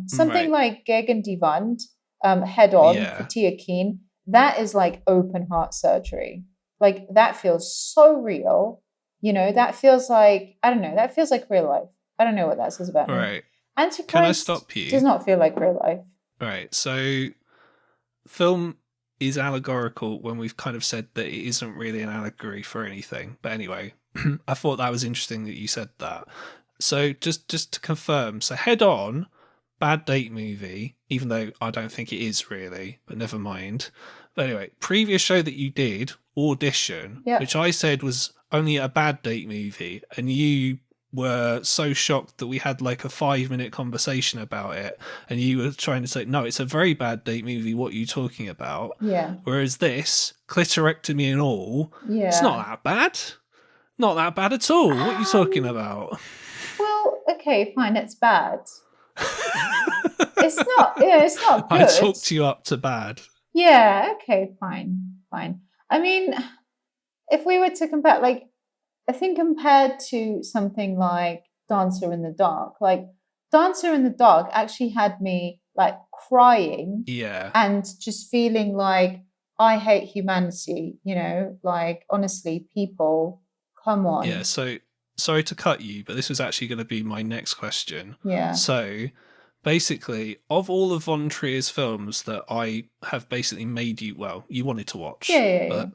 something like Gegen die Wand, Head On, for Tia Keen, that is like open heart surgery. Like, that feels so real. That feels like, I don't know, that feels like real life. I don't know what that says about me.
Right.
Antichrist
Can I stop you?
Does not feel like real life.
Right. So, film is allegorical when we've kind of said that it isn't really an allegory for anything. But anyway, I thought that was interesting that you said that. So just to confirm, so Head On, bad date movie, even though I don't think it is really, but never mind. But anyway, previous show that you did, Audition, which I said was only a bad date movie, and you were so shocked that we had like a 5-minute conversation about it, and you were trying to say, no, it's a very bad date movie, what are you talking about?
Yeah.
Whereas this, clitorectomy and all, it's not that bad. Not that bad at all. What are you talking about?
Well, okay, fine, it's bad. It's not good.
I talked you up to bad.
Yeah, okay, fine. I mean, if we were to compare, like, I think compared to something like Dancer in the Dark, like Dancer in the Dark actually had me like crying and just feeling like I hate humanity, like, honestly, people, come on.
Yeah, so sorry to cut you, but this was actually going to be my next question.
Yeah.
So basically, of all of Von Trier's films that I have basically made you wanted to watch.
Yeah.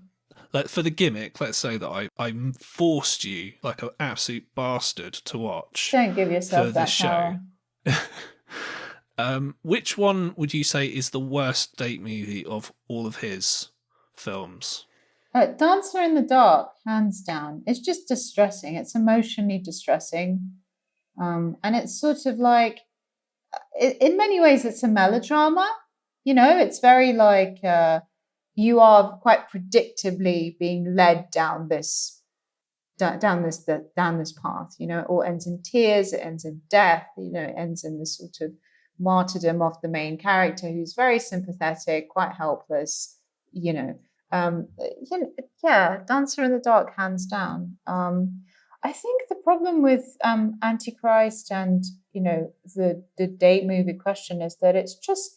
like for the gimmick, let's say that I forced you like an absolute bastard to watch
Don't give
for
yourself
this
that
show.
power.
Which one would you say is the worst date movie of all of his films?
Dancer in the Dark, hands down. It's just distressing. It's emotionally distressing. And it's sort of like, in many ways, it's a melodrama. It's very like you are quite predictably being led down this path. It all ends in tears, it ends in death, it ends in this sort of martyrdom of the main character, who's very sympathetic, quite helpless. you know um yeah, Dancer in the Dark, hands down. I think the problem with Antichrist and the date movie question is that it's just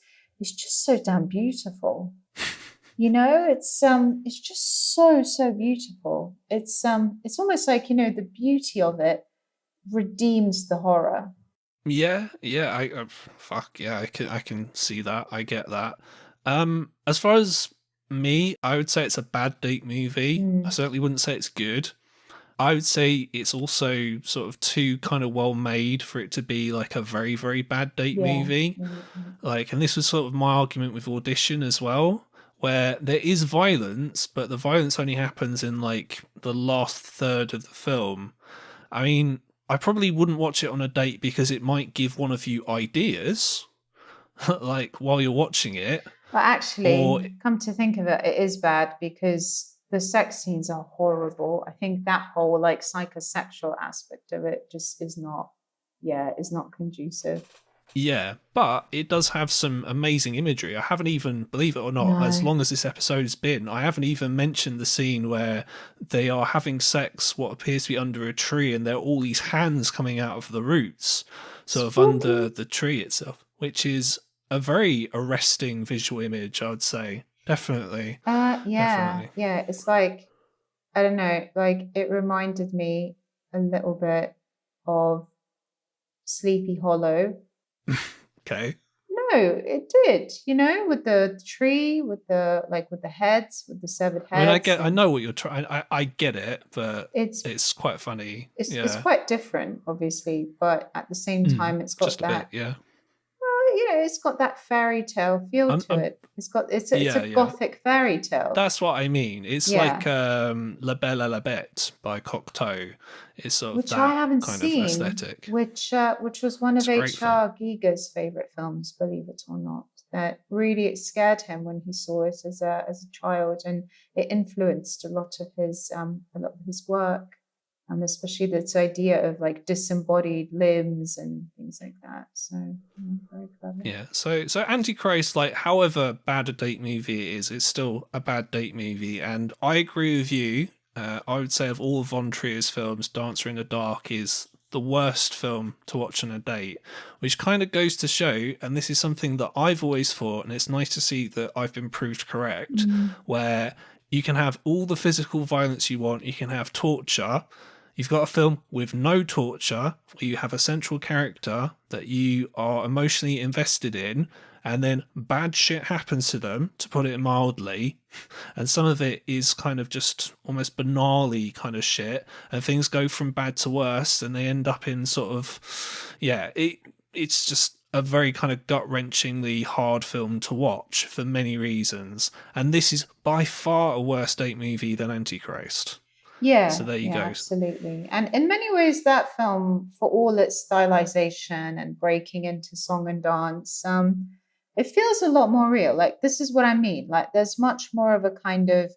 so damn beautiful. It's just so beautiful. It's almost like the beauty of it redeems the horror.
Yeah, fuck yeah, I can see that. I get that. As far as me, I would say it's a bad date movie. I
Mm,
certainly wouldn't say it's good. I would say it's also sort of too kind of well made for it to be like a very, very bad date
yeah.
movie.
Mm.
Like, and this was sort of my argument with Audition as well, where there is violence, but the violence only happens in like the last third of the film. I mean, I probably wouldn't watch it on a date because it might give one of you ideas, like while you're watching it,
But
or
actually, come to think of it, it is bad because the sex scenes are horrible. I think that whole like psychosexual aspect of it just is not conducive.
yeah, but it does have some amazing imagery. I haven't even, believe it or not, as
No.
long as this episode's been, I haven't even mentioned the scene where they are having sex, what appears to be under a tree, and there are all these hands coming out of the roots, sort of under
Spooky.
the tree itself, which is a very arresting visual image, I would say. Definitely.
Yeah,
Definitely.
yeah. It's like, I don't know, like it reminded me a little bit of Sleepy Hollow.
Okay.
No, it did, with the tree, with the heads, with the severed
I mean,
heads,
I
and
know what you're trying. I get it, but
it's
it's quite funny.
it's
Yeah.
quite different, obviously, but at the same
Mm,
time, it's got
just a bit.
that,
Yeah.
well, it's got that fairy tale feel to
I'm.
it. It's a
Yeah. Yeah.
gothic fairy tale.
That's what I mean. It's like
Yeah,
La Belle et la Bête by Cocteau. It's sort of
which I
that
haven't
kind of
seen,
aesthetic.
which was one
It's
of
a great film.
H.R. Giger's favorite films, believe it or not. That really it scared him when he saw it as a child, and it influenced a lot of his work, especially this idea of like disembodied limbs and things like that. So very clever.
Yeah. So Antichrist, like however bad a date movie it is, it's still a bad date movie. And I agree with you. I would say of all Von Trier's films, Dancer in the Dark is the worst film to watch on a date, which kind of goes to show, and this is something that I've always thought, and it's nice to see that I've been proved correct,
Mm.
where you can have all the physical violence you want, you can have torture. You've got a film with no torture, where you have a central character that you are emotionally invested in, and then bad shit happens to them, to put it mildly, and some of it is kind of just almost banally kind of shit, and things go from bad to worse, and they end up in sort of, yeah, it's just a very kind of gut wrenchingly hard film to watch for many reasons, and this is by far a worse date movie than Antichrist. So
Yeah,
there you
yeah,
go.
absolutely. And in many ways, that film, for all its stylization and breaking into song and dance, it feels a lot more real. Like this is what I mean. Like there's much more of a kind of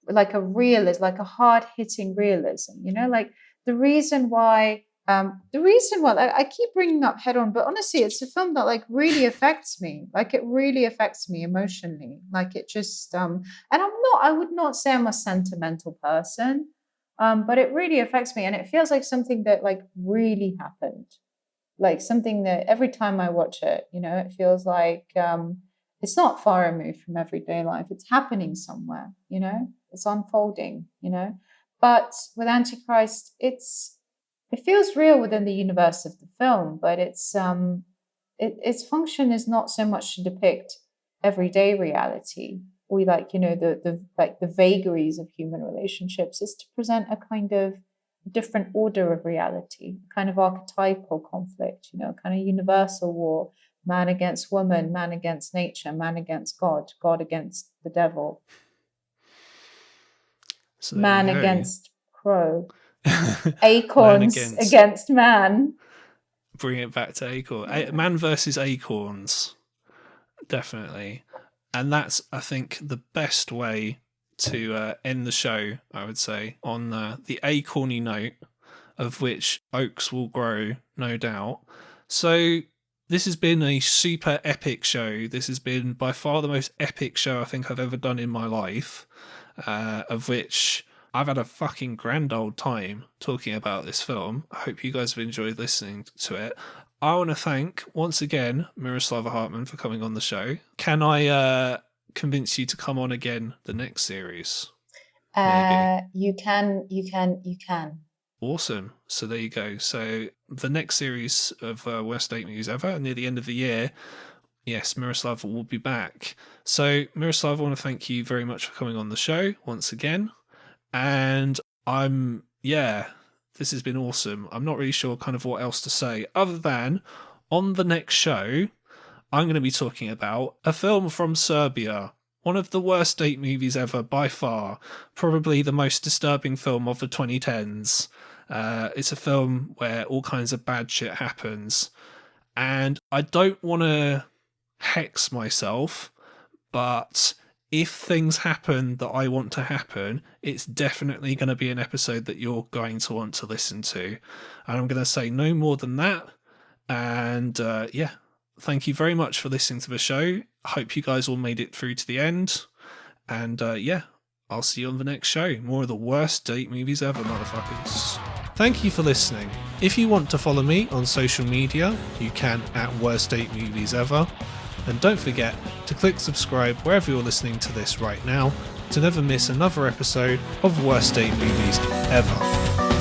like a realism, like a hard hitting realism. Like the reason why like, I keep bringing up Head On, but honestly, it's a film that like really affects me. Like it really affects me emotionally. Like it just and I would not say I'm a sentimental person, but it really affects me, and it feels like something that like really happened, like something that every time I watch it, it feels like it's not far removed from everyday life. It's happening somewhere, it's unfolding, But with Antichrist, it feels real within the universe of the film, but its function is not so much to depict everyday reality. we like, the vagaries of human relationships, is to present a kind of different order of reality, kind of archetypal conflict, kind of universal war, man against woman, man against nature, man against God, God against the devil,
So
man against crow,
man
acorns against man.
Bring it back to acorn. Man versus acorns. Definitely. And that's, I think, the best way to end the show, I would say, on the acorny note, of which oaks will grow, no doubt. So this has been a super epic show. This has been by far the most epic show I think I've ever done in my life, of which I've had a fucking grand old time talking about this film. I hope you guys have enjoyed listening to it. I want to thank, once again, Myroslava Hartmond for coming on the show. Can I convince you to come on again the next series?
Maybe. You can.
Awesome. So there you go. So the next series of Worst Date Movies Ever, near the end of the year, yes, Myroslava will be back. So Myroslava, I want to thank you very much for coming on the show once again. And this has been awesome. I'm not really sure kind of what else to say, other than on the next show, I'm going to be talking about a film from Serbia. One of the worst date movies ever by far. Probably the most disturbing film of the 2010s. It's a film where all kinds of bad shit happens. And I don't want to hex myself, but if things happen that I want to happen, it's definitely going to be an episode that you're going to want to listen to. And I'm going to say no more than that. And thank you very much for listening to the show. I hope you guys all made it through to the end. And I'll see you on the next show. More of the worst date movies ever, motherfuckers. Thank you for listening. If you want to follow me on social media, you can at Worst Date Movies Ever. And don't forget to click subscribe wherever you're listening to this right now to never miss another episode of Worst Date Movies Ever.